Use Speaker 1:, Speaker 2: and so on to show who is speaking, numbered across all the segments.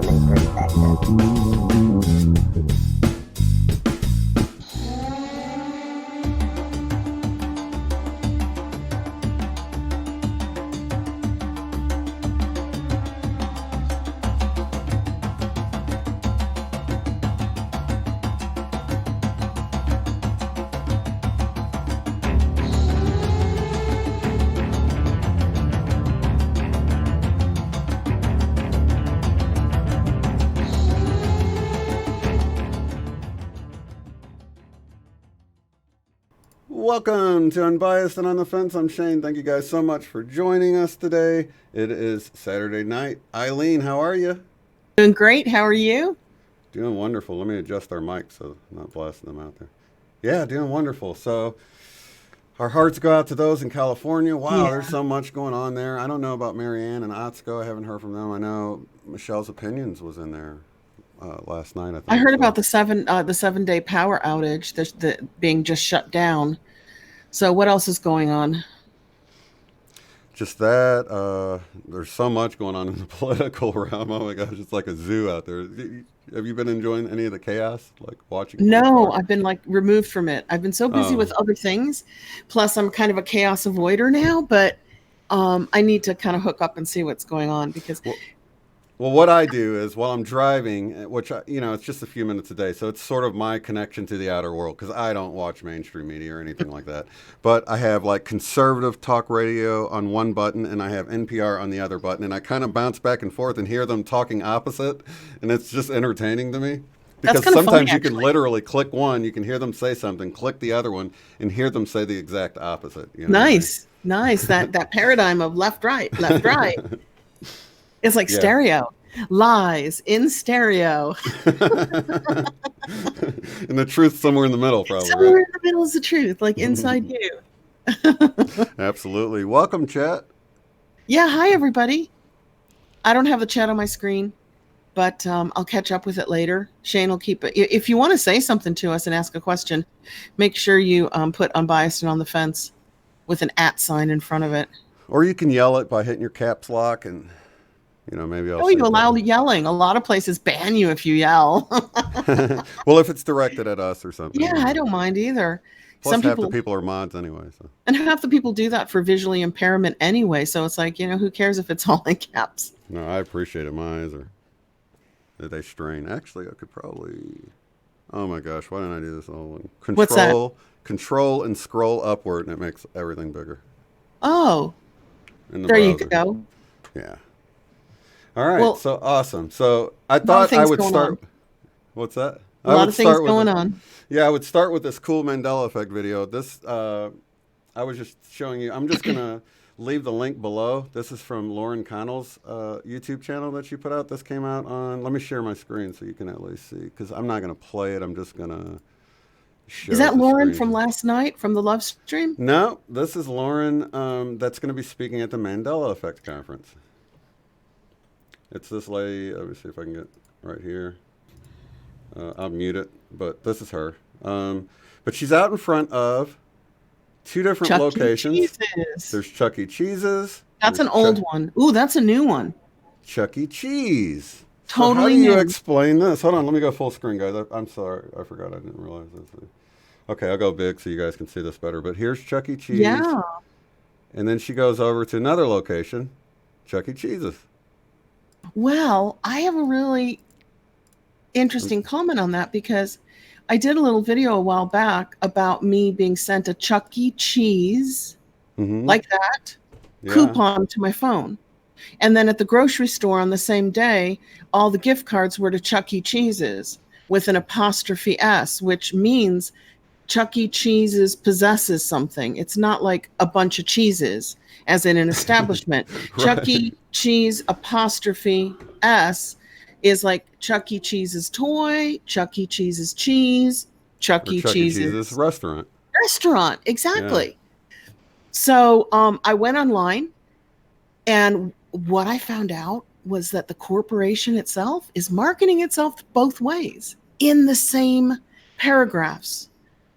Speaker 1: human perspective.
Speaker 2: Welcome to Unbiased and on the Fence. I'm Shane. Thank you guys so much for joining us today. It is Saturday night. Eileen, how are you?
Speaker 3: Doing great. How are you?
Speaker 2: Doing wonderful. Let me adjust our mics so I'm not blasting them out there. Yeah, doing wonderful. So our hearts go out to those in California. Wow,
Speaker 3: Yeah.
Speaker 2: There's so much going on there. I don't know about Marianne and Otsko. I haven't heard from them. I know Michelle's Opinions was in there last night. I think.
Speaker 3: I heard about the 7-day power outage, the being just shut down. So what else is going on?
Speaker 2: Just that. There's so much going on in the political realm. Oh my gosh, it's like a zoo out there. Have you been enjoying any of the chaos, like watching?
Speaker 3: No, I've been removed from it. I've been so busy
Speaker 2: Oh.
Speaker 3: with other things. Plus, I'm kind of a chaos avoider now, but I need to kind of hook up and see what's going on because.
Speaker 2: Well, what I do is while I'm driving, which it's just a few minutes a day, so it's sort of my connection to the outer world because I don't watch mainstream media or anything like that. But I have like conservative talk radio on one button, and I have NPR on the other button, and I kind of bounce back and forth and hear them talking opposite, and it's just entertaining to me. Because
Speaker 3: That's
Speaker 2: sometimes
Speaker 3: funny,
Speaker 2: you can literally click one, you can hear them say something, click the other one, and hear them say the exact opposite. You know
Speaker 3: Nice. That paradigm of left, right. It's like stereo. Lies in stereo.
Speaker 2: And the truth somewhere in the middle, probably.
Speaker 3: Somewhere
Speaker 2: Right?
Speaker 3: in the middle is the truth, like inside you.
Speaker 2: Absolutely. Welcome, chat.
Speaker 3: Yeah, hi everybody. I don't have the chat on my screen, but I'll catch up with it later. Shane will keep it. If you want to say something to us and ask a question, make sure you put Unbiased and on the Fence with an @ sign in front of it.
Speaker 2: Or you can yell it by hitting your caps lock and, maybe I'll.
Speaker 3: Oh, you allow yelling. A lot of places ban you if you yell.
Speaker 2: Well, if it's directed at us or something.
Speaker 3: Yeah, I don't mind either.
Speaker 2: Plus, half the people are mods anyway. So.
Speaker 3: And half the people do that for visually impairment anyway. So it's like, who cares if it's all in caps?
Speaker 2: No, I appreciate it. My eyes they strain. Actually, I could probably. Oh my gosh, why didn't I do this all?
Speaker 3: What's that?
Speaker 2: Control and scroll upward, and it makes everything bigger.
Speaker 3: Oh, there you go.
Speaker 2: Yeah. All right, so awesome. So I thought I would start. What's that?
Speaker 3: A lot of things going on.
Speaker 2: Yeah, I would start with this cool Mandela Effect video. This, I was just showing you. I'm just going to leave the link below. This is from Lauren Connell's YouTube channel that she put out. This came out on, let me share my screen so you can at least see, because I'm not going to play it. I'm just going to show
Speaker 3: Is that Lauren from last night, from the live stream?
Speaker 2: No, this is Lauren that's going to be speaking at the Mandela Effect conference. It's this lady. Let me see if I can get right here. I'll mute it, but this is her. But she's out in front of two different locations. There's Chuck E. Cheese's.
Speaker 3: That's an old one. Ooh, that's a new one.
Speaker 2: Chuck E. Cheese.
Speaker 3: Totally
Speaker 2: new. How do you
Speaker 3: new.
Speaker 2: explain this? Hold on, let me go full screen, guys. I'm sorry. I forgot. I didn't realize this. Okay, I'll go big so you guys can see this better. But here's Chuck E. Cheese.
Speaker 3: Yeah.
Speaker 2: And then she goes over to another location, Chuck E. Cheese's.
Speaker 3: Well, I have a really interesting comment on that because I did a little video a while back about me being sent a Chuck E. Cheese, like that, coupon to my phone. And then at the grocery store on the same day, all the gift cards were to Chuck E. Cheese's with an apostrophe S, which means Chuck E. Cheese's possesses something. It's not like a bunch of cheeses, as in an establishment. Right. Chuck E. Cheese apostrophe S is like Chuck E. Cheese's toy, Chuck E. Cheese's cheese, Chuck E. Cheese's
Speaker 2: restaurant.
Speaker 3: Restaurant, exactly. Yeah. So I went online, and what I found out was that the corporation itself is marketing itself both ways in the same paragraphs,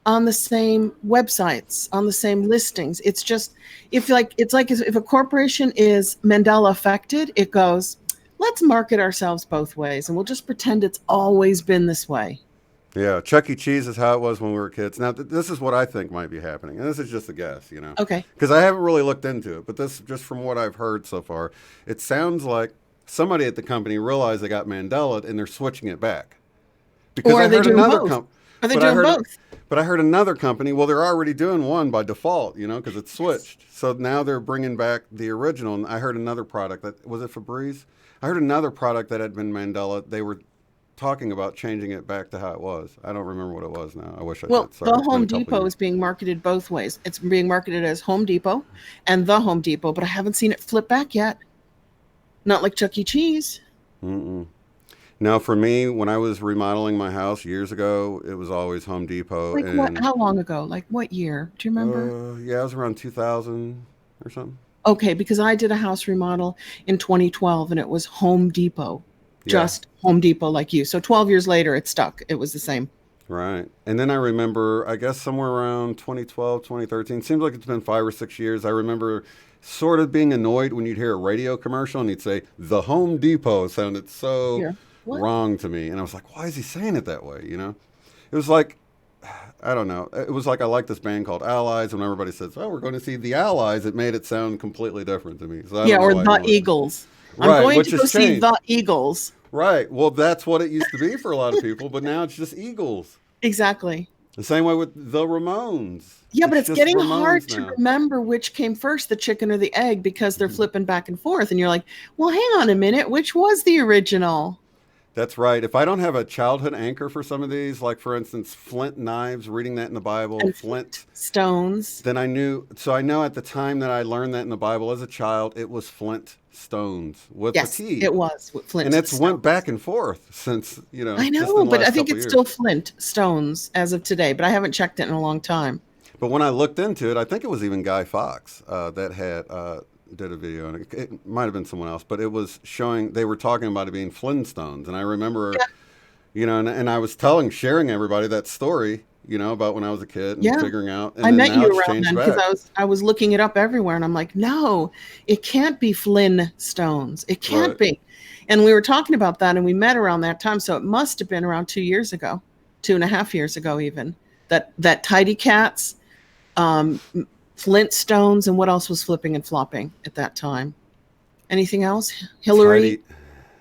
Speaker 3: on the same websites, on the same listings. It's just, if a corporation is Mandela affected, it goes, let's market ourselves both ways, and we'll just pretend it's always been this way.
Speaker 2: Yeah, Chuck E. Cheese is how it was when we were kids. Now, this is what I think might be happening, and this is just a guess, you know,
Speaker 3: Okay.
Speaker 2: because I haven't really looked into it. But this, just from what I've heard so far, it sounds like somebody at the company realized they got Mandela, and they're switching it back. Because
Speaker 3: Or
Speaker 2: I
Speaker 3: are they
Speaker 2: heard
Speaker 3: doing
Speaker 2: another
Speaker 3: both? Are they
Speaker 2: but I
Speaker 3: doing
Speaker 2: heard,
Speaker 3: both?
Speaker 2: but I heard another company. Well, they're already doing one by default, you know, because it's switched. So now they're bringing back the original. And I heard another product that was it Febreze. I heard another product that had been Mandela. They were talking about changing it back to how it was. I don't remember what it was now. I wish I
Speaker 3: Well,
Speaker 2: did. Sorry,
Speaker 3: the
Speaker 2: it's been
Speaker 3: Home
Speaker 2: a couple
Speaker 3: Depot
Speaker 2: years.
Speaker 3: is being marketed both ways. It's being marketed as Home Depot and the Home Depot, but I haven't seen it flip back yet. Not like Chuck E. Cheese.
Speaker 2: Mm-mm. Now, for me, when I was remodeling my house years ago, it was always Home Depot.
Speaker 3: Like what?
Speaker 2: And
Speaker 3: How long ago? Like what year? Do you remember?
Speaker 2: yeah, it was around 2000 or something.
Speaker 3: Okay, because I did a house remodel in 2012 and it was Home Depot.
Speaker 2: Yeah.
Speaker 3: Just Home Depot like you. So 12 years later, it stuck. It was the same.
Speaker 2: Right. And then I remember, I guess somewhere around 2012, 2013, seems like it's been 5 or 6 years. I remember sort of being annoyed when you'd hear a radio commercial and he'd say, the Home Depot. It sounded so
Speaker 3: Here. What?
Speaker 2: wrong to me. And I was like, why is he saying it that way? You know, it was like, I don't know. It was like I like this band called Allies. When everybody says, oh, we're going to see the Allies, it made it sound completely different to me. So I
Speaker 3: Yeah,
Speaker 2: don't know
Speaker 3: or
Speaker 2: why
Speaker 3: the
Speaker 2: anyone-
Speaker 3: Eagles.
Speaker 2: Right,
Speaker 3: I'm going
Speaker 2: which
Speaker 3: to
Speaker 2: has
Speaker 3: go see
Speaker 2: changed.
Speaker 3: the Eagles.
Speaker 2: Right. Well, that's what it used to be for a lot of people, but now it's just Eagles.
Speaker 3: Exactly.
Speaker 2: The same way with the Ramones.
Speaker 3: Yeah, but it's
Speaker 2: just
Speaker 3: getting
Speaker 2: Ramones
Speaker 3: hard to
Speaker 2: now.
Speaker 3: remember which came first, the chicken or the egg, because they're flipping back and forth. And you're like, well, hang on a minute. Which was the original?
Speaker 2: That's right. If I don't have a childhood anchor for some of these, like for instance, flint knives, reading that in the Bible,
Speaker 3: And
Speaker 2: flint,
Speaker 3: Stones.
Speaker 2: then I knew. So I know at the time that I learned that in the Bible as a child, it was flint stones with
Speaker 3: Yes,
Speaker 2: the T.
Speaker 3: it was with Flint.
Speaker 2: And it's
Speaker 3: Stones.
Speaker 2: went back and forth since, you know,
Speaker 3: I
Speaker 2: just in
Speaker 3: know,
Speaker 2: the
Speaker 3: but I
Speaker 2: last
Speaker 3: think
Speaker 2: couple
Speaker 3: it's
Speaker 2: years.
Speaker 3: still Flint Stones as of today, but I haven't checked it in a long time.
Speaker 2: But when I looked into it, I think it was even Guy Fawkes that had did a video, and it might have been someone else, but it was showing, they were talking about it being Flintstones. And I remember,
Speaker 3: Yeah.
Speaker 2: you know, and I was sharing everybody that story, you know, about when I was a kid and
Speaker 3: Yeah.
Speaker 2: figuring out. And
Speaker 3: I
Speaker 2: then
Speaker 3: met
Speaker 2: now
Speaker 3: you
Speaker 2: it's
Speaker 3: around
Speaker 2: changed
Speaker 3: then
Speaker 2: back.
Speaker 3: because I was looking it up everywhere, and I'm like, no, it can't be Flynn Stones. It can't
Speaker 2: Right.
Speaker 3: be. And we were talking about that, and we met around that time, so it must have been around 2 years ago, 2.5 years ago, even that Tidy Cats, Flintstones, and what else was flipping and flopping at that time? Anything else? Hillary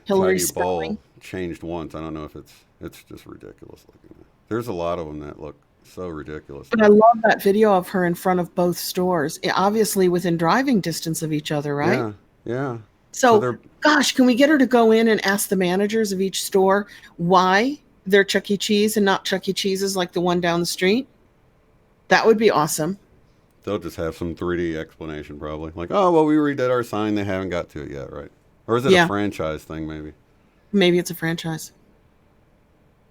Speaker 2: Tidy
Speaker 3: Spelling.
Speaker 2: Bowl changed once. I don't know if it's just ridiculous looking. There's a lot of them that look so ridiculous.
Speaker 3: But I love that video of her in front of both stores, obviously within driving distance of each other, right?
Speaker 2: Yeah, yeah.
Speaker 3: So,
Speaker 2: they're
Speaker 3: gosh, can we get her to go in and ask the managers of each store why they're Chuck E. Cheese and not Chuck E. Cheese's like the one down the street? That would be awesome.
Speaker 2: they'll just have some 3D explanation probably. Like, oh well, we redid our sign. They haven't got to it yet, right? Or is it
Speaker 3: Yeah.
Speaker 2: a franchise thing? Maybe.
Speaker 3: Maybe it's a franchise.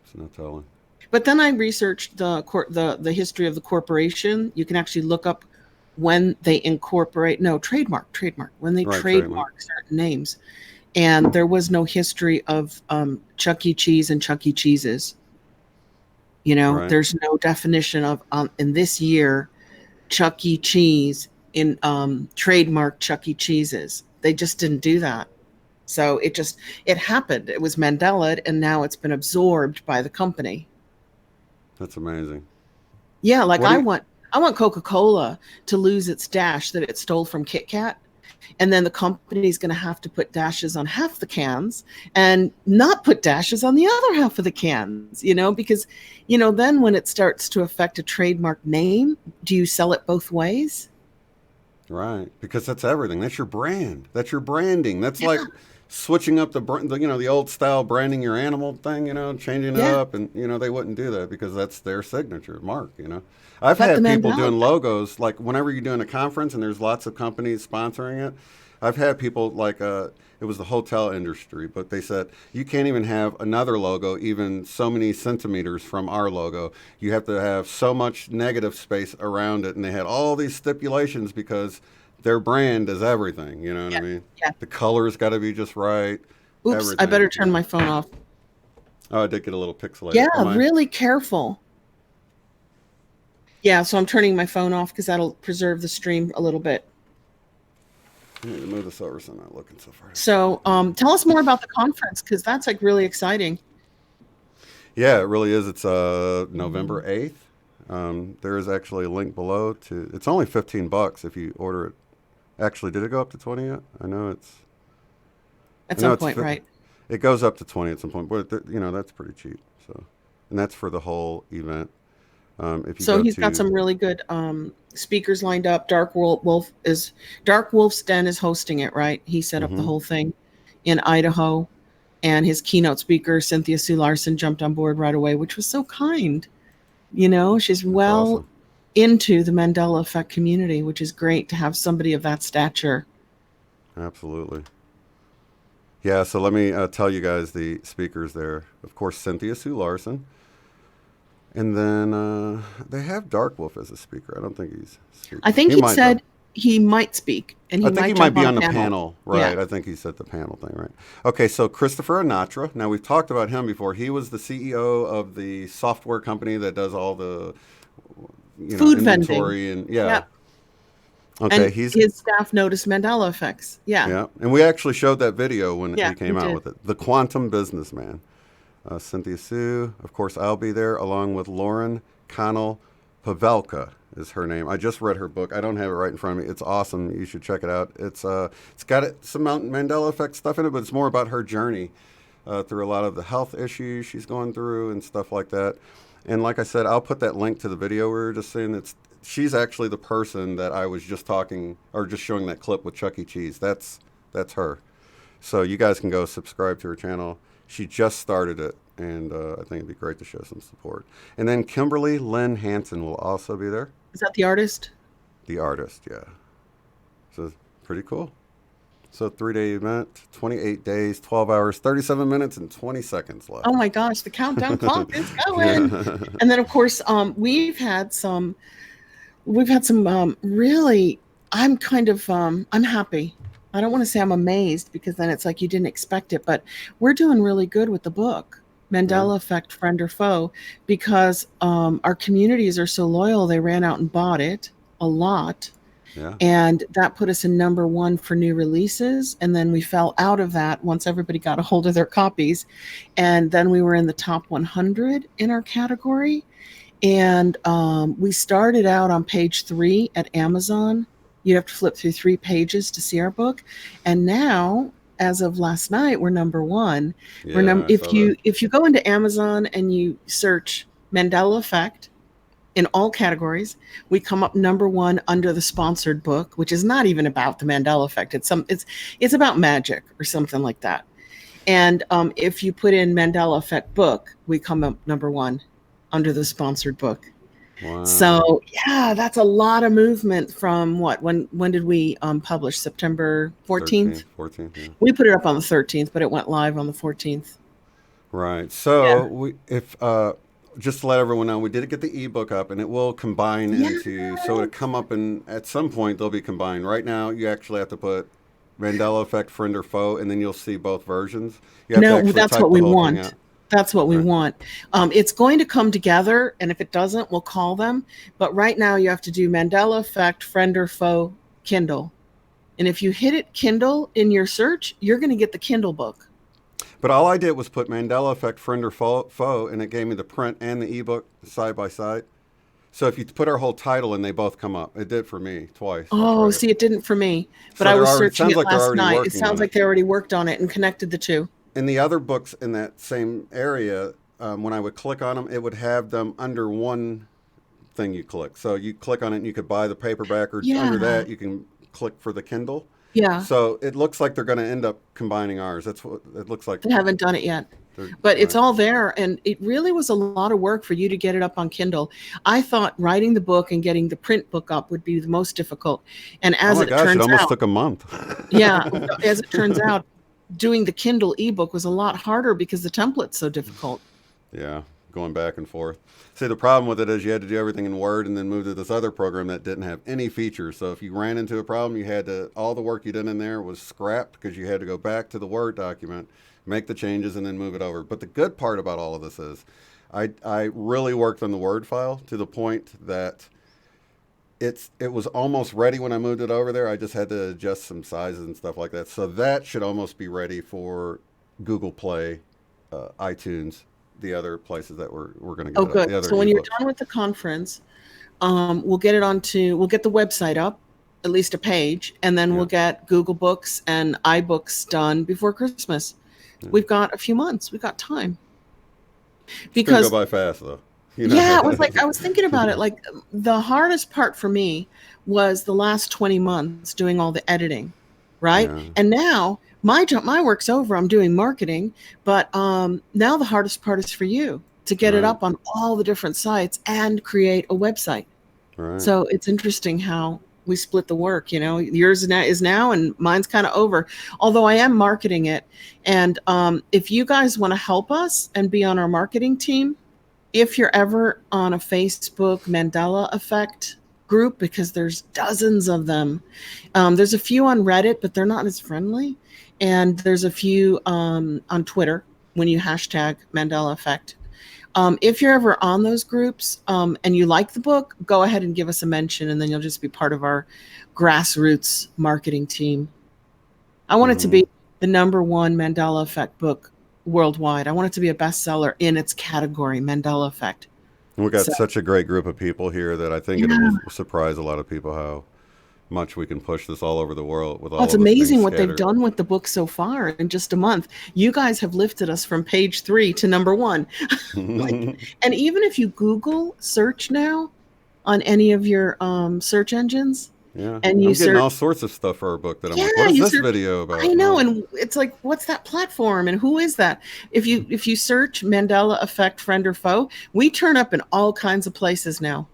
Speaker 2: It's no telling.
Speaker 3: But then I researched the history of the corporation. You can actually look up when they trademark when they
Speaker 2: Right,
Speaker 3: trademark certain names, and there was no history of Chuck E. Cheese and Chuck E. Cheese's. You know,
Speaker 2: Right.
Speaker 3: there's no definition of in this year, Chuck E. Cheese in trademark Chuck E. Cheese's. They just didn't do that. So it happened. It was Mandela, and now it's been absorbed by the company.
Speaker 2: That's amazing.
Speaker 3: Yeah, like
Speaker 2: What do
Speaker 3: I
Speaker 2: you-
Speaker 3: want Coca-Cola to lose its dash that it stole from Kit Kat. And then the company's going to have to put dashes on half the cans and not put dashes on the other half of the cans, because, then when it starts to affect a trademark name, do you sell it both ways?
Speaker 2: Right, because that's everything. That's your brand. That's your branding. That's
Speaker 3: Yeah.
Speaker 2: like switching up the old style branding your animal thing, changing it
Speaker 3: Yeah.
Speaker 2: up, and they wouldn't do that because that's their signature mark. I've
Speaker 3: But
Speaker 2: had
Speaker 3: the
Speaker 2: people
Speaker 3: Mandela
Speaker 2: doing logos, like whenever you're doing a conference and there's lots of companies sponsoring it. I've had people like it was the hotel industry, but they said you can't even have another logo even so many centimeters from our logo. You have to have so much negative space around it, and they had all these stipulations because their brand is everything. You know what I mean?
Speaker 3: Yeah.
Speaker 2: The color's got to be just right.
Speaker 3: Oops, I
Speaker 2: everything.
Speaker 3: better turn my phone off.
Speaker 2: Oh, I did get a little pixelated.
Speaker 3: Yeah,
Speaker 2: Am I-
Speaker 3: really careful. Yeah, so I'm turning my phone off because that'll preserve the stream a little bit.
Speaker 2: I need to move this over so I'm not looking so far.
Speaker 3: So tell us more about the conference, because that's like really exciting.
Speaker 2: Yeah, it really is. It's November 8th. There is actually a link below to. It's only $15 if you order it. Actually, did it go up to 20 yet? I know it's.
Speaker 3: At some point, right?
Speaker 2: It goes up to 20 at some point, but that's pretty cheap. So, and that's for the whole event. If you
Speaker 3: So
Speaker 2: go
Speaker 3: he's
Speaker 2: to,
Speaker 3: got some really good speakers lined up. Dark Wolf's Den is hosting it, right? He set up the whole thing in Idaho, and his keynote speaker Cynthia Sue Larson jumped on board right away, which was so kind. You know, she's well
Speaker 2: awesome.
Speaker 3: into the Mandela Effect community, which is great to have somebody of that stature.
Speaker 2: Absolutely. Yeah, so let me tell you guys the speakers there. Of course, Cynthia Sue Larson. And then they have Dark Wolf as a speaker. I don't think he's speaking.
Speaker 3: I think he said he might speak, and
Speaker 2: I think he might be on the panel. Right.
Speaker 3: Yeah.
Speaker 2: I think he said the panel thing, right? Okay, so Christopher Anatra. Now, we've talked about him before. He was the CEO of the software company that does all the
Speaker 3: food
Speaker 2: inventory
Speaker 3: vending.
Speaker 2: And yeah.
Speaker 3: Yep.
Speaker 2: Okay,
Speaker 3: and his staff noticed Mandela effects. Yeah.
Speaker 2: Yeah, and we actually showed that video when he came out
Speaker 3: did.
Speaker 2: with it. The Quantum Businessman. Cynthia Sue, of course, I'll be there along with Lauren Connell Pavelka is her name. I just read her book. I don't have it right in front of me. It's awesome. You should check it out. It's got some Mandela Effect stuff in it, but it's more about her journey through a lot of the health issues she's going through and stuff like that. And like I said, I'll put that link to the video we were just saying. She's actually the person that I was just talking or just showing that clip with Chuck E. Cheese. That's her. So you guys can go subscribe to her channel. She just started it, and I think it'd be great to show some support. And then Kimberly Lynn Hansen will also be there.
Speaker 3: Is that the artist?
Speaker 2: The artist, yeah. So pretty cool. So 3-day event, 28 days, 12 hours, 37 minutes, and 20 seconds left.
Speaker 3: Oh my gosh, the countdown clock is going. And then of course, we've had some really, I'm kind of, I'm happy. I don't want to say I'm amazed, because then it's like you didn't expect it, but we're doing really good with the book, Mandela Effect, Friend or Foe, because our communities are so loyal. They ran out and bought it a lot.
Speaker 2: Yeah.
Speaker 3: And that put us in #1 for new releases. And then we fell out of that once everybody got a hold of their copies. And then we were in the top 100 in our category. And we started out on page 3 at Amazon. You have to flip through 3 pages to see our book. And now, as of last night, we're #1.
Speaker 2: Yeah,
Speaker 3: if you go into Amazon and you search Mandela Effect in all categories, we come up #1 under the sponsored book, which is not even about the Mandela Effect. It's about magic or something like that. And if you put in Mandela Effect book, we come up #1 under the sponsored book.
Speaker 2: Wow.
Speaker 3: So yeah, that's a lot of movement from what? When did we publish? September 14th?
Speaker 2: 14th, yeah.
Speaker 3: We put it up on the 13th, but it went live on the 14th.
Speaker 2: Right. So just to let everyone know, we did get the ebook up, and it will combine into, so it'll come up, and at some point they'll be combined. Right now, you actually have to put Mandela Effect, Friend or Foe, and then you'll see both versions.
Speaker 3: No, that's what we want. That's what we want. It's going to come together, and if it doesn't, we'll call them. But right now, you have to do Mandela Effect, Friend or Foe, Kindle. And if you hit it Kindle in your search, you're going to get the Kindle book.
Speaker 2: But all I did was put Mandela Effect, Friend or Foe, and it gave me the print and the ebook side by side. So if you put our whole title in, they both come up. It did for me twice.
Speaker 3: Oh, see, it didn't for me. But I was searching it last night. It sounds like they already worked on it and connected the two.
Speaker 2: And the other books in that same area, when I would click on them, it would have them under one thing you click. So you click on it and you could buy the paperback, or under that you can click for the Kindle.
Speaker 3: Yeah.
Speaker 2: So it looks like they're going to end up combining ours. That's what it looks like.
Speaker 3: They haven't done it yet. But it's all there, and it really was a lot of work for you to get it up on Kindle. I thought writing the book and getting the print book up would be the most difficult. And as it turns out,
Speaker 2: it almost took a month.
Speaker 3: Yeah, as it turns out, doing the Kindle ebook was a lot harder because the template's so difficult.
Speaker 2: Yeah, going back and forth. See, the problem with it is you had to do everything in Word and then move to this other program that didn't have any features. So if you ran into a problem, you had to, all the work you did in there was scrapped because you had to go back to the Word document, make the changes, and then move it over. But the good part about all of this is I really worked on the Word file to the point that it was almost ready when I moved it over there. I just had to adjust some sizes and stuff like that. So that should almost be ready for Google Play, iTunes, the other places that we're going to get
Speaker 3: Oh,
Speaker 2: it up,
Speaker 3: good.
Speaker 2: the other
Speaker 3: So when you're
Speaker 2: ebooks.
Speaker 3: done with the conference, we'll get the website up, at least a page, and then
Speaker 2: Yeah.
Speaker 3: we'll get Google Books and iBooks done before Christmas.
Speaker 2: Yeah.
Speaker 3: We've got a few months. We've got time.
Speaker 2: It's going to go
Speaker 3: Because
Speaker 2: by fast though.
Speaker 3: yeah, it was like I was thinking about it. Like the hardest part for me was the last 20 months doing all the editing, right?
Speaker 2: Yeah.
Speaker 3: And now my work's over. I'm doing marketing, but now the hardest part is for you to get it
Speaker 2: Right.
Speaker 3: up on all the different sites and create a website.
Speaker 2: Right.
Speaker 3: So it's interesting how we split the work. Yours is now, and mine's kind of over. Although I am marketing it, and if you guys want to help us and be on our marketing team, if you're ever on a Facebook Mandela Effect group, because there's dozens of them. There's a few on Reddit, but they're not as friendly. And there's a few on Twitter when you hashtag Mandela Effect. If you're ever on those groups and you like the book, go ahead and give us a mention, and then you'll just be part of our grassroots marketing team. I want it to be the #1 Mandela Effect book worldwide. I want it to be a bestseller in its category, Mandela Effect.
Speaker 2: We got
Speaker 3: So,
Speaker 2: such a great group of people here that I think it
Speaker 3: yeah.
Speaker 2: will surprise a lot of people how much we can push this all over the world with all
Speaker 3: It's
Speaker 2: of us being
Speaker 3: amazing what they've
Speaker 2: scattered.
Speaker 3: done with the book so far in just a month. You guys have lifted us from page 3 to #1. And even if you Google search now on any of your search engines,
Speaker 2: Yeah,
Speaker 3: and you
Speaker 2: I'm getting
Speaker 3: search,
Speaker 2: all sorts of stuff for our book that I'm
Speaker 3: yeah,
Speaker 2: like, what is
Speaker 3: you
Speaker 2: this
Speaker 3: search.
Speaker 2: video about?
Speaker 3: I know, and it's like, what's that platform, and who is that? If you search Mandela Effect friend or foe, we turn up in all kinds of places now.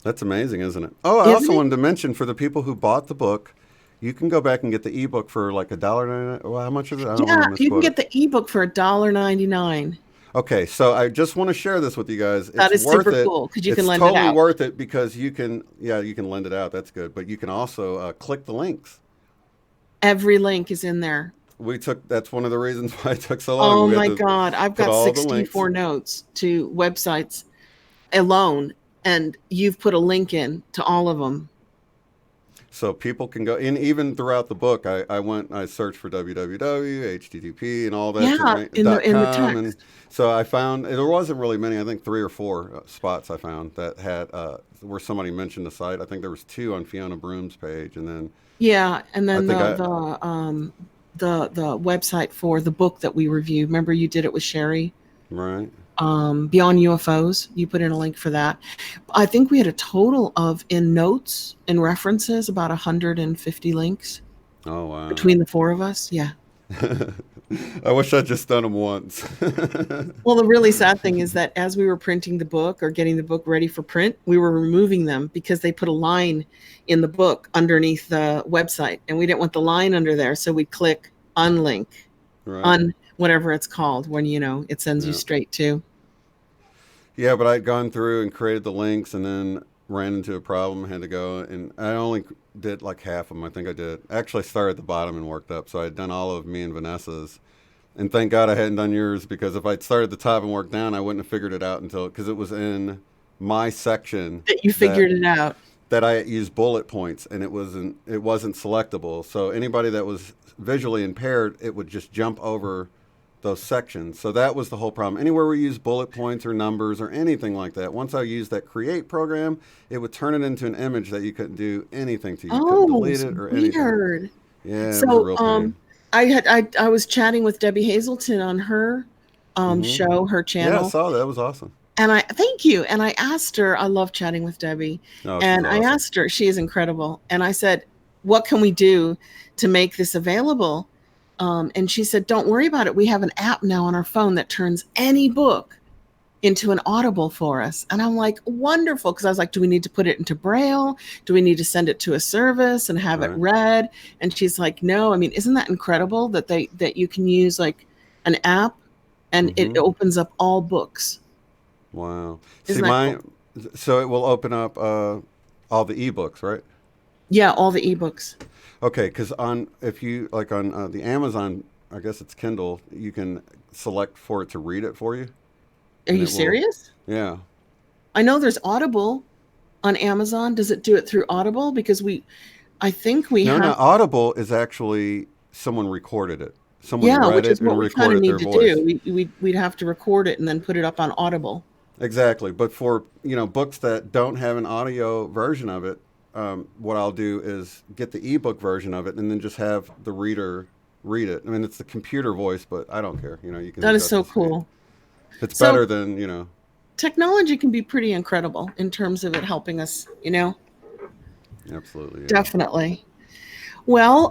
Speaker 2: That's amazing, isn't it? Oh, I
Speaker 3: Isn't
Speaker 2: also
Speaker 3: it?
Speaker 2: wanted to mention for the people who bought the book, you can go back and get the ebook for like $1.99. Well, how much is it? I don't
Speaker 3: Yeah,
Speaker 2: want to
Speaker 3: you can
Speaker 2: misquote
Speaker 3: get
Speaker 2: it.
Speaker 3: the ebook for $1.99.
Speaker 2: Okay, so I just want to share this with you guys.
Speaker 3: That
Speaker 2: It's
Speaker 3: is
Speaker 2: worth
Speaker 3: super
Speaker 2: it.
Speaker 3: cool because you can
Speaker 2: It's
Speaker 3: lend it
Speaker 2: totally
Speaker 3: out.
Speaker 2: worth it because you can lend it out. That's good. But you can also click the links.
Speaker 3: Every link is in there.
Speaker 2: That's one of the reasons why it took so long.
Speaker 3: Oh
Speaker 2: We had
Speaker 3: my
Speaker 2: to
Speaker 3: God. I've
Speaker 2: put
Speaker 3: got
Speaker 2: all the links.
Speaker 3: 64 notes to websites alone, and you've put a link in to all of them.
Speaker 2: So people can go, and even throughout the book, I searched for www, HTTP, and all that,
Speaker 3: Yeah, in the
Speaker 2: .com, and
Speaker 3: text.
Speaker 2: so I found there wasn't really many. I think 3 or 4 spots I found that had where somebody mentioned the site. I think there was 2 on Fiona Broom's page, and then
Speaker 3: Yeah, and
Speaker 2: I
Speaker 3: then
Speaker 2: think
Speaker 3: the website for the book that we reviewed. Remember you did it with Sherry?
Speaker 2: right.
Speaker 3: Beyond UFOs. You put in a link for that. I think we had a total of, in notes and references, about 150 links
Speaker 2: Oh wow.
Speaker 3: between the 4 of us. Yeah.
Speaker 2: I wish I'd just done them once.
Speaker 3: Well, the really sad thing is that as we were printing the book or getting the book ready for print, we were removing them because they put a line in the book underneath the website, and we didn't want the line under there. So we'd click unlink
Speaker 2: Right.
Speaker 3: on whatever it's called when, it sends you
Speaker 2: Yeah.
Speaker 3: straight to.
Speaker 2: Yeah, but I'd gone through and created the links and then ran into a problem, had to go, and I only did like half of them. I think I did. Actually, I started at the bottom and worked up. So I had done all of me and Vanessa's. And thank God I hadn't done yours, because if I'd started at the top and worked down, I wouldn't have figured it out because it was in my section
Speaker 3: That you figured it out.
Speaker 2: that I used bullet points, and it wasn't selectable. So anybody that was visually impaired, it would just jump over those sections. So that was the whole problem. Anywhere we use bullet points or numbers or anything like that, once I used that create program, it would turn it into an image that you couldn't do anything to. You couldn't
Speaker 3: Oh,
Speaker 2: delete it or anything.
Speaker 3: weird.
Speaker 2: Yeah, it was a
Speaker 3: So
Speaker 2: real pain.
Speaker 3: I was chatting with Debbie Hazelton on her show, her
Speaker 2: Yeah, I
Speaker 3: channel.
Speaker 2: saw that. That was awesome.
Speaker 3: And thank you. And I asked her, I love chatting with Debbie.
Speaker 2: Oh, she's
Speaker 3: And I
Speaker 2: awesome.
Speaker 3: asked her, she is incredible. And I said, what can we do to make this available? And she said, don't worry about it. We have an app now on our phone that turns any book into an Audible for us. And I'm like, wonderful. Because I was like, do we need to put it into Braille? Do we need to send it to a service and have it
Speaker 2: Right.
Speaker 3: read? And she's like, no. I mean, isn't that incredible that you can use like an app and it opens up all books?
Speaker 2: Wow.
Speaker 3: Isn't
Speaker 2: See,
Speaker 3: that
Speaker 2: so it will open up all the ebooks, right?
Speaker 3: Yeah, all the ebooks.
Speaker 2: Okay, because if you like on the Amazon, I guess it's Kindle, you can select for it to read it for you.
Speaker 3: Are
Speaker 2: And
Speaker 3: you
Speaker 2: it will-
Speaker 3: serious?
Speaker 2: Yeah.
Speaker 3: I know there's Audible. on Amazon? Does it do it through Audible? Because I think we
Speaker 2: No,
Speaker 3: have,
Speaker 2: Audible is actually someone recorded it. Someone
Speaker 3: yeah,
Speaker 2: read
Speaker 3: which
Speaker 2: it
Speaker 3: is
Speaker 2: and
Speaker 3: what we kind of
Speaker 2: recorded their
Speaker 3: need to
Speaker 2: voice.
Speaker 3: do. We'd have to record it and then put it up on Audible.
Speaker 2: Exactly. But for, books that don't have an audio version of it, what I'll do is get the ebook version of it and then just have the reader read it. I mean, it's the computer voice, but I don't care. You can
Speaker 3: That is
Speaker 2: adjust
Speaker 3: so
Speaker 2: the speed.
Speaker 3: cool.
Speaker 2: It's
Speaker 3: So
Speaker 2: better than.
Speaker 3: technology can be pretty incredible in terms of it helping us,
Speaker 2: Absolutely. Yeah.
Speaker 3: Definitely. Well,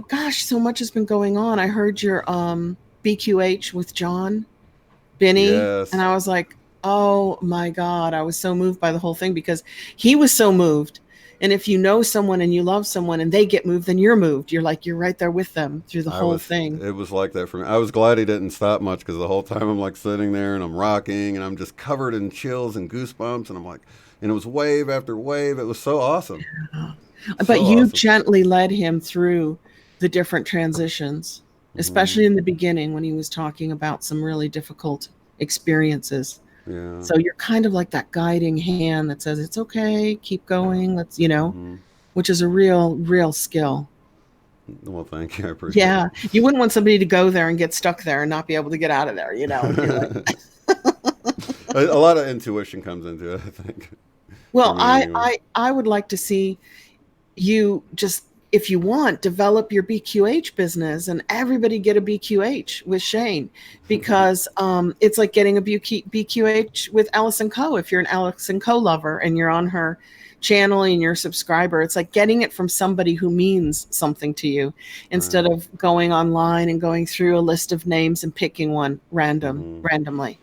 Speaker 3: gosh, so much has been going on. I heard your BQH with John Binney, and
Speaker 2: Yes.
Speaker 3: I was like, oh my God, I was so moved by the whole thing because he was so moved. And if you know someone and you love someone and they get moved, then you're moved. You're like, you're right there with them through the whole thing.
Speaker 2: It was like that for me. I was glad he didn't stop much because the whole time I'm like sitting there and I'm rocking and I'm just covered in chills and goosebumps and I'm like, and it was wave after wave. It was so awesome.
Speaker 3: But you
Speaker 2: Awesome.
Speaker 3: gently led him through the different transitions, especially in the beginning when he was talking about some really difficult experiences.
Speaker 2: Yeah.
Speaker 3: So you're kind of like that guiding hand that says, it's okay, keep going. Let's, which is a real skill.
Speaker 2: Well, thank you. I appreciate it.
Speaker 3: You wouldn't want somebody to go there and get stuck there and not be able to get out of there,
Speaker 2: A lot of intuition comes into it, I think.
Speaker 3: Well,
Speaker 2: Anyway.
Speaker 3: I would like to see you just, if you want, develop your BQH business and everybody get a BQH with Shane, because it's like getting a BQH with Allison Co. If you're an Allison Co. lover and you're on her channel and you're a subscriber, it's like getting it from somebody who means something to you instead of going online and going through a list of names and picking one randomly.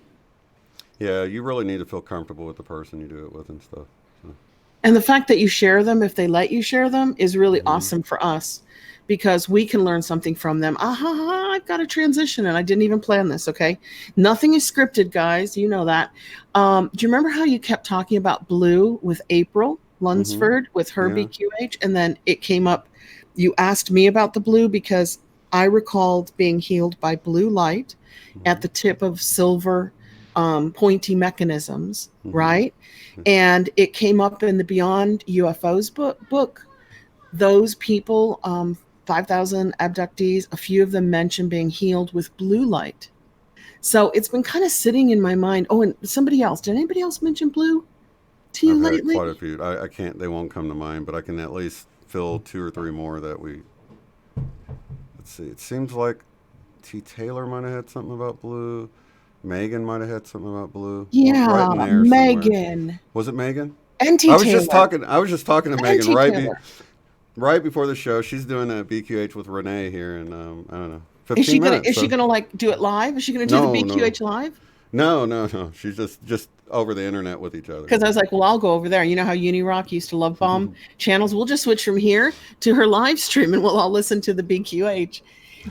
Speaker 2: Yeah, you really need to feel comfortable with the person you do it with and stuff. So.
Speaker 3: And the fact that you share them, if they let you share them, is really awesome for us because we can learn something from them. I've got a transition and I didn't even plan this, okay? Nothing is scripted, guys. You know that. Do you remember how you kept talking about blue with April Lunsford with her BQH? And then it came up, you asked me about the blue because I recalled being healed by blue light at the tip of silver pointy mechanisms, right? And it came up in the Beyond UFOs book. Those people, 5,000 abductees, a few of them mentioned being healed with blue light. So it's been kind of sitting in my mind. Oh, and somebody else. Did anybody else mention blue to you
Speaker 2: I've
Speaker 3: lately?
Speaker 2: had quite a few. I can't, they won't come to mind, but I can at least fill 2 or 3 more that we, let's see. It seems like T. Taylor might have had something about blue. Megan might have had something about blue.
Speaker 3: Yeah,
Speaker 2: right in there
Speaker 3: Megan.
Speaker 2: Somewhere. Was it Megan?
Speaker 3: And T.
Speaker 2: I was
Speaker 3: Taylor.
Speaker 2: just talking to Megan
Speaker 3: Taylor.
Speaker 2: right before the show. She's doing a BQH with Renee here in I don't know, 15
Speaker 3: Is she
Speaker 2: minutes.
Speaker 3: Gonna like do it live? Is she gonna do the BQH live?
Speaker 2: No. She's just over the internet with each other.
Speaker 3: Because I was like, well, I'll go over there. You know how Unirock used to love bomb channels? We'll just switch from here to her live stream and we'll all listen to the BQH.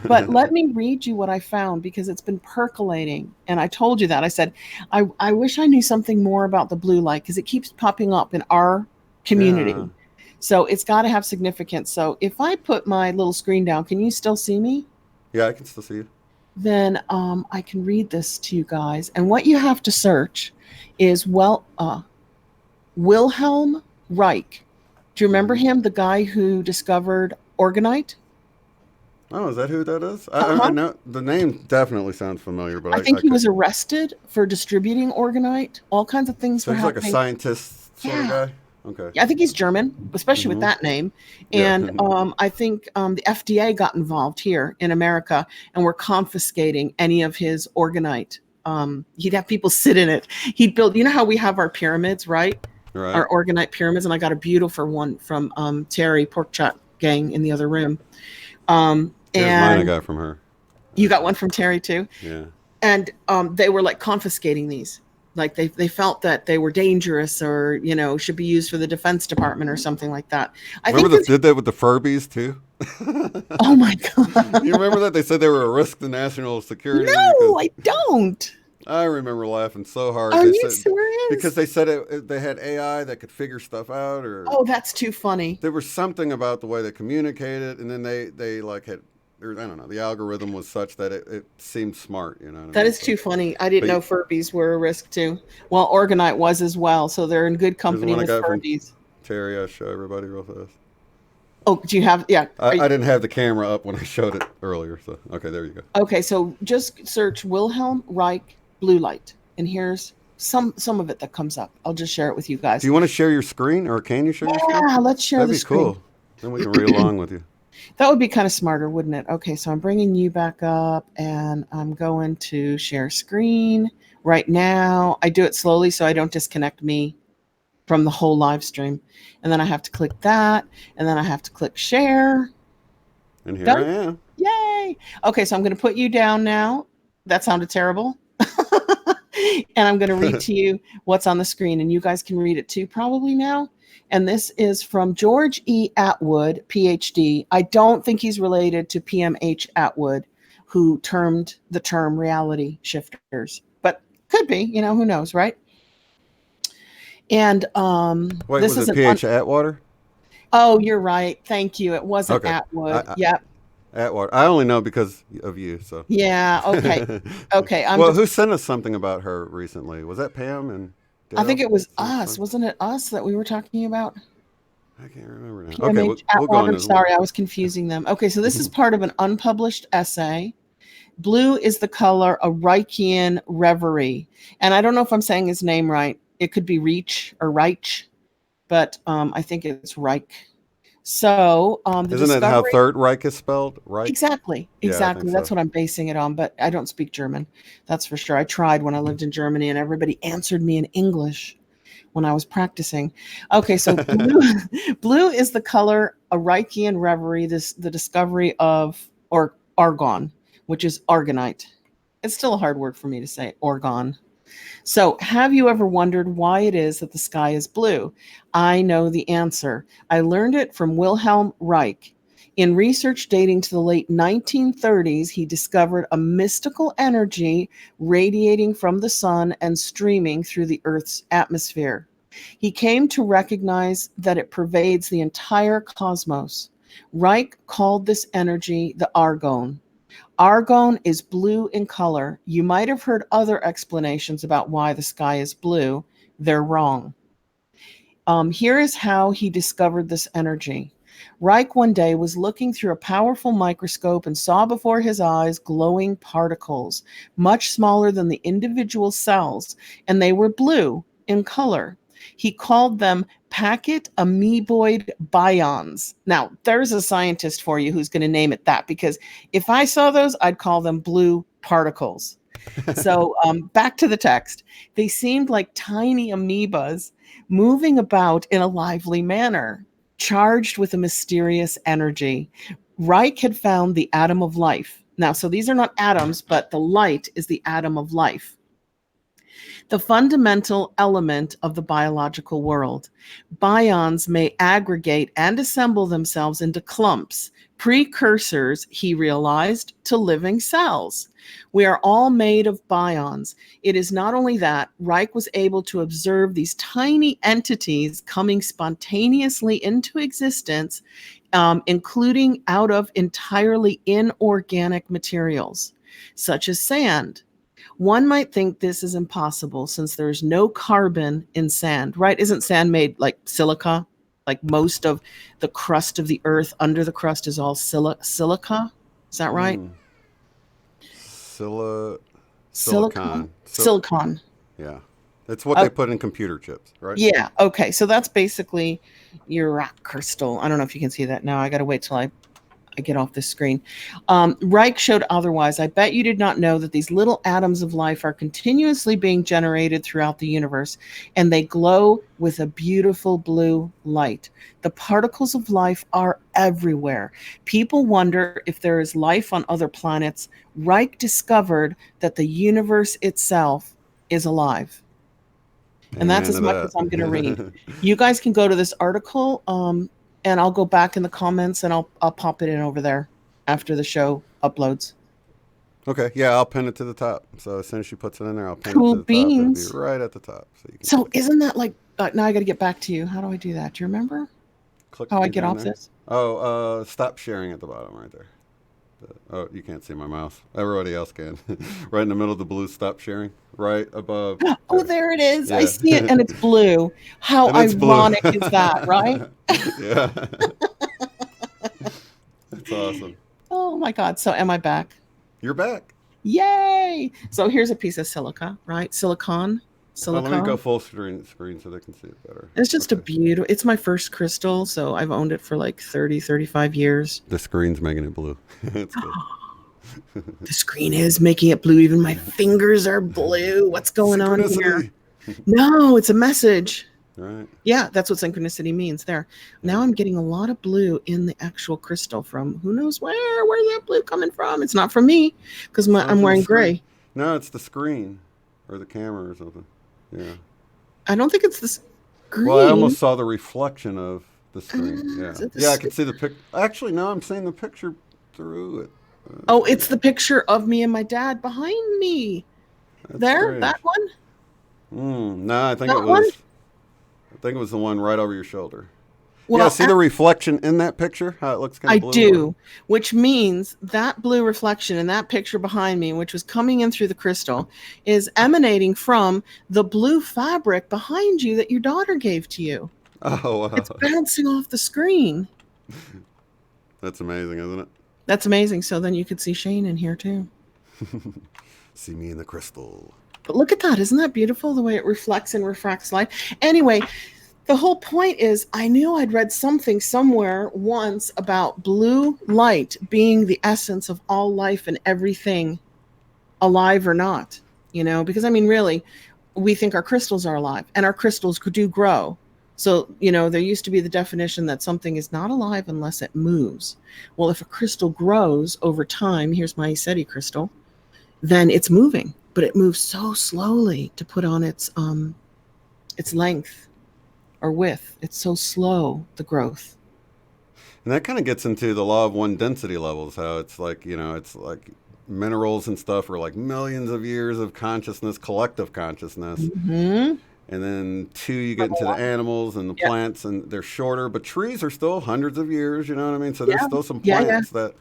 Speaker 3: But let me read you what I found because it's been percolating. And I told you that. I said, I wish I knew something more about the blue light because it keeps popping up in our community. Yeah. So it's got to have significance. So if I put my little screen down, can you still see me?
Speaker 2: Yeah, I can still see you.
Speaker 3: Then I can read this to you guys. And what you have to search is, Wilhelm Reich. Do you remember him, the guy who discovered orgonite?
Speaker 2: Oh, is that who that is? I know the name definitely sounds familiar, but
Speaker 3: I think he was arrested for distributing orgonite. All kinds of things were happening.
Speaker 2: He's like a scientist sort of guy? Okay.
Speaker 3: Yeah, I think he's German, especially with that name. And I think the FDA got involved here in America and were confiscating any of his orgonite. He'd have people sit in it. He'd build, you know how we have our pyramids, right? Our orgonite pyramids. And I got a beautiful one from Terry Porkchop Gang in the other room.
Speaker 2: Here's mine I got from her.
Speaker 3: You got one from Terry too?
Speaker 2: Yeah.
Speaker 3: And they were like confiscating these. Like they felt that they were dangerous or, should be used for the Defense Department or something like that.
Speaker 2: Remember they did that with the Furbies too?
Speaker 3: Oh my God.
Speaker 2: You remember that? They said they were a risk to national security?
Speaker 3: No, I don't.
Speaker 2: I remember laughing so hard.
Speaker 3: Are you serious?
Speaker 2: Because they said they had AI that could figure stuff out, or
Speaker 3: oh, that's too funny.
Speaker 2: There was something about the way they communicated, and then they like had or I don't know, the algorithm was such that it seemed smart. You know what I
Speaker 3: That
Speaker 2: mean?
Speaker 3: is
Speaker 2: So,
Speaker 3: too funny. I didn't
Speaker 2: but
Speaker 3: know Furbies were a risk too. Well, Organite was as well, so they're in good
Speaker 2: here's the
Speaker 3: company
Speaker 2: one I
Speaker 3: with
Speaker 2: got from
Speaker 3: Furbies.
Speaker 2: Terry. I'll show everybody real fast.
Speaker 3: Oh, do you have? Yeah.
Speaker 2: I didn't have the camera up when I showed it earlier, so okay, there you go.
Speaker 3: Okay, so just search Wilhelm Reich blue light, and here's some of it that comes up. I'll just share it with you
Speaker 2: Do
Speaker 3: guys.
Speaker 2: you want to share your screen, or can you share your screen?
Speaker 3: Yeah, let's share
Speaker 2: That'd
Speaker 3: the
Speaker 2: be
Speaker 3: screen.
Speaker 2: cool. Then we can read along with you.
Speaker 3: That would be kind of smarter, wouldn't it? Okay, so I'm bringing you back up, and I'm going to share screen right now. I do it slowly so I don't disconnect me from the whole live stream. And then I have to click that, and then I have to click share.
Speaker 2: And here
Speaker 3: Done.
Speaker 2: I am.
Speaker 3: Yay. Okay, so I'm going to put you down now. That sounded terrible. And I'm going to read to you what's on the screen, and you guys can read it too probably now. And this is from George E. Atwood, PhD. I don't think he's related to PMH Atwood, who termed the term reality shifters, but could be, who knows, right? And
Speaker 2: Wait,
Speaker 3: this
Speaker 2: was
Speaker 3: is
Speaker 2: it PH Atwater?
Speaker 3: Oh, you're right. Thank you. It wasn't
Speaker 2: Okay.
Speaker 3: Atwood. Yep.
Speaker 2: Atwater. I only know because of you. So.
Speaker 3: Yeah. Okay. Okay.
Speaker 2: Well, who sent us something about her recently? Was that Pam and Dale?
Speaker 3: I think it was us. Wasn't it us that we were talking about?
Speaker 2: I can't remember now.
Speaker 3: PMH
Speaker 2: Okay, we'll go on this.
Speaker 3: Sorry, I was confusing them. Okay, so this is part of an unpublished essay. Blue is the color, a Reichian reverie. And I don't know if I'm saying his name right. It could be Reich or Reich, but I think it's Reich. So
Speaker 2: isn't that how Third Reich is spelled? Reich?
Speaker 3: Exactly. Exactly.
Speaker 2: Yeah,
Speaker 3: That's what I'm basing it on. But I don't speak German. That's for sure. I tried when I lived in Germany, and everybody answered me in English when I was practicing. Okay, so blue is the color, a Reichian reverie, the discovery of argon, which is argonite. It's still a hard word for me to say, argon. So, have you ever wondered why it is that the sky is blue? I know the answer. I learned it from Wilhelm Reich. In research dating to the late 1930s, he discovered a mystical energy radiating from the sun and streaming through the Earth's atmosphere. He came to recognize that it pervades the entire cosmos. Reich called this energy the argon. Argon is blue in color. You might have heard other explanations about why the sky is blue. They're wrong. Here is how he discovered this energy. Reich one day was looking through a powerful microscope and saw before his eyes glowing particles, much smaller than the individual cells, and they were blue in color. He called them packet amoeboid bions. Now, there's a scientist for you who's going to name it that, because if I saw those, I'd call them blue particles. So back to the text. They seemed like tiny amoebas moving about in a lively manner, charged with a mysterious energy. Reich had found the atom of life. Now, so these are not atoms, but the light is the atom of life, the fundamental element of the biological world. Bions may aggregate and assemble themselves into clumps, precursors, he realized, to living cells. We are all made of bions. It is not only that, Reich was able to observe these tiny entities coming spontaneously into existence, including out of entirely inorganic materials, such as sand. One might think this is impossible since there's no carbon in sand, right? Isn't sand made like silica? Like most of the crust of the earth under the crust is all silica? Is that right?
Speaker 2: Silicon.
Speaker 3: Silicon.
Speaker 2: Yeah. That's what they put in computer chips, right?
Speaker 3: Yeah. Okay. So that's basically your rock crystal. I don't know if you can see that now. I got to wait till I get off this screen. Reich showed otherwise. I bet you did not know that these little atoms of life are continuously being generated throughout the universe, and they glow with a beautiful blue light. The particles of life are everywhere. People wonder if there is life on other planets. Reich discovered that the universe itself is alive. And that's as much as I'm going to read. You guys can go to this article, and I'll go back in the comments and I'll pop it in over there after the show uploads.
Speaker 2: Okay, yeah, I'll pin it to the top. So as soon as she puts it in there, I'll pin
Speaker 3: Cool
Speaker 2: it to the
Speaker 3: beans.
Speaker 2: top. It'll be right at the top.
Speaker 3: So isn't that like, now I got to get back to you. How do I do that? Do you remember
Speaker 2: Click
Speaker 3: how I get off this?
Speaker 2: Oh, stop sharing at the bottom right there. Oh, you can't see my mouse. Everybody else can. Right in the middle of the blue stop sharing. Right above.
Speaker 3: Oh, there it is. I
Speaker 2: Yeah.
Speaker 3: see it, and it's blue. How
Speaker 2: And it's blue.
Speaker 3: ironic is that, right?
Speaker 2: Yeah. That's awesome.
Speaker 3: Oh my God. So am I back?
Speaker 2: You're back.
Speaker 3: Yay! So here's a piece of silica, right? Silicon.
Speaker 2: Oh, let me go
Speaker 3: Silicon.
Speaker 2: full screen so they can see it better.
Speaker 3: It's just a
Speaker 2: Okay.
Speaker 3: beautiful, it's my first crystal, so I've owned it for like 30, 35 years.
Speaker 2: The screen's making it blue. It's good.
Speaker 3: The screen is making it blue. Even my fingers are blue. What's going on here?
Speaker 2: Synchronicity.
Speaker 3: No, it's a message.
Speaker 2: Right.
Speaker 3: Yeah, that's what synchronicity means there. Now I'm getting a lot of blue in the actual crystal from who knows where. Where's that blue coming from? It's not from me because
Speaker 2: Oh,
Speaker 3: I'm
Speaker 2: from the
Speaker 3: wearing
Speaker 2: screen.
Speaker 3: gray.
Speaker 2: No, it's the screen or the camera or something. Yeah.
Speaker 3: I don't think it's the screen.
Speaker 2: Well, I almost saw the reflection of the screen. Yeah.
Speaker 3: Is it the
Speaker 2: Yeah, I could see the pic. Actually, no, I'm seeing the picture through it.
Speaker 3: Oh, it's the picture of me and my dad behind me.
Speaker 2: That's
Speaker 3: There,
Speaker 2: strange.
Speaker 3: that one.
Speaker 2: No, I think
Speaker 3: That
Speaker 2: it
Speaker 3: one?
Speaker 2: was. I think it was the one right over your shoulder.
Speaker 3: Well,
Speaker 2: Yeah, see the reflection in that picture? How it looks kind
Speaker 3: I
Speaker 2: of blue.
Speaker 3: do, which means that blue reflection in that picture behind me, which was coming in through the crystal, is emanating from the blue fabric behind you that your daughter gave to you.
Speaker 2: Oh, wow.
Speaker 3: It's bouncing off the screen.
Speaker 2: That's amazing, isn't it?
Speaker 3: That's amazing. So then you could see Shane in here too.
Speaker 2: See me in the crystal.
Speaker 3: But look at that. Isn't that beautiful? The way it reflects and refracts light. Anyway, the whole point is I knew I'd read something somewhere once about blue light being the essence of all life and everything, alive or not, because I mean, really, we think our crystals are alive and our crystals do grow. So, there used to be the definition that something is not alive unless it moves. Well, if a crystal grows over time, here's my SETI crystal, then it's moving, but it moves so slowly to put on its length or width. It's so slow, the growth.
Speaker 2: And that kind of gets into the law of one density levels, how it's like, it's like minerals and stuff are like millions of years of consciousness, collective consciousness.
Speaker 3: Mm-hmm.
Speaker 2: And then you get into the animals and the
Speaker 3: Yeah.
Speaker 2: plants, and they're shorter, but trees are still hundreds of years, you know what I mean? So there's
Speaker 3: Yeah.
Speaker 2: still some
Speaker 3: Yeah,
Speaker 2: plants that,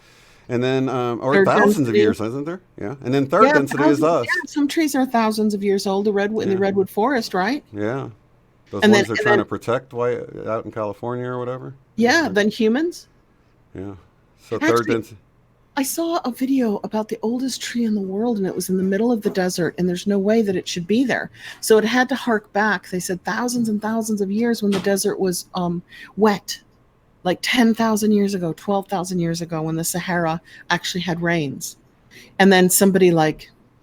Speaker 2: and then, or
Speaker 3: Third
Speaker 2: thousands of
Speaker 3: density.
Speaker 2: years, isn't there? Yeah. And then third density is us.
Speaker 3: Yeah, some trees are thousands of years old. In the redwood forest, right?
Speaker 2: Yeah. Those
Speaker 3: And
Speaker 2: ones
Speaker 3: then-
Speaker 2: they're
Speaker 3: and
Speaker 2: trying
Speaker 3: then-
Speaker 2: to protect way out in California or whatever.
Speaker 3: Yeah, then humans.
Speaker 2: Yeah. So
Speaker 3: Actually-
Speaker 2: third density.
Speaker 3: I saw a video about the oldest tree in the world, and it was in the middle of the desert, and there's no way that it should be there. So it had to hark back. They said thousands and thousands of years when the desert was wet, like 10,000 years ago, 12,000 years ago, when the Sahara actually had rains. And then somebody I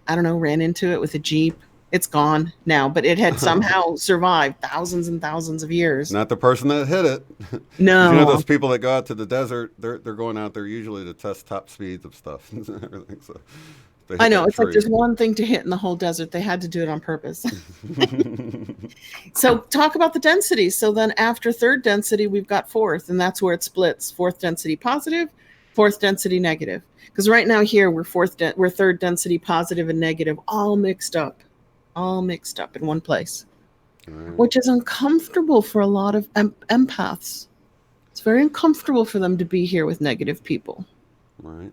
Speaker 3: don't know, ran into it with a Jeep. It's gone now, but it had somehow survived thousands and thousands of years.
Speaker 2: Not the person that hit it.
Speaker 3: No.
Speaker 2: You know those people that go out to the desert, they're going out there usually to test top speeds of stuff and everything. So they hit
Speaker 3: I know.
Speaker 2: that
Speaker 3: It's like
Speaker 2: tree.
Speaker 3: there's one thing to hit in the whole desert. They had to do it on purpose. So talk about the densities. So then after third density, we've got fourth, and that's where it splits. Fourth density positive, fourth density negative. Because right now here we're third density positive and negative, all mixed up in one place,
Speaker 2: Right.
Speaker 3: which is uncomfortable for a lot of empaths. It's very uncomfortable for them to be here with negative people.
Speaker 2: Right.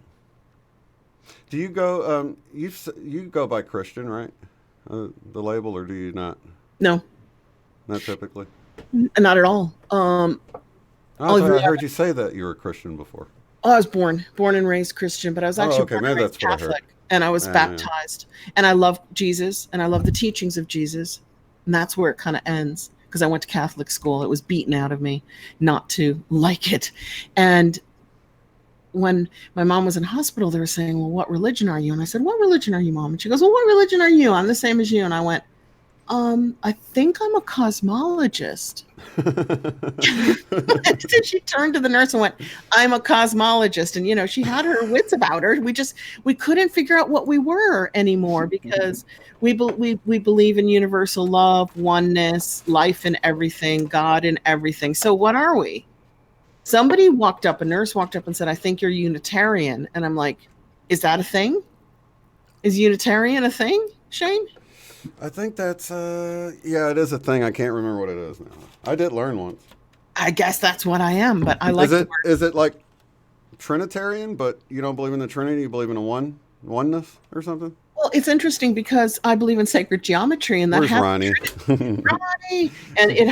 Speaker 2: Do you go? You go by Christian, right? The label, or do you not?
Speaker 3: No,
Speaker 2: Not typically.
Speaker 3: not at all.
Speaker 2: I
Speaker 3: yeah.
Speaker 2: heard you say that you were a Christian before.
Speaker 3: I was born and raised Christian, but I was actually
Speaker 2: okay,
Speaker 3: born
Speaker 2: maybe
Speaker 3: and raised
Speaker 2: that's what I heard.
Speaker 3: Catholic, and I was
Speaker 2: Yeah.
Speaker 3: baptized. And I love Jesus, and I love the teachings of Jesus, and that's where it kind of ends. Because I went to Catholic school, it was beaten out of me not to like it. And when my mom was in hospital, they were saying, "Well, what religion are you?" And I said, "What religion are you, Mom?" And she goes, "Well, what religion are you? I'm the same as you." And I went, I think I'm a cosmologist." And she turned to the nurse and went, "I'm a cosmologist." And, she had her wits about her. We couldn't figure out what we were anymore because we believe in universal love, oneness, life in everything, God in everything. So what are we? A nurse walked up and said, "I think you're Unitarian." And I'm like, is that a thing? Is Unitarian a thing, Shane?
Speaker 2: I think that's yeah, it is a thing. I can't remember what it is now. I did learn once.
Speaker 3: I guess that's what I am, but I like
Speaker 2: Is
Speaker 3: the
Speaker 2: it
Speaker 3: word.
Speaker 2: is it like Trinitarian, but you don't believe in the Trinity. You believe in a oneness or something.
Speaker 3: Well, it's interesting because I believe in sacred geometry, and that
Speaker 2: Where's
Speaker 3: has
Speaker 2: Ronnie?
Speaker 3: Ronnie, and it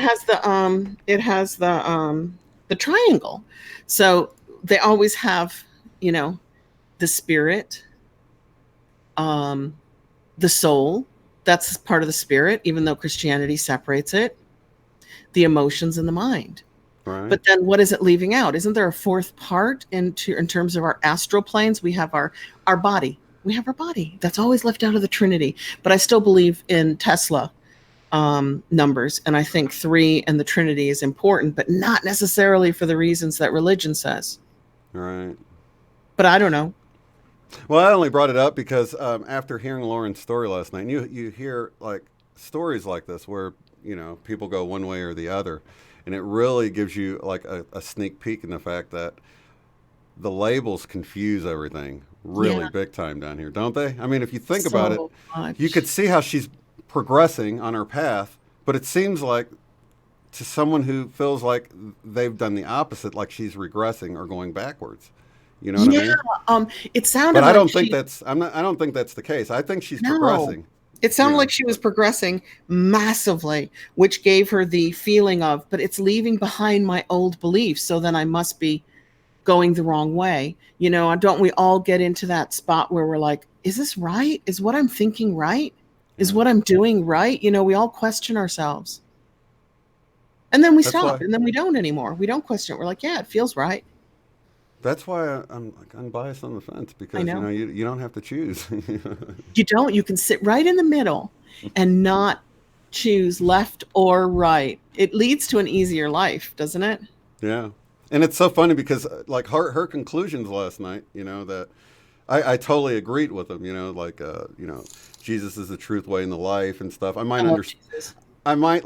Speaker 3: has the triangle. So they always have, you know, the spirit, the soul. That's part of the spirit, even though Christianity separates it. The emotions and the mind.
Speaker 2: Right.
Speaker 3: But then what is it leaving out? Isn't there a fourth part in terms of our astral planes? We have our body. We have our body. That's always left out of the Trinity. But I still believe in Tesla numbers. And I think 3 and the Trinity is important, but not necessarily for the reasons that religion says.
Speaker 2: Right.
Speaker 3: But I don't know.
Speaker 2: Well, I only brought it up because after hearing Lauren's story last night, and you hear like stories like this where, you know, people go one way or the other. And it really gives you like a sneak peek in the fact that the labels confuse everything really big time down here, don't they? I mean, if you think about it,
Speaker 3: much.
Speaker 2: you could see how she's progressing on her path, but it seems like to someone who feels like they've done the opposite, like she's regressing or going backwards. You know what I mean?
Speaker 3: It sounded
Speaker 2: But
Speaker 3: like
Speaker 2: I don't think I don't think that's the case. I think she's progressing.
Speaker 3: It sounded like she was progressing massively, which gave her the feeling of, but it's leaving behind my old beliefs, so then I must be going the wrong way. You know, don't we all get into that spot where we're like, is this right? Is what I'm thinking right? Is what I'm doing right? You know, we all question ourselves. And then we stop, and then we don't anymore. We don't question it. We're like, yeah, it feels right.
Speaker 2: That's why I'm like unbiased on the fence, because you know you don't have to choose.
Speaker 3: You don't. You can sit right in the middle and not choose left or right. It leads to an easier life, doesn't it?
Speaker 2: Yeah. And it's so funny because like her conclusions last night, you know, that I totally agreed with them, you know, like you know, Jesus is the truth, way, and the life and stuff. I might understand. I might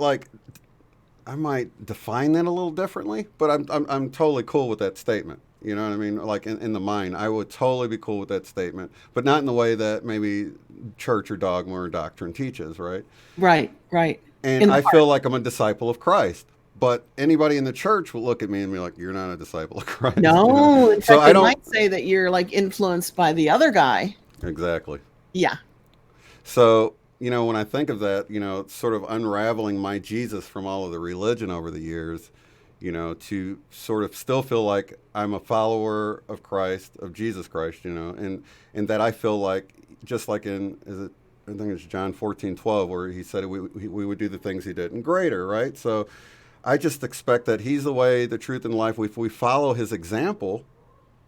Speaker 2: define that a little differently, but I'm totally cool with that statement. You know what I mean? Like in the mind, I would totally be cool with that statement, but not in the way that maybe church or dogma or doctrine teaches, right?
Speaker 3: Right, right.
Speaker 2: And I feel like I'm a disciple of Christ, but anybody in the church will look at me and be like, "You're not a disciple of Christ."
Speaker 3: No,
Speaker 2: you know?
Speaker 3: in fact, they might say that you're like influenced by the other guy.
Speaker 2: Exactly.
Speaker 3: Yeah.
Speaker 2: So, you know, when I think of that, you know, sort of unraveling my Jesus from all of the religion over the years, you know, to sort of still feel like I'm a follower of Christ, of Jesus Christ, you know, and that I feel like, just like I think it's John 14:12, where he said we would do the things he did and greater, right? So I just expect that he's the way, the truth, and life. If we follow his example,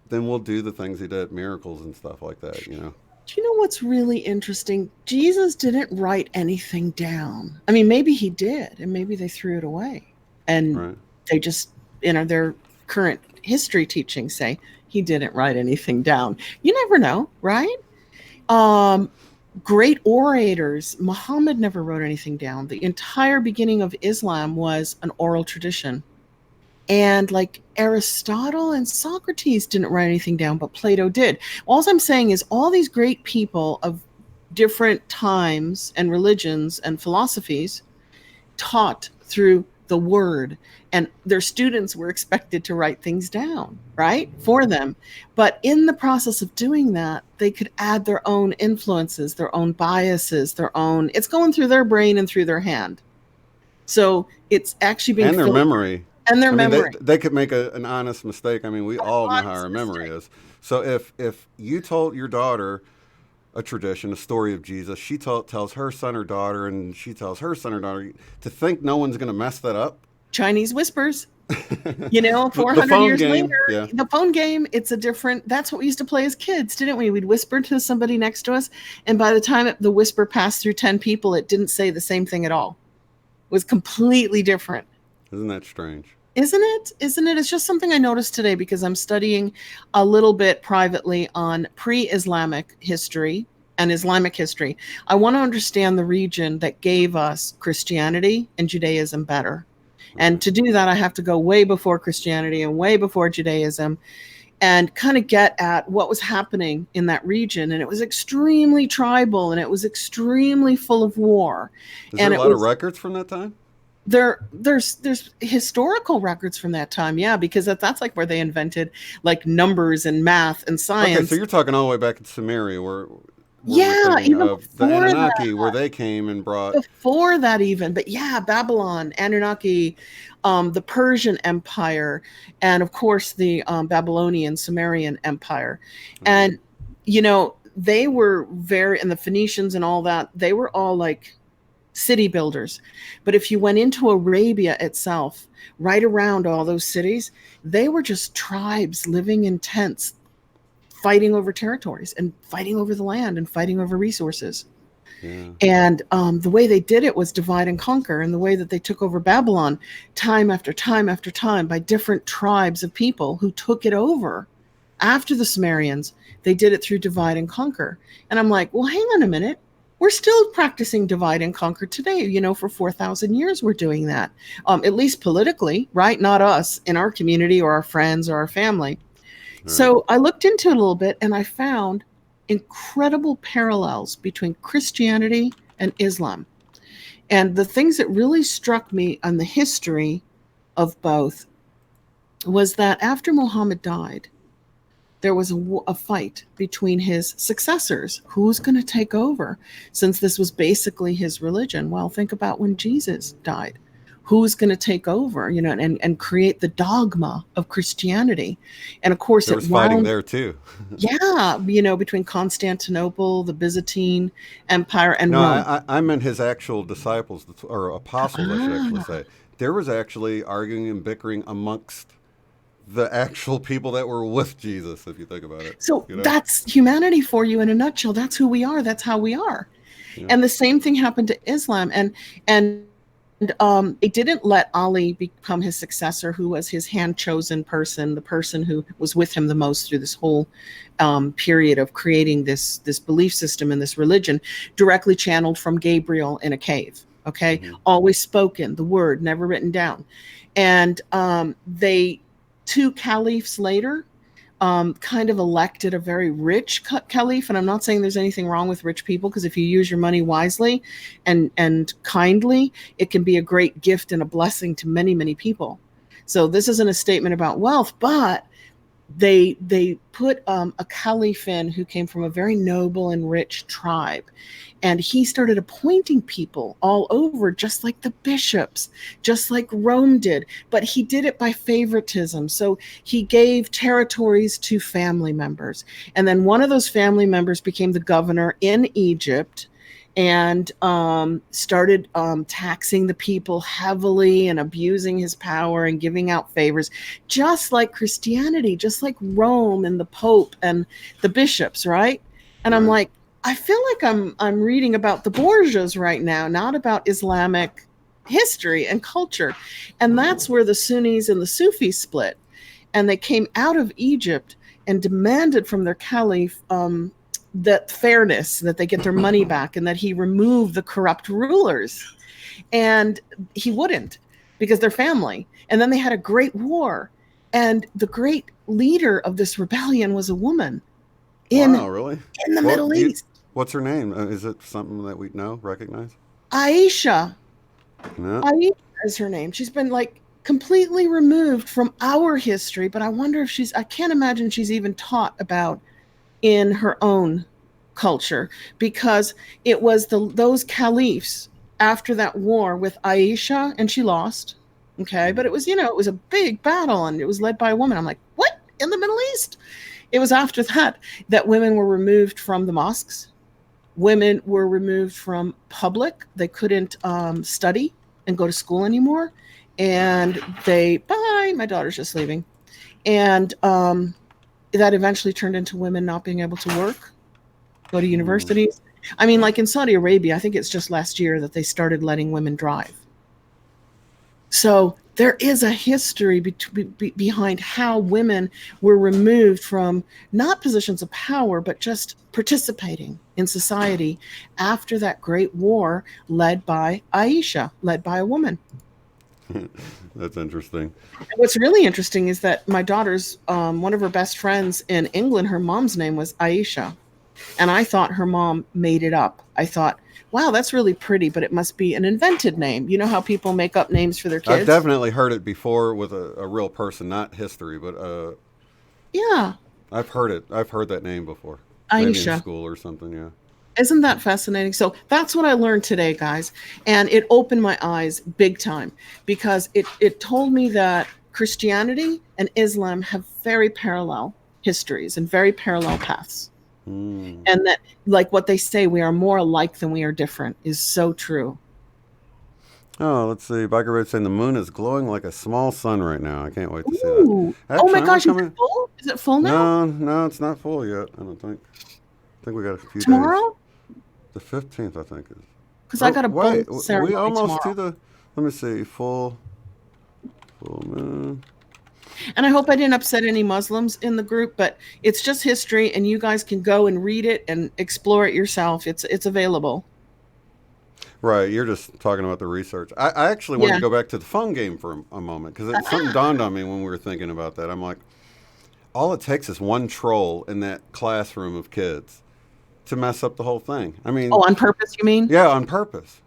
Speaker 2: then we'll do the things he did, miracles and stuff like that, you know.
Speaker 3: Do you know what's really interesting? Jesus didn't write anything down. I mean, maybe he did, and maybe they threw it away. And they just, you know, their current history teachings say he didn't write anything down. You never know, right? Great orators. Muhammad never wrote anything down. The entire beginning of Islam was an oral tradition. And like Aristotle and Socrates didn't write anything down, but Plato did. All I'm saying is all these great people of different times and religions and philosophies taught through the word, and their students were expected to write things down, right, for them. But in the process of doing that, they could add their own influences, their own biases, it's going through their brain and through their hand. So it's actually being
Speaker 2: their memory.
Speaker 3: And their memory.
Speaker 2: They could make an honest mistake. I mean, we all know how our memory is. So if you told your daughter a tradition, a story of Jesus, she tells her son or daughter, and she tells her son or daughter, to think no one's going to mess that up.
Speaker 3: Chinese whispers. You know, 400 years later, the phone game, it's a different, that's what we used to play as kids, didn't we? We'd whisper to somebody next to us, and by the time the whisper passed through 10 people, it didn't say the same thing at all. It was completely different.
Speaker 2: Isn't that strange?
Speaker 3: Isn't it? It's just something I noticed today because I'm studying a little bit privately on pre-Islamic history and Islamic history. I want to understand the region that gave us Christianity and Judaism better. And to do that, I have to go way before Christianity and way before Judaism and kind of get at what was happening in that region. And it was extremely tribal, and it was extremely full of war.
Speaker 2: Is there a lot of records from that time?
Speaker 3: There's historical records from that time, yeah, because that's like where they invented like numbers and math and
Speaker 2: Okay, so
Speaker 3: science.
Speaker 2: you're talking all the way back to Sumeria, where we're
Speaker 3: Yeah,
Speaker 2: thinking
Speaker 3: even
Speaker 2: of the
Speaker 3: before
Speaker 2: Anunnaki, where they came and brought.
Speaker 3: before that even, but yeah, Babylon, Anunnaki, the Persian Empire, and of course the Babylonian Sumerian Empire.
Speaker 2: Mhm.
Speaker 3: And you know, they were very, and the Phoenicians and all that, they were all like city builders. But if you went into Arabia itself, right around all those cities, they were just tribes living in tents, fighting over territories and fighting over the land and fighting over resources.
Speaker 2: Yeah.
Speaker 3: And the way they did it was divide and conquer. And the way that they took over Babylon, time after time after time, by different tribes of people who took it over after the Sumerians, they did it through divide and conquer. And I'm like, well, hang on a minute. We're still practicing divide and conquer today. You know, for 4,000 years, we're doing that, at least politically, right? Not us in our community or our friends or our family.
Speaker 2: All right.
Speaker 3: So I looked into it a little bit and I found incredible parallels between Christianity and Islam. And the things that really struck me on the history of both was that after Muhammad died, there was a fight between his successors. Who's going to take over? Since this was basically his religion. Well, think about when Jesus died. Who's going to take over, you know, and create the dogma of Christianity? And of course,
Speaker 2: There
Speaker 3: it
Speaker 2: was fighting
Speaker 3: wound,
Speaker 2: there too.
Speaker 3: yeah, you know, between Constantinople, the Byzantine Empire, and
Speaker 2: No,
Speaker 3: Rome.
Speaker 2: I meant his actual disciples, or apostles, I should actually
Speaker 3: Ah,
Speaker 2: say. There was actually arguing and bickering amongst the actual people that were with Jesus, if you think about it.
Speaker 3: so
Speaker 2: You know?
Speaker 3: that's humanity for you in a nutshell. That's who we are. That's how we are.
Speaker 2: Yeah.
Speaker 3: And the same thing happened to Islam. And it didn't let Ali become his successor, who was his hand chosen person, the person who was with him the most through this whole period of creating this belief system and this religion, directly channeled from Gabriel in a cave. Okay,
Speaker 2: Hmm.
Speaker 3: always spoken, the word never written down. And they, two caliphs later, kind of elected a very rich caliph. And I'm not saying there's anything wrong with rich people, because if you use your money wisely and kindly, it can be a great gift and a blessing to many, many people. So this isn't a statement about wealth, but they put a caliph in who came from a very noble and rich tribe, and he started appointing people all over, just like the bishops, just like Rome did, but he did it by favoritism. So he gave territories to family members, and then one of those family members became the governor in Egypt, and started taxing the people heavily and abusing his power and giving out favors, just like Christianity, just like Rome and the Pope and the bishops, right? And I'm
Speaker 2: Right.
Speaker 3: like, I feel like I'm reading about the Borgias right now, not about Islamic history and culture. And that's where the Sunnis and the Sufis split. And they came out of Egypt and demanded from their caliph that fairness, that they get their money back, and that he remove the corrupt rulers. And he wouldn't, because they're family. And then they had a great war. And the great leader of this rebellion was a woman
Speaker 2: Wow,
Speaker 3: in
Speaker 2: really?
Speaker 3: in the
Speaker 2: What
Speaker 3: Middle
Speaker 2: do you?
Speaker 3: East.
Speaker 2: What's her name? Is it something that we know, recognize?
Speaker 3: Aisha.
Speaker 2: No.
Speaker 3: Aisha is her name. She's been like completely removed from our history, but I wonder if I can't imagine she's even taught about in her own culture, because it was those caliphs after that war with Aisha, and she lost. Okay, but
Speaker 2: Mm.
Speaker 3: it was, you know, it was a big battle and it was led by a woman. I'm like, what, in the Middle East? It was after that that women were removed from the mosques. Women were removed from public. They couldn't study and go to school anymore. And bye, my daughter's just leaving. And that eventually turned into women not being able to work, go to
Speaker 2: Mm.
Speaker 3: universities. I mean, like in Saudi Arabia, I think it's just last year that they started letting women drive. So there is a history behind how women were removed from not positions of power, but just participating in society after that great war led by Aisha, led by a woman.
Speaker 2: That's interesting.
Speaker 3: And what's really interesting is that my daughter's, one of her best friends in England, her mom's name was Aisha. And I thought her mom made it up. I thought, wow, that's really pretty, but it must be an invented name. You know how people make up names for their
Speaker 2: I've
Speaker 3: kids?
Speaker 2: definitely heard it before with a real person, not history, but
Speaker 3: Yeah.
Speaker 2: I've heard it. I've heard that name before. Maybe in
Speaker 3: Aisha.
Speaker 2: school or something, yeah.
Speaker 3: Isn't that fascinating? So that's what I learned today, guys. And it opened my eyes big time because it told me that Christianity and Islam have very parallel histories and very parallel paths.
Speaker 2: Mm.
Speaker 3: And that, like what they say, we are more alike than we are different is so true.
Speaker 2: Oh, let's see. Biker Road saying the moon is glowing like a small sun right now. I can't wait to see that.
Speaker 3: Ooh. Oh
Speaker 2: Actually,
Speaker 3: my
Speaker 2: I'm
Speaker 3: gosh, is
Speaker 2: coming.
Speaker 3: it full? Is it full now?
Speaker 2: No, no, it's not full yet. I don't think. I think we got a few days.
Speaker 3: Tomorrow?
Speaker 2: The 15th, I think is.
Speaker 3: Because I got a
Speaker 2: wait,
Speaker 3: bowl ceremony
Speaker 2: we almost
Speaker 3: tomorrow.
Speaker 2: to the. Let me see. Full moon.
Speaker 3: And I hope I didn't upset any Muslims in the group, but it's just history, and you guys can go and read it and explore it yourself. It's available.
Speaker 2: Right, you're just talking about the research. I actually wanted
Speaker 3: Yeah.
Speaker 2: to go back to the phone game for a moment because something dawned on me when we were thinking about that. I'm like, all it takes is one troll in that classroom of kids to mess up the whole thing. I mean,
Speaker 3: Oh, on purpose, you mean?
Speaker 2: yeah, on purpose.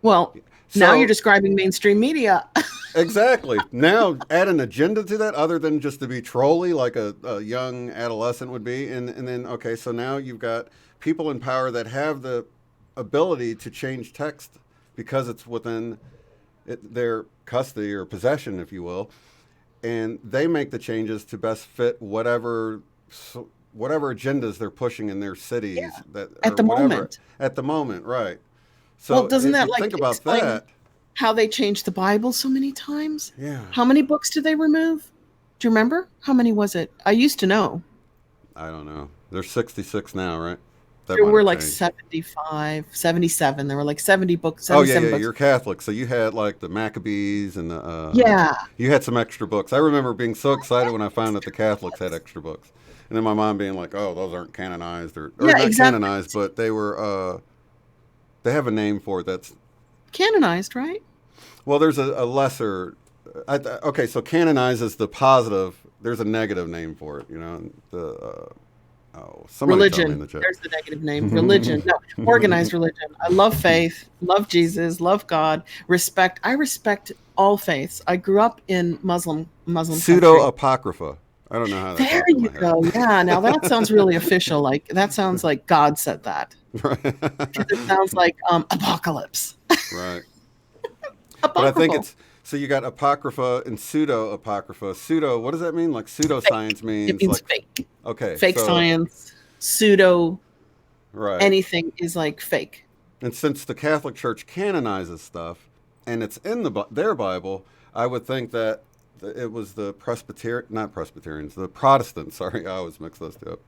Speaker 3: Well, now
Speaker 2: So-
Speaker 3: you're describing mainstream media.
Speaker 2: Exactly. Now add an agenda to that other than just to be trolly like a young adolescent would be. And then, okay, so now you've got people in power that have the ability to change text because it's within their custody or possession, if you will. And they make the changes to best fit whatever agendas they're pushing in their cities.
Speaker 3: Yeah,
Speaker 2: that
Speaker 3: at
Speaker 2: or
Speaker 3: the
Speaker 2: whatever.
Speaker 3: moment.
Speaker 2: At the moment, right. So
Speaker 3: Well, doesn't
Speaker 2: if
Speaker 3: that
Speaker 2: you
Speaker 3: like
Speaker 2: think about
Speaker 3: explain
Speaker 2: that?
Speaker 3: how they changed the Bible so many times?
Speaker 2: Yeah.
Speaker 3: How many books did they remove? Do you remember? How many was it? I used to know.
Speaker 2: I don't know. There's 66 now, right? That
Speaker 3: There
Speaker 2: might
Speaker 3: were
Speaker 2: have
Speaker 3: like
Speaker 2: changed.
Speaker 3: 75, 77. There were like 70 books,
Speaker 2: Oh yeah,
Speaker 3: 77
Speaker 2: yeah.
Speaker 3: books.
Speaker 2: You're Catholic, so you had like the Maccabees and the.
Speaker 3: Yeah.
Speaker 2: You had some extra books. I remember being so excited when I found that the Catholics had extra books, and then my mom being like, "Oh, those aren't canonized, or
Speaker 3: Yeah,
Speaker 2: not
Speaker 3: exactly.
Speaker 2: canonized, but they were. They have a name for it. That's
Speaker 3: Canonized, right?
Speaker 2: well, there's a lesser. Okay, so canonized is the positive. There's a negative name for it. You know, the. Somebody tell me in
Speaker 3: Religion.
Speaker 2: the chat.
Speaker 3: There's the negative name. Religion. No, organized religion. I love faith, love Jesus, love God, respect. I respect all faiths. I grew up in Muslim
Speaker 2: Pseudo
Speaker 3: country.
Speaker 2: apocrypha. I don't know how that
Speaker 3: There
Speaker 2: popped in
Speaker 3: you
Speaker 2: my
Speaker 3: go. Yeah. Now that sounds really official. Like that sounds like God said that.
Speaker 2: head.
Speaker 3: Because it sounds like apocalypse.
Speaker 2: Right. But I think
Speaker 3: Apocryphal.
Speaker 2: it's so you got apocrypha and pseudo apocrypha. Pseudo, what does that mean? Like pseudoscience
Speaker 3: It
Speaker 2: means
Speaker 3: means
Speaker 2: like
Speaker 3: fake.
Speaker 2: okay,
Speaker 3: Fake
Speaker 2: so,
Speaker 3: science, pseudo,
Speaker 2: right?
Speaker 3: anything is like fake.
Speaker 2: And since the Catholic Church canonizes stuff and it's in their Bible, I would think that it was the not Presbyterians, the Protestants. Sorry, I always mix those two up.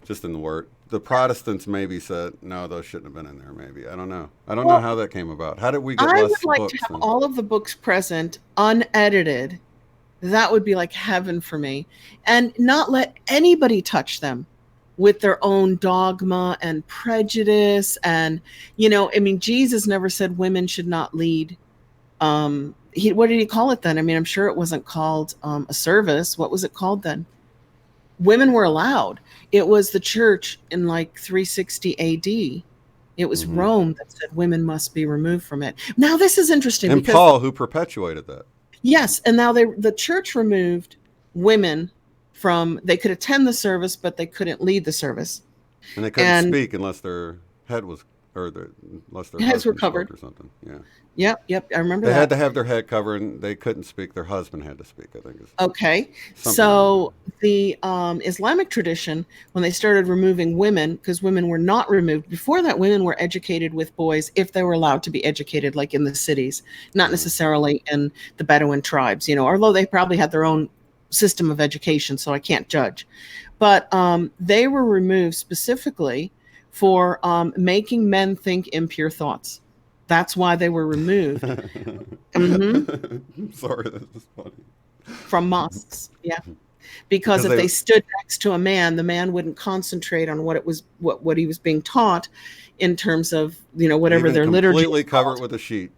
Speaker 2: Just in the word, the Protestants maybe said no, those shouldn't have been in there. Maybe I don't know. I don't know
Speaker 3: Well,
Speaker 2: how that came about. How did we get
Speaker 3: I
Speaker 2: less
Speaker 3: would like
Speaker 2: books?
Speaker 3: to have
Speaker 2: then?
Speaker 3: all of the books present, unedited. That would be like heaven for me. And not let anybody touch them with their own dogma and prejudice. And, I mean, Jesus never said women should not lead. What did he call it then? I mean, I'm sure it wasn't called a service. What was it called then? Women were allowed. It was the church in like 360 AD. It was
Speaker 2: Mhm.
Speaker 3: Rome that said women must be removed from it. Now this is interesting
Speaker 2: And
Speaker 3: because
Speaker 2: Paul, who perpetuated that.
Speaker 3: yes, and now the church removed women from. They could attend the service, but they couldn't lead the service.
Speaker 2: And they couldn't
Speaker 3: And-
Speaker 2: speak unless their head was, unless their
Speaker 3: Heads were
Speaker 2: husband spoke
Speaker 3: covered.
Speaker 2: or something. Yeah,
Speaker 3: Yep, I remember
Speaker 2: they
Speaker 3: that.
Speaker 2: had to have their head covered, and they couldn't speak. Their husband had to speak. I think.
Speaker 3: Okay,
Speaker 2: Something
Speaker 3: so the Islamic tradition, when they started removing women, because women were not removed before that, women were educated with boys if they were allowed to be educated, like in the cities, not necessarily in the Bedouin tribes. Although they probably had their own system of education, so I can't judge. But they were removed specifically for making men think impure thoughts. That's why they were removed
Speaker 2: I'm sorry, this is funny.
Speaker 3: from mosques. Yeah. Because
Speaker 2: 'Cause
Speaker 3: if
Speaker 2: they-
Speaker 3: they stood next to a man, the man wouldn't concentrate on what he was being taught in terms of, whatever
Speaker 2: Even
Speaker 3: their liturgy.
Speaker 2: completely cover it with a sheet,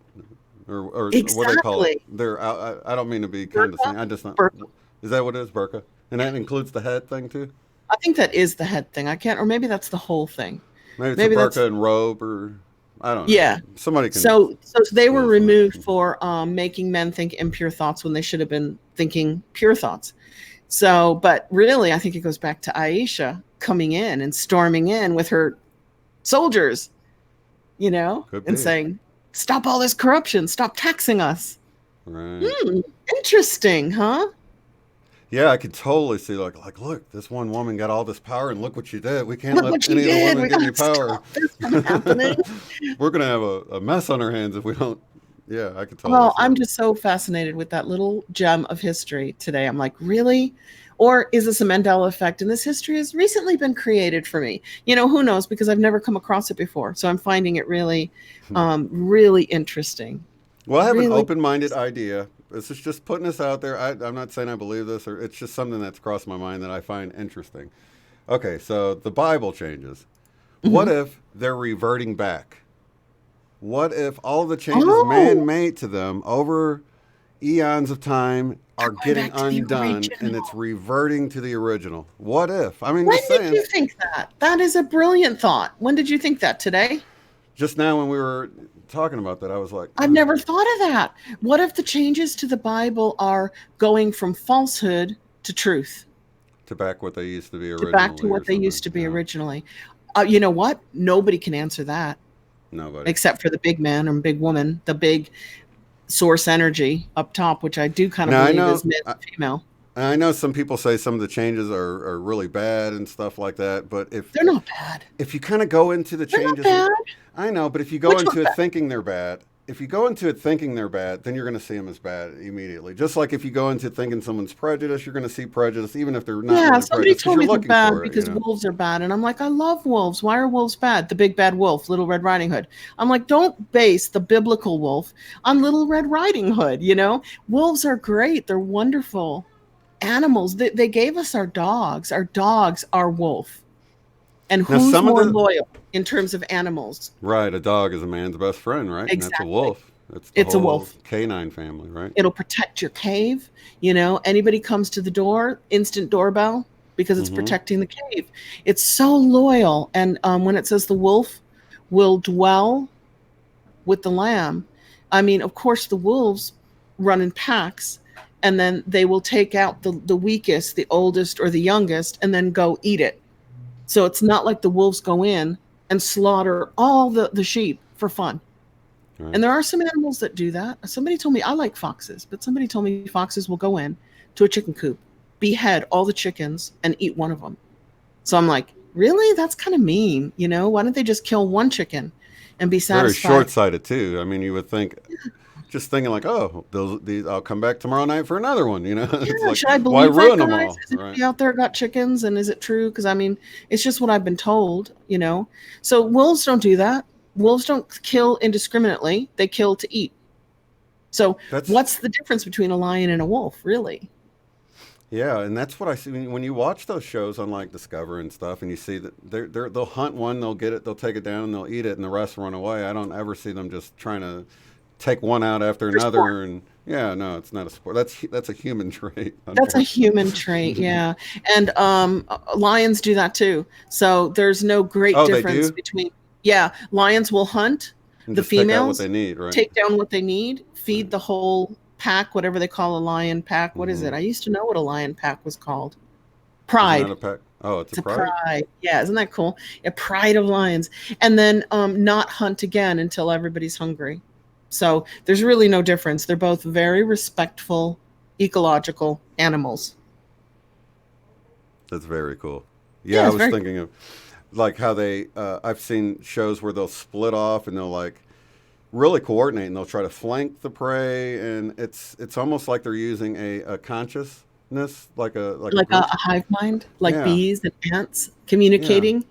Speaker 2: or what do they call it?
Speaker 3: Exactly.
Speaker 2: I don't mean to be condescending. I just not.
Speaker 3: Burqa.
Speaker 2: Is that what it is, burqa? And that includes the head thing too.
Speaker 3: I think that is the head thing. I can't, or maybe that's the whole thing.
Speaker 2: Maybe it's a
Speaker 3: Maybe that's
Speaker 2: burqa and robe, or I don't know.
Speaker 3: yeah.
Speaker 2: Somebody can
Speaker 3: So they were
Speaker 2: school us on
Speaker 3: removed
Speaker 2: that.
Speaker 3: for making men think impure thoughts when they should have been thinking pure thoughts. So, but really, I think it goes back to Aisha coming in and storming in with her soldiers,
Speaker 2: Could
Speaker 3: and
Speaker 2: be.
Speaker 3: saying, "Stop all this corruption! Stop taxing us."
Speaker 2: Right.
Speaker 3: Hmm, interesting, huh?
Speaker 2: Yeah, I could totally see like look, this one woman got all this power, and look what she did. We can't
Speaker 3: Look
Speaker 2: let
Speaker 3: what she
Speaker 2: any of the
Speaker 3: did.
Speaker 2: women
Speaker 3: We
Speaker 2: get any
Speaker 3: gotta
Speaker 2: power.
Speaker 3: stop this from happening.
Speaker 2: We're gonna have a mess on our hands if we don't. Yeah, I could totally
Speaker 3: Well,
Speaker 2: see
Speaker 3: I'm
Speaker 2: it.
Speaker 3: just so fascinated with that little gem of history today. I'm like, really? Or is this a Mandela effect? And this history has recently been created for me. Who knows? Because I've never come across it before. So I'm finding it really, really interesting.
Speaker 2: Well, I have an
Speaker 3: Really.
Speaker 2: open-minded idea. This is just putting this out there. I'm not saying I believe this, or it's just something that's crossed my mind that I find interesting. Okay, so the Bible changes. What
Speaker 3: Mhm.
Speaker 2: if they're reverting back? What if all the changes man
Speaker 3: Oh,
Speaker 2: made to them over eons of time
Speaker 3: they're
Speaker 2: are
Speaker 3: going
Speaker 2: getting
Speaker 3: back to the
Speaker 2: undone and it's
Speaker 3: original.
Speaker 2: reverting to the original? What if? I mean,
Speaker 3: When
Speaker 2: just
Speaker 3: did
Speaker 2: saying.
Speaker 3: you think that? That is a brilliant thought. When did you think that today?
Speaker 2: Just now when we were talking about that, I was like,
Speaker 3: I've never thought of that. What if the changes to the Bible are going from falsehood to truth,
Speaker 2: to back what they used to be
Speaker 3: to back to
Speaker 2: originally or
Speaker 3: what they
Speaker 2: something.
Speaker 3: used to be
Speaker 2: Yeah,
Speaker 3: originally? You know what? Nobody can answer that
Speaker 2: nobody.
Speaker 3: except for the big man or big woman, the big source energy up top, which I do kind of
Speaker 2: Now I
Speaker 3: believe
Speaker 2: know.
Speaker 3: is male and female.
Speaker 2: I know some people say some of the changes are really bad and stuff like that, but
Speaker 3: They're not bad.
Speaker 2: if you kind of go into the
Speaker 3: They're not
Speaker 2: changes,
Speaker 3: bad.
Speaker 2: I know, but if you go
Speaker 3: Which one's
Speaker 2: into it
Speaker 3: bad?
Speaker 2: thinking they're bad, if you go into it thinking they're bad, then you're going to see them as bad immediately. Just like if you go into thinking someone's prejudiced, you're going to see prejudice, even if they're not
Speaker 3: Yeah,
Speaker 2: really
Speaker 3: somebody
Speaker 2: prejudiced, because
Speaker 3: told
Speaker 2: you're
Speaker 3: me they're
Speaker 2: looking
Speaker 3: bad
Speaker 2: for it.
Speaker 3: because wolves are bad. And I'm like, I love wolves. Why are wolves bad? The big bad wolf, Little Red Riding Hood. I'm like, don't base the biblical wolf on Little Red Riding Hood. Wolves are great. They're wonderful animals. They gave us our dogs. Our dogs are wolf. And
Speaker 2: Now,
Speaker 3: who's
Speaker 2: some of
Speaker 3: more
Speaker 2: the
Speaker 3: loyal in terms of animals?
Speaker 2: right, a dog is a man's best friend, right? And that's a
Speaker 3: Exactly.
Speaker 2: wolf. It's the
Speaker 3: It's a
Speaker 2: whole
Speaker 3: wolf.
Speaker 2: canine family, right?
Speaker 3: It'll protect your cave. Anybody comes to the door, instant doorbell because it's
Speaker 2: Mm-hmm.
Speaker 3: protecting the cave. It's so loyal. And when it says the wolf will dwell with the lamb, I mean, of course, the wolves run in packs and then they will take out the weakest, the oldest, or the youngest and then go eat it. So it's not like the wolves go in and slaughter all the sheep for fun.
Speaker 2: Right.
Speaker 3: And there are some animals that do that. Somebody told me I like foxes, but somebody told me foxes will go in to a chicken coop, behead all the chickens, and eat one of them. So I'm like, really? That's kind of mean. Why don't they just kill one chicken and be
Speaker 2: Very
Speaker 3: satisfied?
Speaker 2: short-sighted too. I mean, you would think, just thinking like, oh, these, I'll come back tomorrow night for another one. It's
Speaker 3: Yeah,
Speaker 2: like,
Speaker 3: should I
Speaker 2: why
Speaker 3: believe that,
Speaker 2: ruin them
Speaker 3: guys?
Speaker 2: all,
Speaker 3: Is
Speaker 2: right?
Speaker 3: anybody out there got chickens, and is it true? Because I mean, it's just what I've been told. So wolves don't do that. Wolves don't kill indiscriminately. They kill to eat. So
Speaker 2: That's
Speaker 3: what's the difference between a lion and a wolf, really?
Speaker 2: yeah, and that's what I see when you watch those shows on like Discover and stuff, and you see that they'll hunt one, they'll get it, they'll take it down, and they'll eat it, and the rest run away. I don't ever see them just trying to take one out after
Speaker 3: For sport.
Speaker 2: another, and yeah, no, it's not a sport. That's a human trait,
Speaker 3: That's a
Speaker 2: unfortunately.
Speaker 3: human trait, yeah. And lions do that too. So there's no great
Speaker 2: Oh, they
Speaker 3: difference
Speaker 2: do,
Speaker 3: between, yeah, lions will hunt
Speaker 2: and
Speaker 3: the
Speaker 2: just take out what they
Speaker 3: females,
Speaker 2: need, right?
Speaker 3: take down what they need, feed
Speaker 2: Right.
Speaker 3: the whole pack, whatever they call a lion pack. What is
Speaker 2: Mm-hmm.
Speaker 3: it? I used to know what a lion pack was called.
Speaker 2: Isn't that
Speaker 3: Pride.
Speaker 2: a pack? Oh, it's a
Speaker 3: It's a
Speaker 2: pride.
Speaker 3: pride. Yeah, isn't that cool? A pride of lions. And then not hunt again until everybody's hungry. So there's really no difference. They're both very respectful, ecological animals.
Speaker 2: That's very cool. Yeah,
Speaker 3: Yeah,
Speaker 2: I
Speaker 3: it's
Speaker 2: was
Speaker 3: very
Speaker 2: thinking of like how they. I've seen shows where they'll split off and they'll like really coordinate and they'll try to flank the prey, and it's almost like they're using a consciousness, like a
Speaker 3: like a
Speaker 2: group.
Speaker 3: hive mind, like
Speaker 2: Yeah,
Speaker 3: bees and ants
Speaker 2: yeah.
Speaker 3: communicating.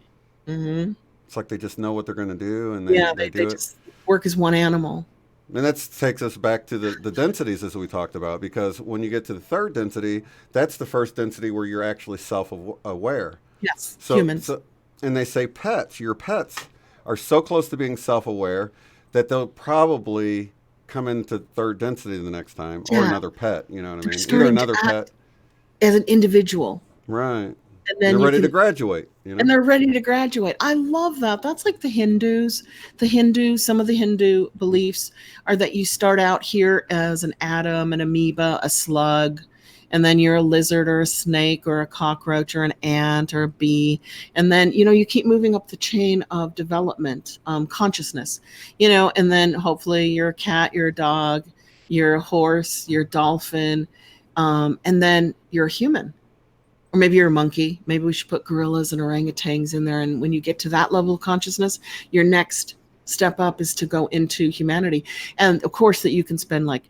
Speaker 3: Hmm.
Speaker 2: It's like they just know what they're going to do, and they
Speaker 3: Yeah,
Speaker 2: they
Speaker 3: they
Speaker 2: do it.
Speaker 3: just work as one animal.
Speaker 2: And that takes us back to the densities as we talked about, because when you get to the third density, that's the first density where you're actually self-aware.
Speaker 3: Yes,
Speaker 2: So,
Speaker 3: humans.
Speaker 2: so, and they say your pets are so close to being self-aware that they'll probably come into third density the next time, or
Speaker 3: Yeah,
Speaker 2: another pet. You know what I
Speaker 3: they're
Speaker 2: mean? Either
Speaker 3: starting to
Speaker 2: another
Speaker 3: act
Speaker 2: pet,
Speaker 3: as an individual.
Speaker 2: right?
Speaker 3: And then
Speaker 2: You're
Speaker 3: you
Speaker 2: ready to
Speaker 3: can,
Speaker 2: graduate, you know?
Speaker 3: and they're ready to graduate. I love that. That's like the Hindus. Some of the Hindu beliefs are that you start out here as an atom, an amoeba, a slug, and then you're a lizard or a snake or a cockroach or an ant or a bee. And then, you keep moving up the chain of development, consciousness, and then hopefully you're a cat, you're a dog, you're a horse, you're a dolphin, and then you're a human. Or maybe you're a monkey. Maybe we should put gorillas and orangutans in there. And when you get to that level of consciousness, your next step up is to go into humanity. And of course, that you can spend like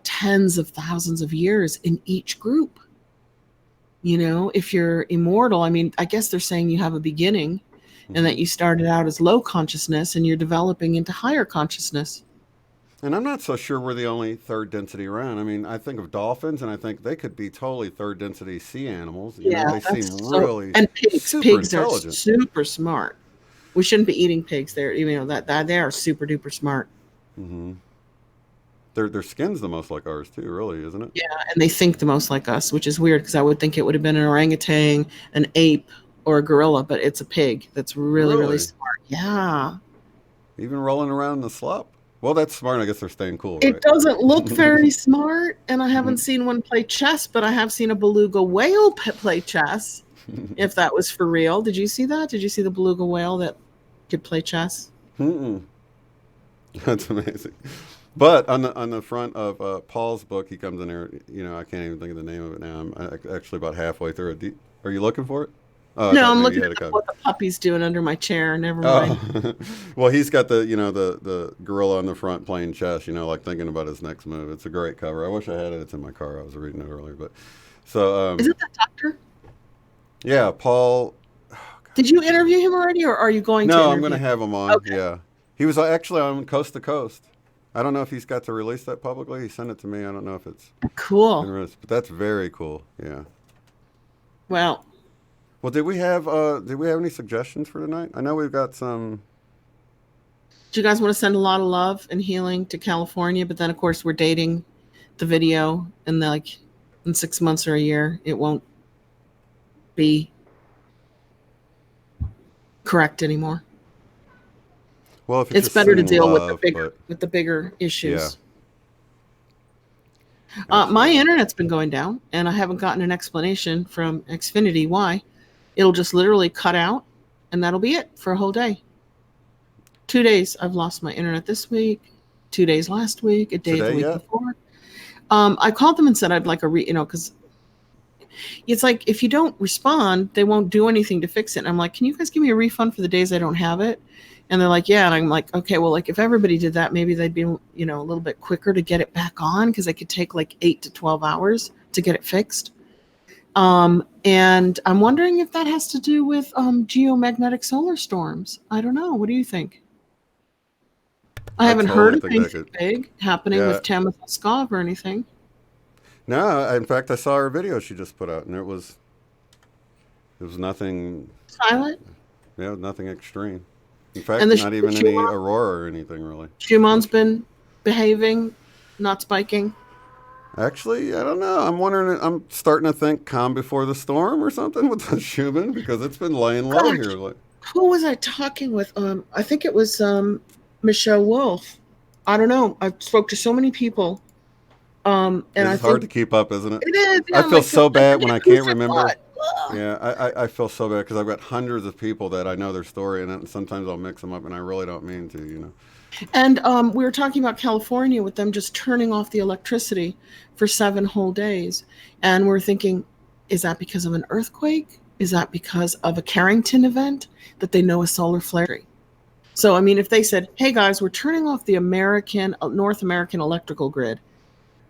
Speaker 3: tens of thousands of years in each group. If you're immortal, I mean, I guess they're saying you have a beginning and that you started out as low consciousness and you're developing into higher consciousness.
Speaker 2: And I'm not so sure we're the only third density around. I mean, I think of dolphins, and I think they could be totally third density sea animals.
Speaker 3: Yeah,
Speaker 2: They seem
Speaker 3: that's
Speaker 2: really
Speaker 3: and pigs.
Speaker 2: super
Speaker 3: Pigs are
Speaker 2: intelligent.
Speaker 3: super smart. We shouldn't be eating pigs. They're that they are super duper smart.
Speaker 2: Hmm. Their skin's the most like ours too, really, isn't it?
Speaker 3: Yeah, and they think the most like us, which is weird because I would think it would have been an orangutan, an ape, or a gorilla, but it's a pig that's really, really
Speaker 2: Really?
Speaker 3: smart. Yeah.
Speaker 2: Even rolling around in the slop? Well, that's smart. I guess they're staying cool,
Speaker 3: It
Speaker 2: right?
Speaker 3: doesn't look very smart, and I haven't
Speaker 2: Mhm.
Speaker 3: seen one play chess, but I have seen a beluga whale play chess, if that was for real. Did you see that? Did you see the beluga whale that could play chess?
Speaker 2: Mm-mm. That's amazing. But on the front of Paul's book, he comes in there. I can't even think of the name of it now. I'm actually about halfway through it. Are you looking for it? Oh, I
Speaker 3: No,
Speaker 2: thought
Speaker 3: I'm
Speaker 2: maybe you
Speaker 3: looking
Speaker 2: had a
Speaker 3: at
Speaker 2: copy.
Speaker 3: what the puppy's doing under my chair. Never mind.
Speaker 2: Oh, well, he's got the gorilla on the front playing chess. Like thinking about his next move. It's a great cover. I wish I had it. It's in my car. I was reading it earlier, but so
Speaker 3: Is it that doctor?
Speaker 2: yeah, Paul.
Speaker 3: Did you interview him already, or are you going to
Speaker 2: No, I'm going
Speaker 3: interview
Speaker 2: to
Speaker 3: him?
Speaker 2: have him on.
Speaker 3: Okay,
Speaker 2: Yeah, he was actually on Coast to Coast. I don't know if he's got to release that publicly. He sent it to me. I don't know if it's been
Speaker 3: cool.
Speaker 2: released, but that's very cool. Yeah.
Speaker 3: Well,
Speaker 2: Well, did we have any suggestions for tonight? I know we've got some.
Speaker 3: do you guys want to send a lot of love and healing to California? But then, of course, we're dating the video, and like in 6 months or a year, it won't be correct anymore.
Speaker 2: Well, if it's
Speaker 3: It's
Speaker 2: just
Speaker 3: better to
Speaker 2: sending
Speaker 3: deal
Speaker 2: love, but
Speaker 3: with the bigger
Speaker 2: yeah,
Speaker 3: issues. My
Speaker 2: absolutely.
Speaker 3: internet's been going down, and I haven't gotten an explanation from Xfinity why. It'll just literally cut out, and that'll be it for a whole day. 2 days I've lost my internet this week, 2 days last week, a day the
Speaker 2: Today
Speaker 3: week
Speaker 2: yet?
Speaker 3: before. I called them and said I'd like because it's like if you don't respond, they won't do anything to fix it. And I'm like, can you guys give me a refund for the days I don't have it? And they're like, yeah. And I'm like, okay, well, like if everybody did that, maybe they'd be, a little bit quicker to get it back on because it could take like 8 to 12 hours to get it fixed. And I'm wondering if that has to do with geomagnetic solar storms. I don't know. What do you think? I
Speaker 2: I
Speaker 3: haven't heard
Speaker 2: totally
Speaker 3: of
Speaker 2: think that
Speaker 3: anything
Speaker 2: could.
Speaker 3: big happening
Speaker 2: Yeah.
Speaker 3: with Tamitha Skov or anything.
Speaker 2: No, in fact, I saw her video she just put out, and it was nothing.
Speaker 3: Silent.
Speaker 2: Yeah, nothing extreme. In
Speaker 3: And
Speaker 2: fact,
Speaker 3: the
Speaker 2: not even any
Speaker 3: Schumann,
Speaker 2: aurora or anything really.
Speaker 3: Schumann's been behaving, not spiking.
Speaker 2: Actually, I don't know. I'm wondering. I'm starting to think "Calm Before the Storm" or something with the Schumann because it's been laying low
Speaker 3: Gosh,
Speaker 2: here. Like,
Speaker 3: who was I talking with? I think it was Michelle Wolf. I don't know. I spoke to so many people. And I
Speaker 2: it's hard to
Speaker 3: think
Speaker 2: keep up, isn't it?
Speaker 3: it is.
Speaker 2: I
Speaker 3: Yeah, I'm
Speaker 2: feel
Speaker 3: like,
Speaker 2: so
Speaker 3: I
Speaker 2: bad when
Speaker 3: forget
Speaker 2: I
Speaker 3: who
Speaker 2: can't
Speaker 3: said
Speaker 2: remember.
Speaker 3: what. Ugh.
Speaker 2: Yeah, I feel so bad because I've got hundreds of people that I know their story, and sometimes I'll mix them up, and I really don't mean to.
Speaker 3: And we were talking about California with them just turning off the electricity for 7 whole days. And we're thinking, is that because of an earthquake? Is that because of a Carrington event that they know a solar flare? So, I mean, if they said, hey guys, we're turning off the North American electrical grid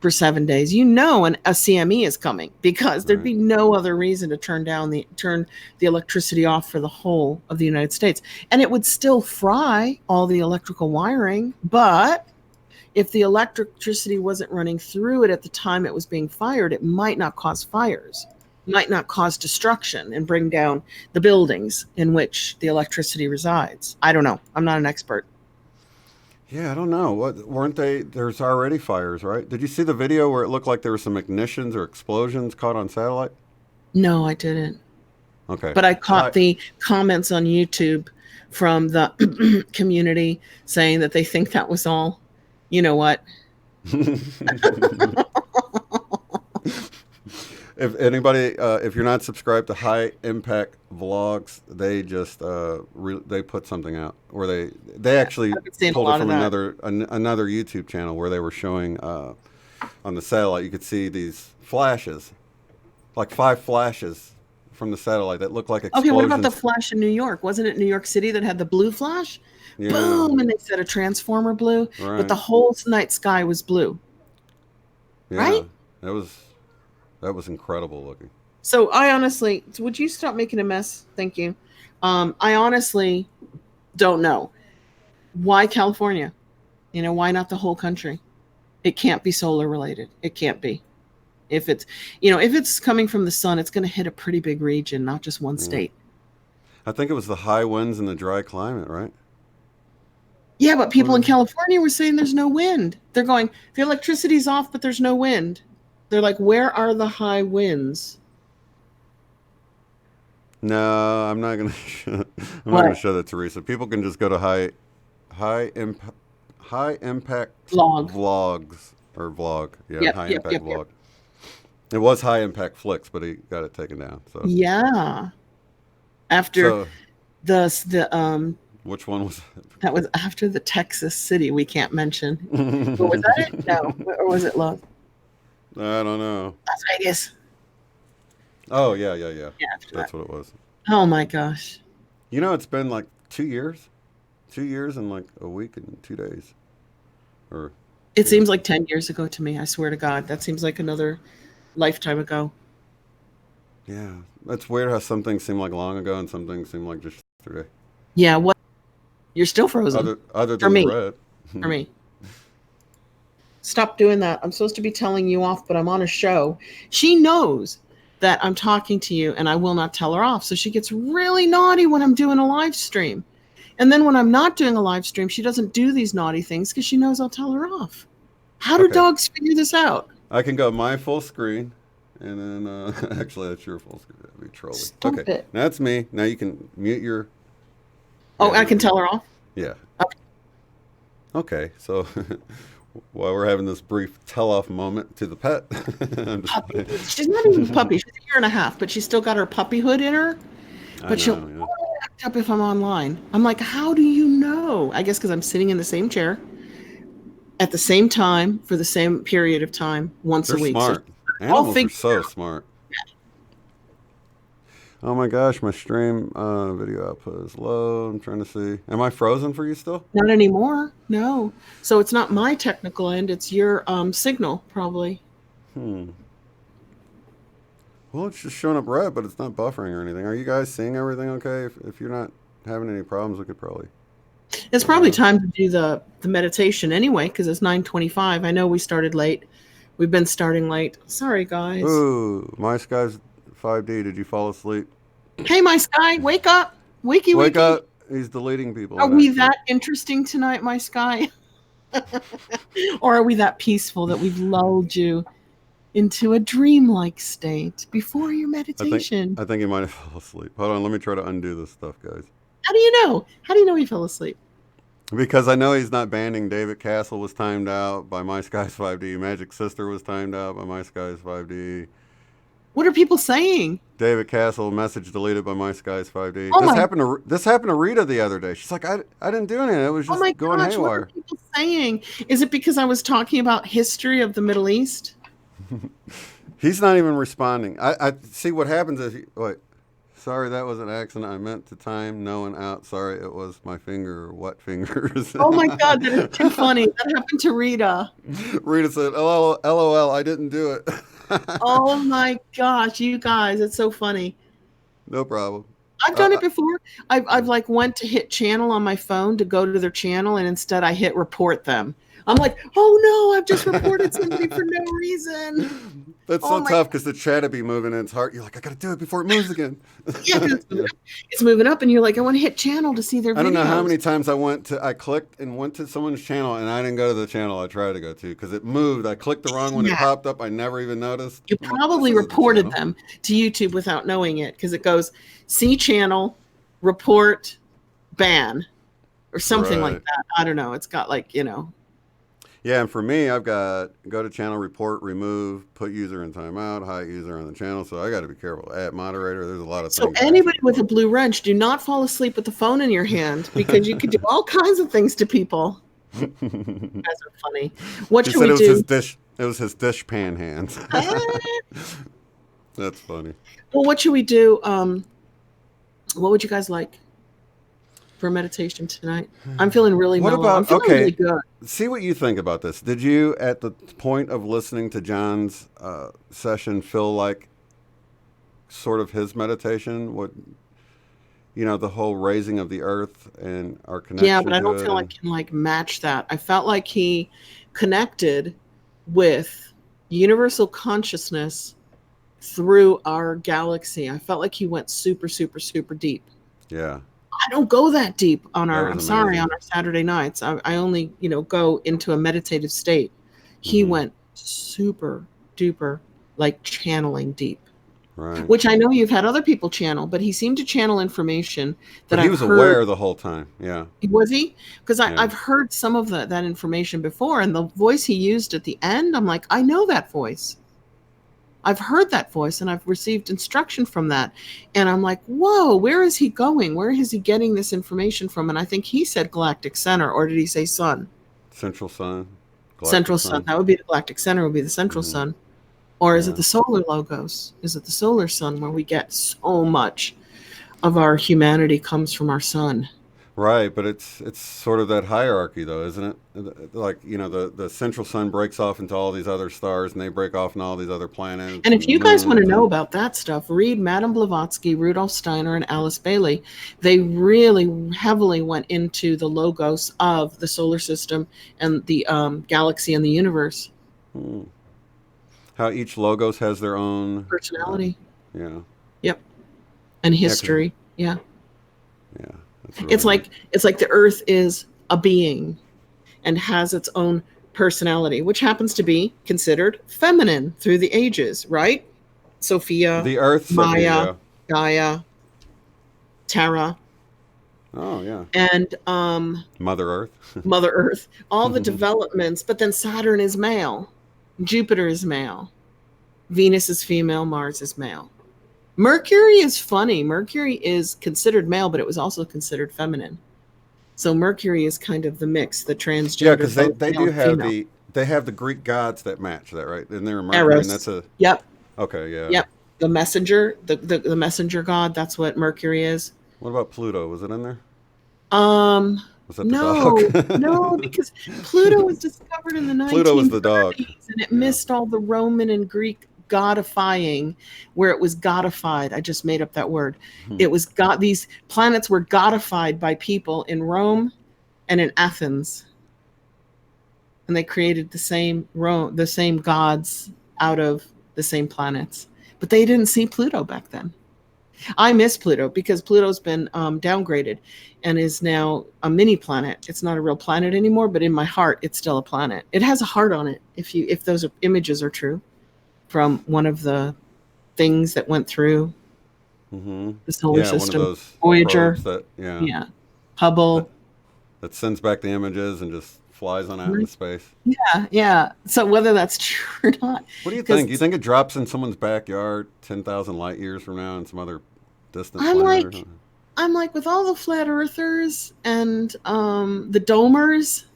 Speaker 3: for 7 days, and a CME is coming because there'd
Speaker 2: Right.
Speaker 3: be no other reason to turn the electricity off for the whole of the United States. And it would still fry all the electrical wiring, but if the electricity wasn't running through it at the time it was being fired, it might not cause fires, might not cause destruction and bring down the buildings in which the electricity resides. I don't know. I'm not an expert.
Speaker 2: Yeah, I don't know. What weren't they? There's already fires, right? Did you see the video where it looked like there were some ignitions or explosions caught on satellite?
Speaker 3: No, I didn't.
Speaker 2: Okay.
Speaker 3: But I caught the comments on YouTube from the community saying that they think that was all. You know what?
Speaker 2: If anybody, if you're not subscribed to High Impact Vlogs, they just they put something out where they actually pulled it from another YouTube channel where they were showing on the satellite. You could see these flashes, like 5 flashes from the satellite that looked like explosions.
Speaker 3: Okay, what about the flash in New York? Wasn't it New York City that had the blue flash? Yeah. Boom, and they said a transformer blue, right. But the whole night sky was blue.
Speaker 2: Yeah,
Speaker 3: right?
Speaker 2: That was incredible looking.
Speaker 3: So I honestly, would you stop making a mess? Thank you. I honestly don't know. Why California? You know, why not the whole country? It can't be solar related. It can't be. If it's, you know, if it's coming from the sun, it's going to hit a pretty big region, not just one state.
Speaker 2: I think it was the high winds and the dry climate, right?
Speaker 3: Yeah, but people in California were saying there's no wind. They're going, the electricity's off, but there's no wind. They're like, where are the high winds?
Speaker 2: No, I'm not gonna. I'm not gonna show that, Teresa. People can just go to high impact vlogs or vlog. Yeah,
Speaker 3: yep,
Speaker 2: high
Speaker 3: yep,
Speaker 2: impact
Speaker 3: yep,
Speaker 2: vlog.
Speaker 3: Yep.
Speaker 2: It was High Impact Flicks, but he got it taken down. So
Speaker 3: yeah, after the
Speaker 2: which one was it?
Speaker 3: That was after the Texas city we can't mention. Or was that it? No, or was it Love?
Speaker 2: I don't know.
Speaker 3: Las Vegas.
Speaker 2: Oh yeah. That's what it was.
Speaker 3: Oh my gosh.
Speaker 2: You know, it's been like 2 years. 2 years and like a week and 2 days. Or
Speaker 3: it seems like 10 years ago to me. I swear to God, that seems like another lifetime ago.
Speaker 2: Yeah, it's weird how some things seem like long ago and some things seem like just yesterday.
Speaker 3: Yeah, what? You're still frozen.
Speaker 2: Other than the red.
Speaker 3: For me. Stop doing that. I'm supposed to be telling you off, but I'm on a show. She knows that I'm talking to you and I will not tell her off. So she gets really naughty when I'm doing a live stream. And then when I'm not doing a live stream, she doesn't do these naughty things because she knows I'll tell her off. How do dogs figure this out?
Speaker 2: I can go my full screen and then actually that's your full screen. That'd be trolly.
Speaker 3: Stop it.
Speaker 2: Now that's me. Now you can mute your.
Speaker 3: Oh, I can tell her off?
Speaker 2: Yeah. Okay. So while we're having this brief tell-off moment to the pet.
Speaker 3: She's not even a puppy. She's a year and a half, but she's still got her puppyhood in her. But she'll act up if I'm online. I'm like, how do you know? I guess because I'm sitting in the same chair at the same time for the same period of time once a week.
Speaker 2: Smart. So animals are so smart. Oh my gosh, my stream video output is low. I'm trying to see. Am I frozen for you still?
Speaker 3: Not anymore. No. So it's not my technical end. It's your signal, probably.
Speaker 2: Well, it's just showing up red, but it's not buffering or anything. Are you guys seeing everything okay? If you're not having any problems, we could probably.
Speaker 3: It's probably time to do the meditation anyway, because it's 9:25. I know we started late. We've been starting late. Sorry, guys.
Speaker 2: Ooh, my Sky's 5D. Did you fall asleep?
Speaker 3: Hey, my Sky, wake up. Wakey.
Speaker 2: Wake up. He's deleting people.
Speaker 3: Are we that interesting tonight, my Sky? Or are we that peaceful that we've lulled you into a dreamlike state before your meditation?
Speaker 2: I think he might have fallen asleep. Hold on, let me try to undo this stuff, guys.
Speaker 3: How do you know? How do you know he fell asleep?
Speaker 2: Because I know he's not banning. David Castle was timed out by My Skies 5D. Magic Sister was timed out by My Skies 5D.
Speaker 3: What are people saying?
Speaker 2: David Castle, message deleted by My Skies 5D. This happened to Rita the other day. She's like, I didn't do anything. It was just going haywire.
Speaker 3: What are people saying? Is it because I was talking about history of the Middle East?
Speaker 2: He's not even responding. I see what happens is, wait, sorry, that was an accident. I meant to time no one out. Sorry, it was my finger. What fingers?
Speaker 3: Oh my God, that is too funny. That happened to Rita.
Speaker 2: Rita said, LOL, I didn't do it.
Speaker 3: Oh my gosh, you guys, it's so funny.
Speaker 2: No problem.
Speaker 3: I've done it before. I've like went to hit channel on my phone to go to their channel, and instead I hit report them. I'm like, oh no, I've just reported somebody for no reason.
Speaker 2: That's
Speaker 3: Oh
Speaker 2: so
Speaker 3: my,
Speaker 2: tough because the chat would be moving and it's hard. You're like, I got to do it before it moves again.
Speaker 3: yeah, 'cause
Speaker 2: Yeah.
Speaker 3: it's moving up, and you're like, I want to hit channel to see their videos.
Speaker 2: I don't know how many times I clicked and went to someone's channel and I didn't go to the channel I tried to go to because it moved. I clicked the wrong one. It
Speaker 3: Yeah.
Speaker 2: popped up. I never even noticed.
Speaker 3: You
Speaker 2: I'm like,
Speaker 3: probably
Speaker 2: this isn't the
Speaker 3: reported
Speaker 2: channel.
Speaker 3: them to YouTube without knowing it because it goes see channel, report, ban, or something like
Speaker 2: Right.
Speaker 3: that. I don't know. It's got like,
Speaker 2: Yeah, and for me, I've got go to channel, report, remove, put user in timeout, hide user on the channel. So I got to be careful. Add moderator. There's a lot of
Speaker 3: So
Speaker 2: things.
Speaker 3: anybody with a blue wrench, do not fall asleep with the phone in your hand because you could do all kinds of things to people. You guys are funny. What
Speaker 2: He
Speaker 3: should
Speaker 2: said
Speaker 3: we
Speaker 2: it was
Speaker 3: do?
Speaker 2: his dish. It was his dish pan hands. That's funny.
Speaker 3: Well, what should we do? What would you guys like for meditation tonight? I'm feeling really
Speaker 2: What
Speaker 3: mellow.
Speaker 2: about-
Speaker 3: I'm feeling
Speaker 2: okay.
Speaker 3: really good.
Speaker 2: See what you think about this. Did you, at the point of listening to John's session, feel like sort of his meditation? What, the whole raising of the earth and our connection.
Speaker 3: Yeah, but I
Speaker 2: to
Speaker 3: don't
Speaker 2: it
Speaker 3: feel I
Speaker 2: and-
Speaker 3: can like match that. I felt like he connected with universal consciousness through our galaxy. I felt like he went super, super, super deep.
Speaker 2: Yeah.
Speaker 3: I don't go that deep on
Speaker 2: That
Speaker 3: our,
Speaker 2: was
Speaker 3: I'm sorry,
Speaker 2: amazing.
Speaker 3: on our Saturday nights. I only, go into a meditative state. He
Speaker 2: Mhm.
Speaker 3: went super duper, like channeling deep,
Speaker 2: Right.
Speaker 3: which I know you've had other people channel, but he seemed to channel information that
Speaker 2: But he
Speaker 3: I've
Speaker 2: was
Speaker 3: heard.
Speaker 2: aware the whole time. Yeah.
Speaker 3: Was he? Because
Speaker 2: Yeah.
Speaker 3: I've heard some of that information before, and the voice he used at the end, I'm like, I know that voice. I've heard that voice, and I've received instruction from that. And I'm like, whoa, where is he going? Where is he getting this information from? And I think he said galactic center, or did he say sun?
Speaker 2: Central Sun. Galactic
Speaker 3: Central sun. That would be the galactic center, would be the central
Speaker 2: Mhm.
Speaker 3: sun. Or is
Speaker 2: Yeah.
Speaker 3: it the solar logos? Is it the solar sun where we get so much of our humanity comes from our sun?
Speaker 2: Right, but it's sort of that hierarchy, though, isn't it? Like, the central sun breaks off into all these other stars, and they break off into all these other planets.
Speaker 3: And if you guys want to
Speaker 2: moons
Speaker 3: know
Speaker 2: and-
Speaker 3: about that stuff, read Madame Blavatsky, Rudolf Steiner, and Alice Bailey. They really heavily went into the logos of the solar system and the galaxy and the universe.
Speaker 2: Hmm. How each logos has their own
Speaker 3: Personality.
Speaker 2: Yeah,
Speaker 3: Yep. And history. Yeah.
Speaker 2: yeah. That's really
Speaker 3: It's like the earth is a being and has its own personality, which happens to be considered feminine through the ages, right? Sophia,
Speaker 2: the Earth.
Speaker 3: Maya, Gaia, Terra,
Speaker 2: Oh yeah,
Speaker 3: and
Speaker 2: Mother Earth.
Speaker 3: Mother Earth, all the developments, but then Saturn is male, Jupiter is male, Venus is female, Mars is male. Mercury is funny. Mercury is considered male, but it was also considered feminine. So Mercury is kind of the mix, the transgender.
Speaker 2: Yeah, because
Speaker 3: both
Speaker 2: they
Speaker 3: male
Speaker 2: do
Speaker 3: and
Speaker 2: have
Speaker 3: female.
Speaker 2: they have the Greek gods that match that, right? And they're Mercury,
Speaker 3: Eros.
Speaker 2: and that's a
Speaker 3: Yep,
Speaker 2: okay. Yeah.
Speaker 3: yep. The messenger, the messenger god. That's what Mercury is.
Speaker 2: What about Pluto? Was it in there?
Speaker 3: Um,
Speaker 2: Was that
Speaker 3: no,
Speaker 2: the dog?
Speaker 3: no, because Pluto was discovered in the 1930s,
Speaker 2: Pluto was the dog.
Speaker 3: and it missed all the Roman and Greek godifying, where it was godified. I just made up that word. It was these planets were godified by people in Rome and in Athens, and they created the same gods out of the same planets. But they didn't see Pluto back then. I miss Pluto because Pluto's been downgraded and is now a mini planet. It's not a real planet anymore, but in my heart, it's still a planet. It has a heart on it. If those images are true, from one of the things that went through
Speaker 2: Mm-hmm.
Speaker 3: the solar
Speaker 2: Yeah, one of
Speaker 3: system,
Speaker 2: those
Speaker 3: Voyager,
Speaker 2: probes that
Speaker 3: yeah, Hubble,
Speaker 2: that sends back the images and just flies on out into space.
Speaker 3: yeah. So whether that's true or not,
Speaker 2: What do you
Speaker 3: 'cause
Speaker 2: think? You think it drops in someone's backyard 10,000 light years from now in some other distant
Speaker 3: I'm
Speaker 2: planet?
Speaker 3: like, I'm like with all the flat earthers and the domers.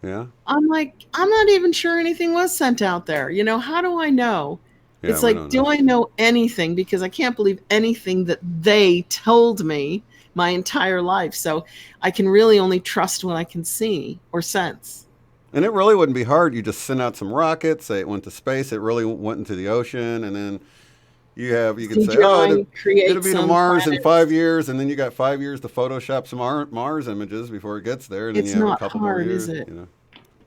Speaker 2: Yeah.
Speaker 3: I'm like, I'm not even sure anything was sent out there. How do I know?
Speaker 2: Yeah,
Speaker 3: It's
Speaker 2: we
Speaker 3: like,
Speaker 2: don't
Speaker 3: do
Speaker 2: know.
Speaker 3: I know anything? Because I can't believe anything that they told me my entire life. So I can really only trust what I can see or sense.
Speaker 2: And it really wouldn't be hard. You just send out some rockets, say it went to space, it really went into the ocean, and then you can say, oh, it'll be to Mars in 5 years, and then you got 5 years to Photoshop some Mars images before it gets there, and then
Speaker 3: It's
Speaker 2: you have a
Speaker 3: not
Speaker 2: couple
Speaker 3: hard,
Speaker 2: more years.
Speaker 3: is it?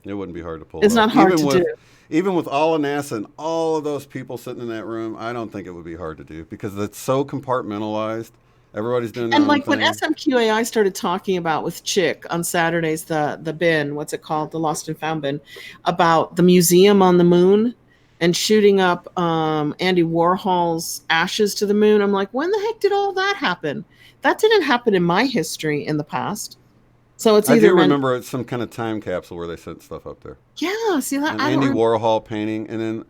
Speaker 2: It wouldn't be hard to pull.
Speaker 3: It's
Speaker 2: it off.
Speaker 3: not hard
Speaker 2: even
Speaker 3: to
Speaker 2: with,
Speaker 3: do.
Speaker 2: even with all of NASA and all of those people sitting in that room, I don't think it would be hard to do because it's so compartmentalized. Everybody's doing their
Speaker 3: And
Speaker 2: own
Speaker 3: like when
Speaker 2: thing.
Speaker 3: SMQAI started talking about with Chick on Saturdays, the bin, what's it called, the Lost and Found bin, about the museum on the moon and shooting up Andy Warhol's ashes to the moon. I'm like, when the heck did all that happen? That didn't happen in my history in the past. So it's
Speaker 2: I
Speaker 3: either
Speaker 2: do remember it's some kind of time capsule where they sent stuff up there.
Speaker 3: yeah. See that
Speaker 2: An
Speaker 3: I
Speaker 2: Andy
Speaker 3: don't.
Speaker 2: Warhol painting, and then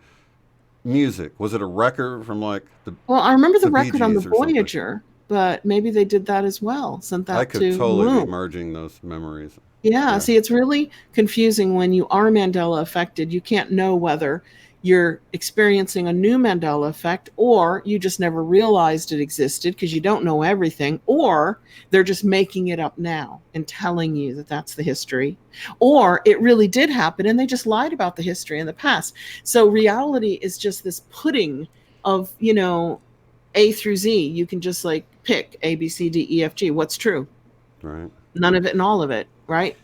Speaker 2: music. Was it a record from like
Speaker 3: Well, I remember the
Speaker 2: the Bee
Speaker 3: record on the
Speaker 2: Gees or something?
Speaker 3: Voyager, but maybe they did that as well. Sent
Speaker 2: I
Speaker 3: that
Speaker 2: could
Speaker 3: to the
Speaker 2: totally be
Speaker 3: moon.
Speaker 2: merging those memories.
Speaker 3: Yeah,
Speaker 2: Yeah.
Speaker 3: see, it's really confusing when you are Mandela affected. You can't know whether you're experiencing a new Mandela effect or you just never realized it existed because you don't know everything, or they're just making it up now and telling you that that's the history, or it really did happen and they just lied about the history in the past. So reality is just this pudding of, A through Z. You can just like pick A, B, C, D, E, F, G. What's true?
Speaker 2: Right.
Speaker 3: None of it and all of it, right?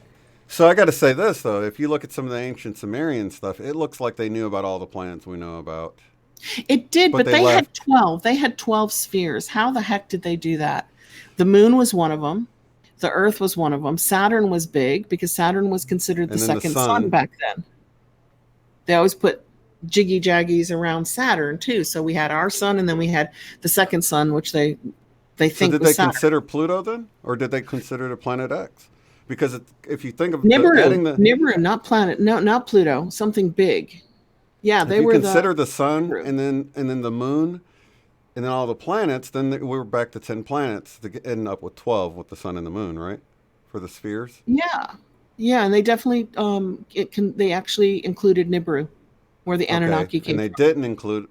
Speaker 2: So I got to say this though: if you look at some of the ancient Sumerian stuff, it looks like they knew about all the planets we know about.
Speaker 3: It did,
Speaker 2: But
Speaker 3: but
Speaker 2: they
Speaker 3: they had
Speaker 2: left.
Speaker 3: 12. They had 12 spheres. How the heck did they do that? The moon was one of them. The earth was one of them. Saturn was big because Saturn was considered the
Speaker 2: And then the
Speaker 3: second sun
Speaker 2: sun.
Speaker 3: back then. They always put jiggy jaggies around Saturn too. So we had our sun and then we had the second sun, which they
Speaker 2: So
Speaker 3: think
Speaker 2: did
Speaker 3: was
Speaker 2: they
Speaker 3: Saturn.
Speaker 2: consider Pluto then, or did they consider the planet X? Because if you think of
Speaker 3: Nibiru,
Speaker 2: adding the,
Speaker 3: Nibiru, not planet, no, not Pluto, something big. Yeah,
Speaker 2: if
Speaker 3: they
Speaker 2: you
Speaker 3: were the
Speaker 2: consider the sun
Speaker 3: Nibiru.
Speaker 2: and then the moon and then all the planets, then we're back to 10 planets to end up with 12 with the sun and the moon, right? For the spheres.
Speaker 3: Yeah, yeah, and they definitely they actually included Nibiru, where the
Speaker 2: Okay,
Speaker 3: Anunnaki
Speaker 2: and
Speaker 3: came
Speaker 2: they
Speaker 3: from.
Speaker 2: didn't include.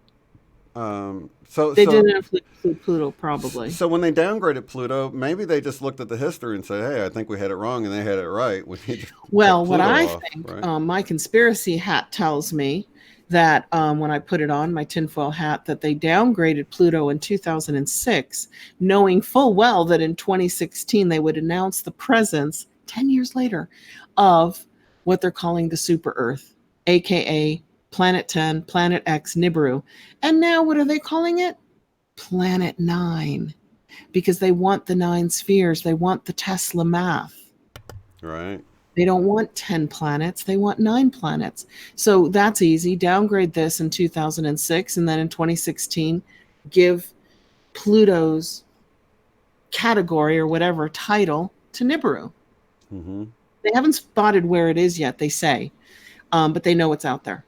Speaker 2: Um, so
Speaker 3: They
Speaker 2: so
Speaker 3: didn't include Pluto, probably.
Speaker 2: so when they downgraded Pluto, maybe they just looked at the history and said, "Hey, I think we had it wrong, and they had it right. We need to take
Speaker 3: Well, what
Speaker 2: Pluto
Speaker 3: I
Speaker 2: off,
Speaker 3: think,
Speaker 2: right?"
Speaker 3: my conspiracy hat tells me that when I put it on my tinfoil hat, that they downgraded Pluto in 2006, knowing full well that in 2016 they would announce the presence 10 years later of what they're calling the super Earth, aka Planet 10, Planet X, Nibiru. And now what are they calling it? Planet 9, because they want the 9 spheres, they want the Tesla math.
Speaker 2: Right.
Speaker 3: They don't want 10 planets, they want 9 planets. So that's easy. Downgrade this in 2006, and then in 2016, give Pluto's category or whatever title to Nibiru.
Speaker 2: Mm-hmm.
Speaker 3: They haven't spotted where it is yet, they say, but they know it's out there.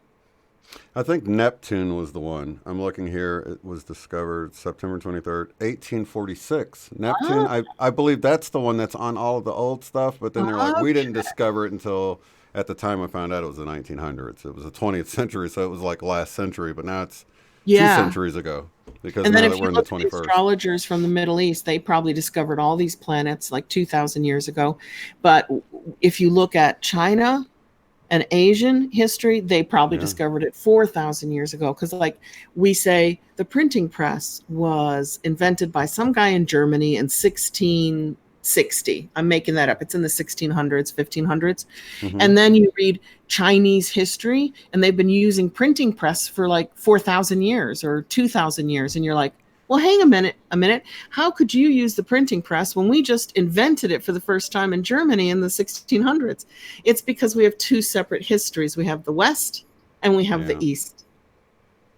Speaker 2: I think Neptune was the one. I'm looking here. It was discovered September 23rd, 1846. Neptune,
Speaker 3: Ah,
Speaker 2: I believe that's the one that's on all of the old stuff, but then they're like, we
Speaker 3: okay.
Speaker 2: didn't discover it until at the time I found out it was the 1900s. It was the 20th century, so it was like last century, but now it's two
Speaker 3: Yeah.
Speaker 2: centuries ago because
Speaker 3: And then
Speaker 2: now that
Speaker 3: if you
Speaker 2: we're in the
Speaker 3: look at the
Speaker 2: 21st.
Speaker 3: astrologers from the Middle East, they probably discovered all these planets like 2,000 years ago. But if you look at China and Asian history, they probably
Speaker 2: Yeah.
Speaker 3: discovered it 4,000 years ago. Because, like we say, the printing press was invented by some guy in Germany in 1660. I'm making that up. It's in the 1600s, 1500s.
Speaker 2: Mm-hmm.
Speaker 3: And then you read Chinese history, and they've been using printing press for like 4,000 years or 2,000 years. And you're like, well, hang a minute. How could you use the printing press when we just invented it for the first time in Germany in the 1600s? It's because we have two separate histories. We have the West and we have the
Speaker 2: Yeah.
Speaker 3: East.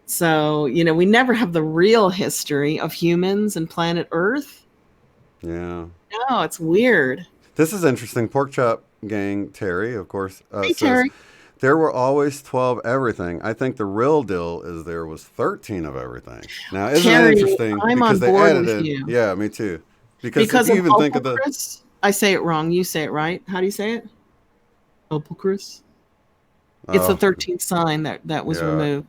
Speaker 3: So, we never have the real history of humans and planet Earth.
Speaker 2: Yeah.
Speaker 3: No, it's weird.
Speaker 2: This is interesting. Pork Chop Gang Terry, of course,
Speaker 3: Hey,
Speaker 2: says
Speaker 3: Terry.
Speaker 2: there were always 12 everything. I think the real deal is there was 13 of everything. Now, isn't that
Speaker 3: Terry,
Speaker 2: interesting?
Speaker 3: I'm
Speaker 2: Because
Speaker 3: on
Speaker 2: they
Speaker 3: board
Speaker 2: added
Speaker 3: with
Speaker 2: in.
Speaker 3: you.
Speaker 2: Yeah, me too. Because if
Speaker 3: Because
Speaker 2: you
Speaker 3: of
Speaker 2: even think of the.
Speaker 3: Opalchris, I say it wrong. You say it right. How do you say it? Opalchris. It's the
Speaker 2: Oh,
Speaker 3: 13th sign that was
Speaker 2: yeah.
Speaker 3: removed.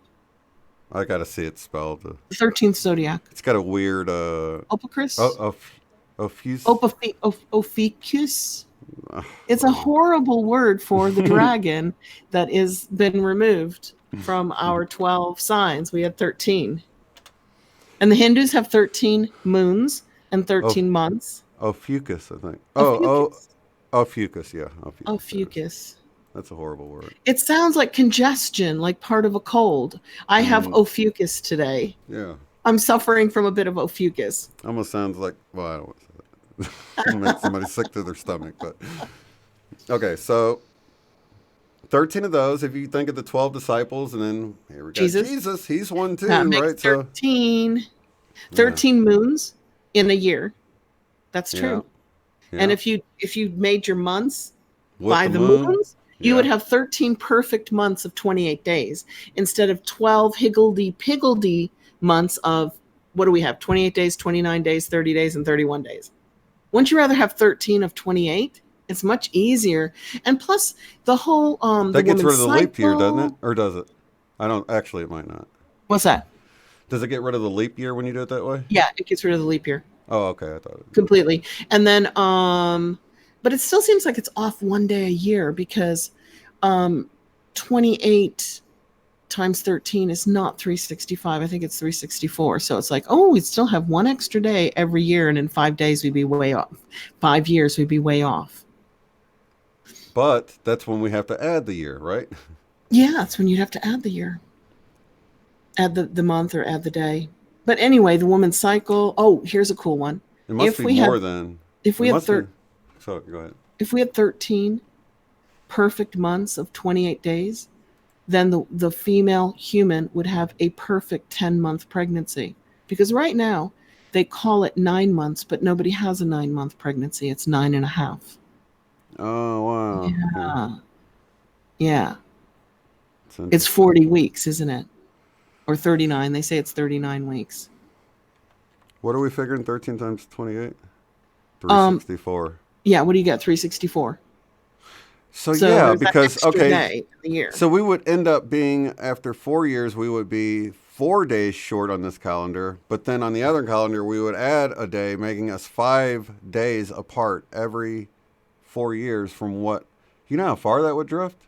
Speaker 2: I got to see it spelled.
Speaker 3: The 13th zodiac.
Speaker 2: It's got a weird.
Speaker 3: Opalchris.
Speaker 2: Ophus.
Speaker 3: Ophiuchus. It's a horrible word for the dragon that is been removed from our 12 signs. We had 13. And the Hindus have 13 moons and 13 months.
Speaker 2: Ophiuchus, I think.
Speaker 3: Ophiuchus.
Speaker 2: Ophiuchus, yeah. Ophiuchus.
Speaker 3: Ophiuchus.
Speaker 2: That's a horrible word.
Speaker 3: It sounds like congestion, like part of a cold. I have ophiuchus today.
Speaker 2: Yeah.
Speaker 3: I'm suffering from a bit of ophiuchus.
Speaker 2: Almost sounds like, well, I don't want to say that. Make somebody sick to their stomach, but okay, so 13 of those, if you think of the 12 disciples, and then here we got Jesus, he's one too,
Speaker 3: that makes
Speaker 2: right?
Speaker 3: 13. So 13 moons in a year. That's true. Yeah. And if you made your months by the moons, you would have 13 perfect months of 28 days instead of 12 higgledy-piggledy months of, what do we have? 28 days, 29 days, 30 days, and 31 days. Wouldn't you rather have 13 of 28? It's much easier. And plus, the whole
Speaker 2: that gets rid of the leap year, doesn't it? Or does it? I don't. Actually, it might not.
Speaker 3: What's that?
Speaker 2: Does it get rid of the leap year when you do it that way?
Speaker 3: Yeah, it gets rid of the leap year.
Speaker 2: Oh, okay. I thought it
Speaker 3: completely. And then, but it still seems like it's off one day a year because 28 times 13 is not 365. I think it's 364. So it's like, oh, we'd still have one extra day every year. And in 5 days, we'd be way off. 5 years, we'd be way off.
Speaker 2: But that's when we have to add the year, right?
Speaker 3: Yeah, that's when you'd have to add the year. Add the month or add the day. But anyway, the woman's cycle. Oh, here's a cool one.
Speaker 2: It must be more than.
Speaker 3: If we had
Speaker 2: so go ahead.
Speaker 3: If we had 13 perfect months of 28 days, then the female human would have a perfect 10-month pregnancy. Because right now, they call it 9 months, but nobody has a 9-month pregnancy. It's 9.5.
Speaker 2: Oh, wow.
Speaker 3: Yeah. It's 40 weeks, isn't it? Or 39. They say it's 39 weeks.
Speaker 2: What are we figuring 13 times 28? 364.
Speaker 3: Yeah, what do you got? 364.
Speaker 2: So yeah, because, okay.
Speaker 3: Day in the year.
Speaker 2: So we would end up being, after 4 years, we would be 4 days short on this calendar. But then on the other calendar, we would add a day, making us 5 days apart every 4 years from what, you know how far that would drift?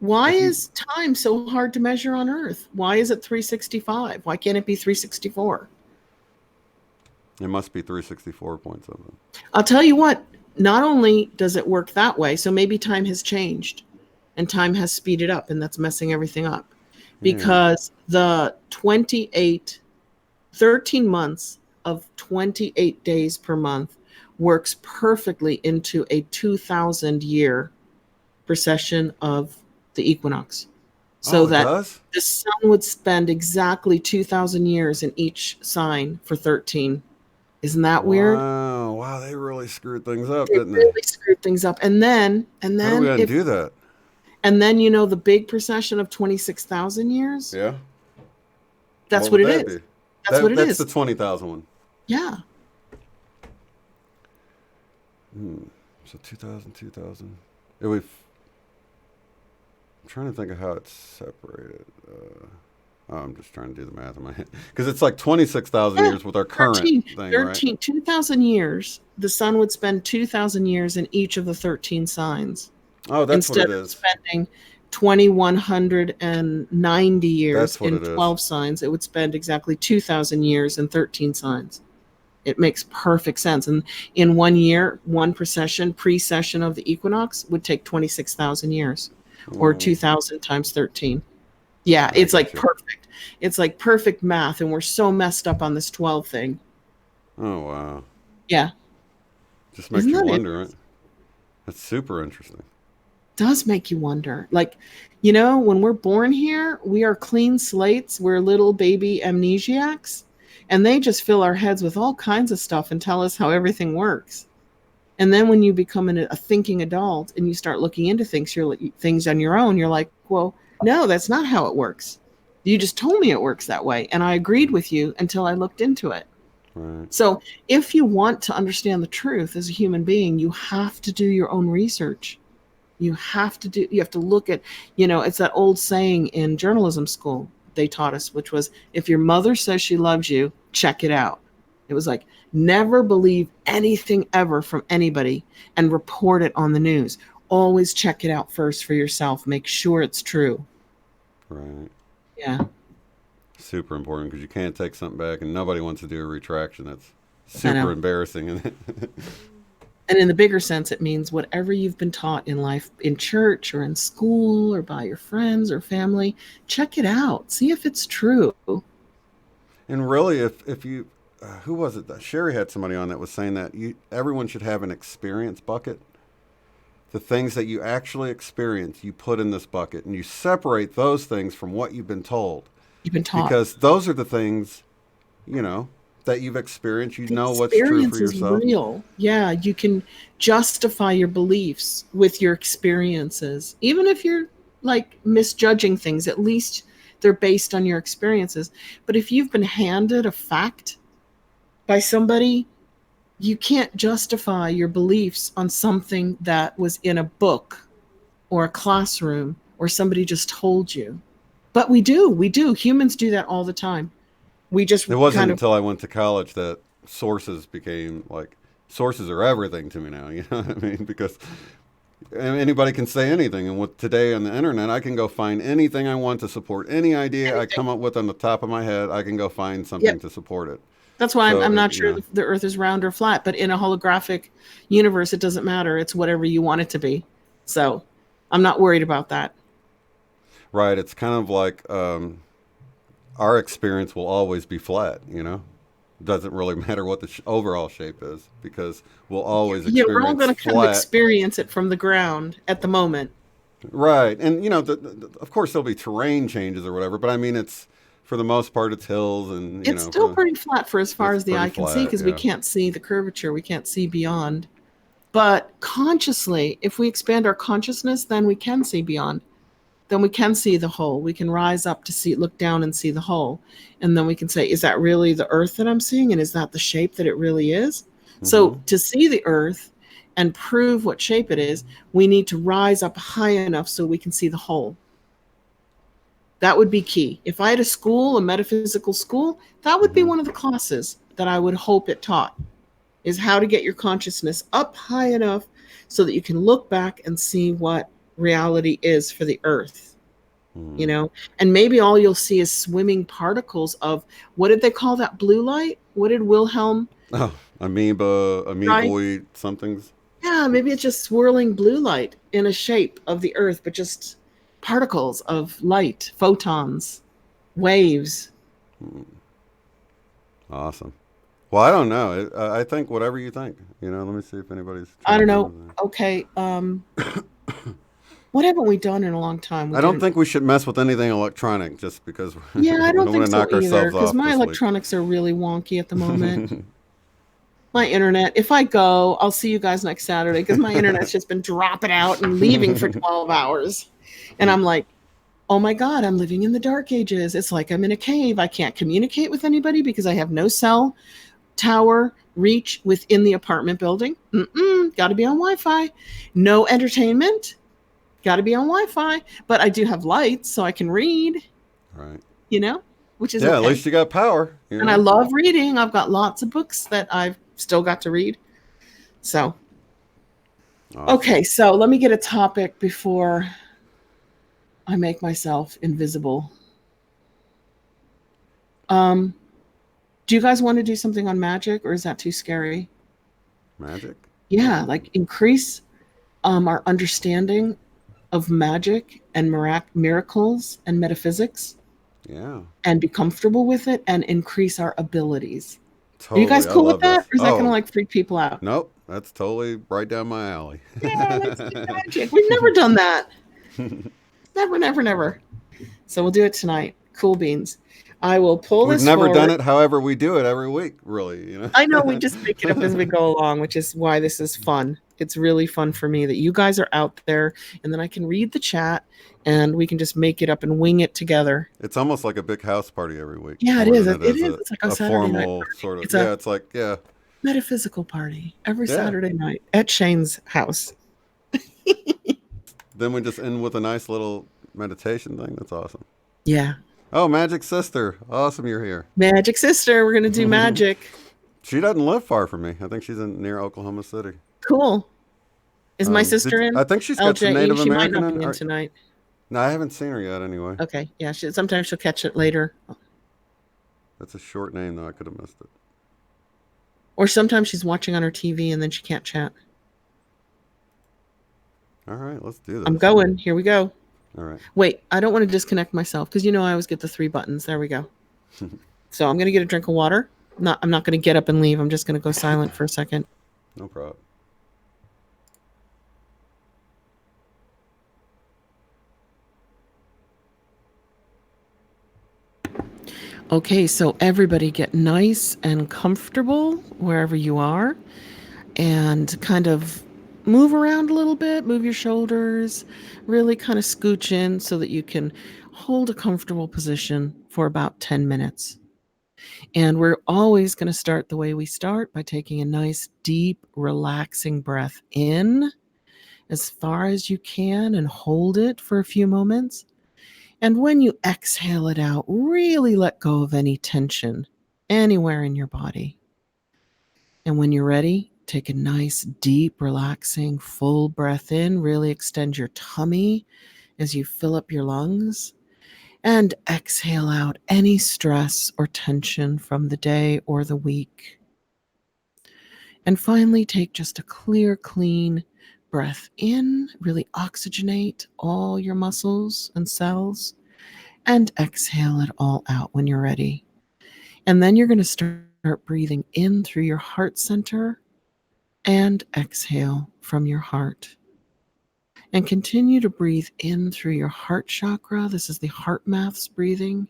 Speaker 3: Why is time so hard to measure on Earth? Why is it 365? Why can't it be 364?
Speaker 2: It must be 364 point something.
Speaker 3: I'll tell you what, not only does it work that way, so maybe time has changed and time has speeded up and that's messing everything up. Because the 13 months of 28 days per month works perfectly into a 2,000 year precession of the equinox. So that the sun would spend exactly 2,000 years in each sign for 13. Isn't that weird?
Speaker 2: Wow, they really screwed things up, didn't they?
Speaker 3: They really screwed things up. And then
Speaker 2: how do we undo that?
Speaker 3: And then the big precession of 26,000 years?
Speaker 2: Yeah.
Speaker 3: That's what it is. That's what it is.
Speaker 2: That's the 20,000 one.
Speaker 3: Yeah.
Speaker 2: So 2,000. It would. I'm trying to think of how it's separated. I'm just trying to do the math in my head. Because it's like 26,000 years with our current thing, right?
Speaker 3: 2,000 years. The sun would spend 2,000 years in each of the 13 signs.
Speaker 2: Oh, that's what it is.
Speaker 3: Instead of spending 2,190 years in 12 signs, it would spend exactly 2,000 years in 13 signs. It makes perfect sense. And in 1 year, one precession of the equinox would take 26,000 years. Or 2,000 times 13. Yeah, it's like perfect. It's like perfect math, and we're so messed up on this 12 thing.
Speaker 2: Oh, wow.
Speaker 3: Yeah.
Speaker 2: Just makes you wonder, right? That's super interesting.
Speaker 3: Does make you wonder. Like, when we're born here, we are clean slates. We're little baby amnesiacs, and they just fill our heads with all kinds of stuff and tell us how everything works. And then when you become a thinking adult and you start looking into things on your own, you're like, well, no, that's not how it works. You just told me it works that way. And I agreed with you until I looked into it.
Speaker 2: Right.
Speaker 3: So if you want to understand the truth as a human being, you have to do your own research. You have to look at, it's that old saying in journalism school they taught us, which was, if your mother says she loves you, check it out. It was like, never believe anything ever from anybody and report it on the news. Always check it out first for yourself. Make sure it's true.
Speaker 2: Right.
Speaker 3: Yeah.
Speaker 2: Super important, because you can't take something back and nobody wants to do a retraction. That's super embarrassing.
Speaker 3: And in the bigger sense, it means whatever you've been taught in life, in church or in school or by your friends or family, check it out. See if it's true.
Speaker 2: And really, if you, who was it? Sherry had somebody on that was saying that everyone should have an experience bucket. The things that you actually experience, you put in this bucket, and you separate those things from what you've been told.
Speaker 3: You've been taught.
Speaker 2: Because those are the things, you know, that you've experienced. You
Speaker 3: The
Speaker 2: know what's true for
Speaker 3: experience is
Speaker 2: yourself.
Speaker 3: real. Yeah, you can justify your beliefs with your experiences. Even if you're like misjudging things, at least they're based on your experiences. But if you've been handed a fact by somebody, you can't justify your beliefs on something that was in a book or a classroom or somebody just told you. But we do. Humans do that all the time. We just
Speaker 2: It wasn't
Speaker 3: kind of,
Speaker 2: until I went to college that sources became like, sources are everything to me now. You know what I mean? Because anybody can say anything. And with today on the internet, I can go find anything I want to support any idea I come up with on the top of my head. I can go find something to support it.
Speaker 3: that's why
Speaker 2: So,
Speaker 3: I'm not
Speaker 2: you
Speaker 3: sure
Speaker 2: know.
Speaker 3: the Earth is round or flat. But in a holographic universe, it doesn't matter. It's whatever you want it to be. So I'm not worried about that.
Speaker 2: Right. It's kind of like our experience will always be flat, you know? It doesn't really matter what the overall shape is because we'll always
Speaker 3: Yeah, we're all
Speaker 2: experience
Speaker 3: going to kind of
Speaker 2: flat.
Speaker 3: experience it from the ground at the moment.
Speaker 2: Right. And, you know, of course, there'll be terrain changes or whatever, but I mean, it's for the most part, it's hills and, you
Speaker 3: It's
Speaker 2: know.
Speaker 3: still pretty flat for as far
Speaker 2: it's
Speaker 3: as the
Speaker 2: pretty
Speaker 3: eye can see
Speaker 2: flat,
Speaker 3: because we
Speaker 2: yeah.
Speaker 3: can't see the curvature. We can't see beyond. But consciously, if we expand our consciousness, then we can see beyond. Then we can see the whole. We can rise up to see, look down and see the whole. And then we can say, is that really the Earth that I'm seeing? And is that the shape that it really is? So to see the Earth and prove what shape it is, we need to rise up high enough so we can see the whole. That would be key. If I had a school, a metaphysical school, that would be one of the classes that I would hope it taught, is how to get your consciousness up high enough so that you can look back and see what reality is for the Earth. You know, and maybe all you'll see is swimming particles of, what did they call that blue light? What did Wilhelm?
Speaker 2: Oh, amoeboid somethings.
Speaker 3: Yeah, maybe it's just swirling blue light in a shape of the Earth, but just particles of light, photons, waves.
Speaker 2: Awesome. Well, I don't know. I think whatever you think. You know, let me see if anybody's.
Speaker 3: I don't know. Okay. What haven't we done in a long time?
Speaker 2: I don't think we should mess with anything electronic just because
Speaker 3: Yeah, I don't
Speaker 2: we
Speaker 3: think
Speaker 2: want to
Speaker 3: so
Speaker 2: knock
Speaker 3: either,
Speaker 2: ourselves
Speaker 3: because
Speaker 2: off
Speaker 3: my
Speaker 2: this week.
Speaker 3: electronics are really wonky at the moment. My internet, if I go, I'll see you guys next Saturday, because my internet's just been dropping out and leaving for 12 hours. And I'm like, oh my God, I'm living in the dark ages. It's like I'm in a cave. I can't communicate with anybody because I have no cell tower reach within the apartment building. Got to be on Wi-Fi. No entertainment. Got to be on Wi-Fi. But I do have lights, so I can read,
Speaker 2: Right.
Speaker 3: you know, which is
Speaker 2: Yeah,
Speaker 3: okay.
Speaker 2: at least you got power. You
Speaker 3: And
Speaker 2: know?
Speaker 3: I love reading. I've got lots of books that I've still got to read. So,
Speaker 2: Awesome.
Speaker 3: okay, so let me get a topic before I make myself invisible. Do you guys want to do something on magic, or is that too scary?
Speaker 2: Magic?
Speaker 3: Yeah, like increase our understanding of magic and miracles and metaphysics,
Speaker 2: Yeah.
Speaker 3: and be comfortable with it and increase our abilities.
Speaker 2: Totally.
Speaker 3: Are you guys
Speaker 2: I
Speaker 3: cool with
Speaker 2: love
Speaker 3: that?
Speaker 2: this.
Speaker 3: Or is that going to
Speaker 2: Oh,
Speaker 3: like freak people out?
Speaker 2: nope. That's totally right down my alley.
Speaker 3: Yeah, let's do magic. We've never done that. Never. So we'll do it tonight. Cool beans. I will pull
Speaker 2: We've
Speaker 3: this
Speaker 2: never
Speaker 3: forward.
Speaker 2: done it. However, we do it every week, really. You know.
Speaker 3: I know, we just make it up as we go along, which is why this is fun. It's really fun for me that you guys are out there, and then I can read the chat and we can just make it up and wing it together.
Speaker 2: It's almost like a big house party every week.
Speaker 3: Yeah, it
Speaker 2: more
Speaker 3: is.
Speaker 2: than
Speaker 3: It is.
Speaker 2: a,
Speaker 3: It's like a
Speaker 2: a
Speaker 3: Saturday night
Speaker 2: formal
Speaker 3: party.
Speaker 2: sort of.
Speaker 3: It's a
Speaker 2: It's like, yeah.
Speaker 3: metaphysical party every
Speaker 2: Yeah.
Speaker 3: Saturday night at Shane's house.
Speaker 2: Then we just end with a nice little meditation thing. That's awesome.
Speaker 3: Yeah.
Speaker 2: Oh, Magic Sister. Awesome you're here.
Speaker 3: Magic Sister. We're going to do magic.
Speaker 2: She doesn't live far from me. I think she's near Oklahoma City.
Speaker 3: Cool. Is my sister in?
Speaker 2: I think she's got some
Speaker 3: LJE?
Speaker 2: Native
Speaker 3: She might
Speaker 2: American
Speaker 3: not be in
Speaker 2: in.
Speaker 3: tonight.
Speaker 2: No, I haven't seen her yet anyway.
Speaker 3: Okay. Yeah. Sometimes she'll catch it later.
Speaker 2: That's a short name, though. I could have missed it.
Speaker 3: Or sometimes she's watching on her TV and then she can't chat.
Speaker 2: All right, let's do
Speaker 3: I'm
Speaker 2: this.
Speaker 3: going. Here we go.
Speaker 2: All right.
Speaker 3: Wait, I don't want to disconnect myself because I always get the 3 buttons. There we go. So I'm going to get a drink of water. I'm not going to get up and leave. I'm just going to go silent for a second.
Speaker 2: No problem.
Speaker 3: Okay, so everybody get nice and comfortable wherever you are and kind of move around a little bit, move your shoulders, really kind of scooch in so that you can hold a comfortable position for about 10 minutes. And we're always going to start the way we start by taking a nice, deep, relaxing breath in as far as you can and hold it for a few moments. And when you exhale it out, really let go of any tension anywhere in your body. And when you're ready, take a nice, deep, relaxing, full breath in. Really extend your tummy as you fill up your lungs. And exhale out any stress or tension from the day or the week. And finally, take just a clear, clean breath in. Really oxygenate all your muscles and cells. And exhale it all out when you're ready. And then you're going to start breathing in through your heart center and exhale from your heart. And continue to breathe in through your heart chakra. This is the heart maths breathing.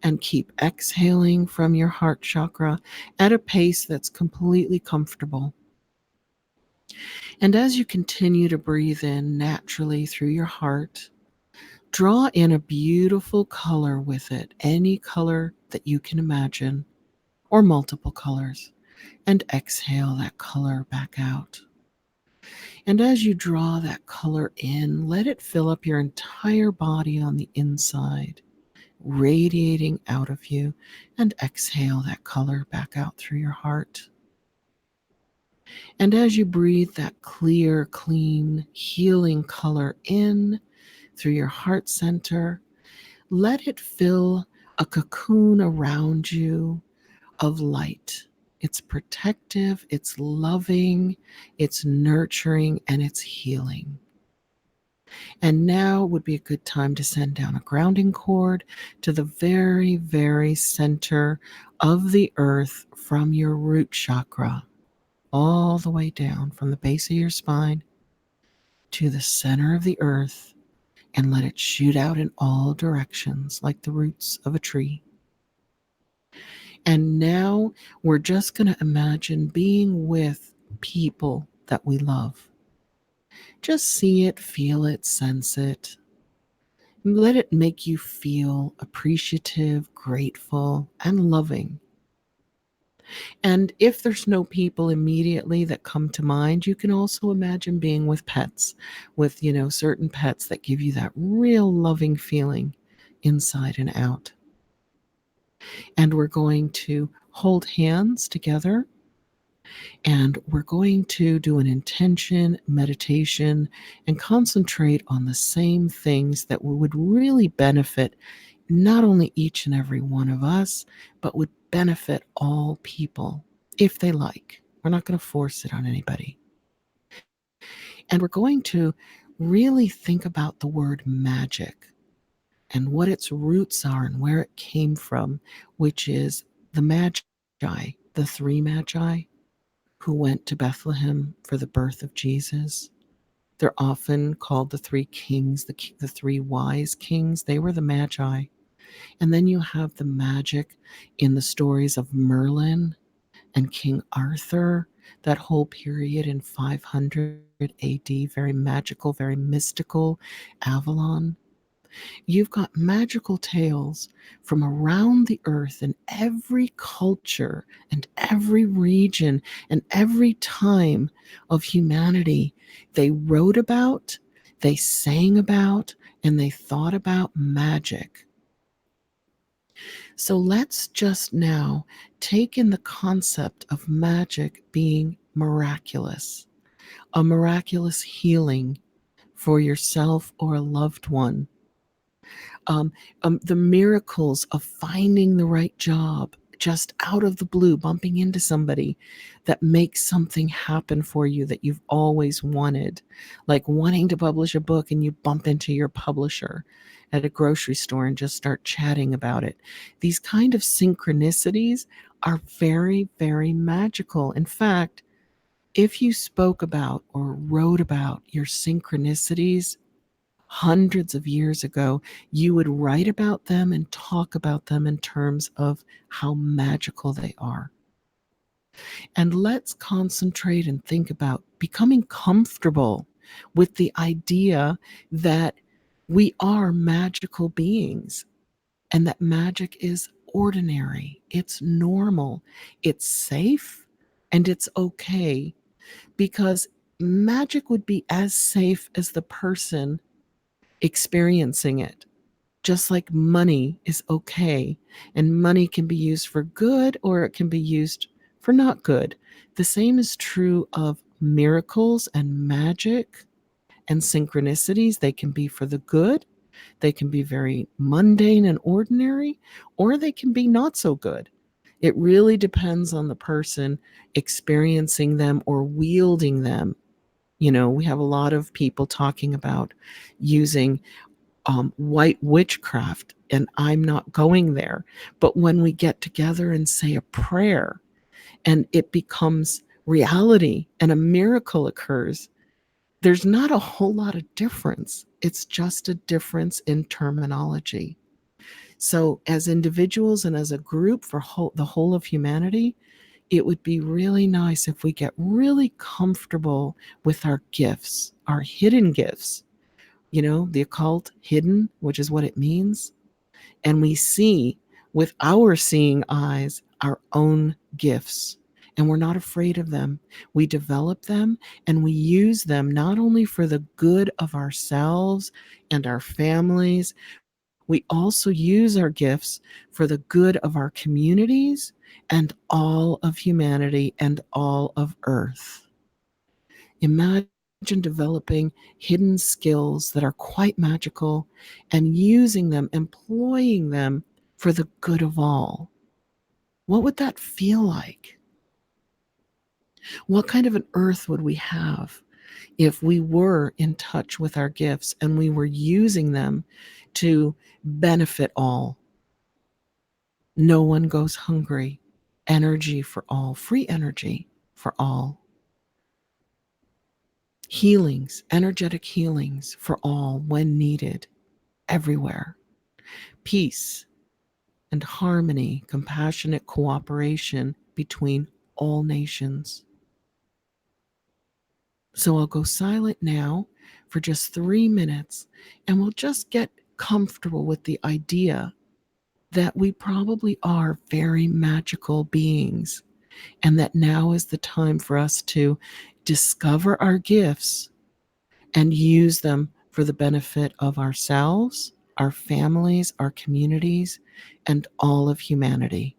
Speaker 3: And keep exhaling from your heart chakra at a pace that's completely comfortable. And as you continue to breathe in naturally through your heart, draw in a beautiful color with it, any color that you can imagine, or multiple colors, and exhale that color back out. And as you draw that color in, let it fill up your entire body on the inside, radiating out of you, and exhale that color back out through your heart. And as you breathe that clear, clean, healing color in through your heart center, let it fill a cocoon around you of light. It's protective, it's loving, it's nurturing, and it's healing. And now would be a good time to send down a grounding cord to the very, very center of the earth from your root chakra, all the way down from the base of your spine to the center of the earth, and let it shoot out in all directions like the roots of a tree. And now we're just going to imagine being with people that we love. Just see it, feel it, sense it. Let it make you feel appreciative, grateful, and loving. And if there's no people immediately that come to mind, you can also imagine being with pets, with, certain pets that give you that real loving feeling inside and out. And we're going to hold hands together, and we're going to do an intention meditation and concentrate on the same things that would really benefit not only each and every one of us, but would benefit all people if they like. We're not going to force it on anybody. And we're going to really think about the word magic and what its roots are and where it came from, which is the Magi, the 3 Magi who went to Bethlehem for the birth of Jesus. They're often called the 3 kings, the 3 wise kings. They were the Magi. And then you have the magic in the stories of Merlin and King Arthur, that whole period in 500 AD, very magical, very mystical Avalon. You've got magical tales from around the earth in every culture and every region and every time of humanity. They wrote about, they sang about, and they thought about magic. So let's just now take in the concept of magic being miraculous, a miraculous healing for yourself or a loved one. The miracles of finding the right job, just out of the blue, bumping into somebody that makes something happen for you that you've always wanted, like wanting to publish a book and you bump into your publisher at a grocery store and just start chatting about it. These kind of synchronicities are very, very magical. In fact, if you spoke about or wrote about your synchronicities hundreds of years ago, you would write about them and talk about them in terms of how magical they are. And let's concentrate and think about becoming comfortable with the idea that we are magical beings and that magic is ordinary, it's normal, it's safe, and it's okay, because magic would be as safe as the person experiencing it. Just like money is okay, and money can be used for good or it can be used for not good. The same is true of miracles and magic and synchronicities. They can be for the good, they can be very mundane and ordinary, or they can be not so good. It really depends on the person experiencing them or wielding them. You know, we have a lot of people talking about using white witchcraft, and I'm not going there. But when we get together and say a prayer and it becomes reality and a miracle occurs, there's not a whole lot of difference. It's just a difference in terminology. So, as individuals and as a group for the whole of humanity, it would be really nice if we get really comfortable with our gifts, our hidden gifts, you know, the occult, hidden, which is what it means. And we see with our seeing eyes our own gifts. And we're not afraid of them. We develop them and we use them not only for the good of ourselves and our families, we also use our gifts for the good of our communities and all of humanity and all of Earth. Imagine developing hidden skills that are quite magical and using them, employing them for the good of all. What would that feel like? What kind of an earth would we have if we were in touch with our gifts and we were using them to benefit all? No one goes hungry. Energy for all, free energy for all. Healings, energetic healings for all when needed, everywhere. Peace and harmony, compassionate cooperation between all nations. So I'll go silent now for just 3 minutes and we'll just get comfortable with the idea that we probably are very magical beings and that now is the time for us to discover our gifts and use them for the benefit of ourselves, our families, our communities, and all of humanity.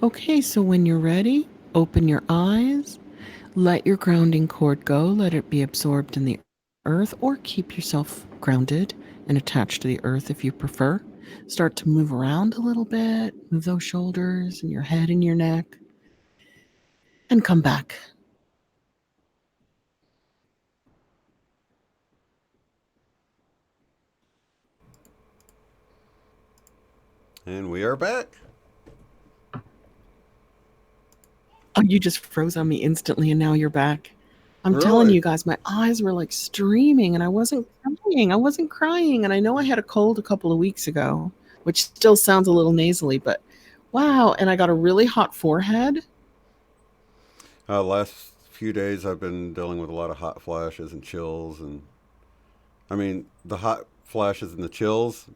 Speaker 3: Okay, so when you're ready, open your eyes. Let your grounding cord go. Let it be absorbed in the earth, or keep yourself grounded and attached to the earth if you prefer. Start to move around a little bit, move those shoulders and your head and your neck, and come back.
Speaker 2: And we are back.
Speaker 3: Oh, you just froze on me instantly, and now you're back. I'm telling
Speaker 2: Really?
Speaker 3: you guys, my eyes were like streaming, and I wasn't crying. I wasn't crying. And I know I had a cold a couple of weeks ago, which still sounds a little nasally, but wow. And I got a really hot forehead.
Speaker 2: Last few days, I've been dealing with a lot of hot flashes and chills, and I mean, the hot flashes and the chills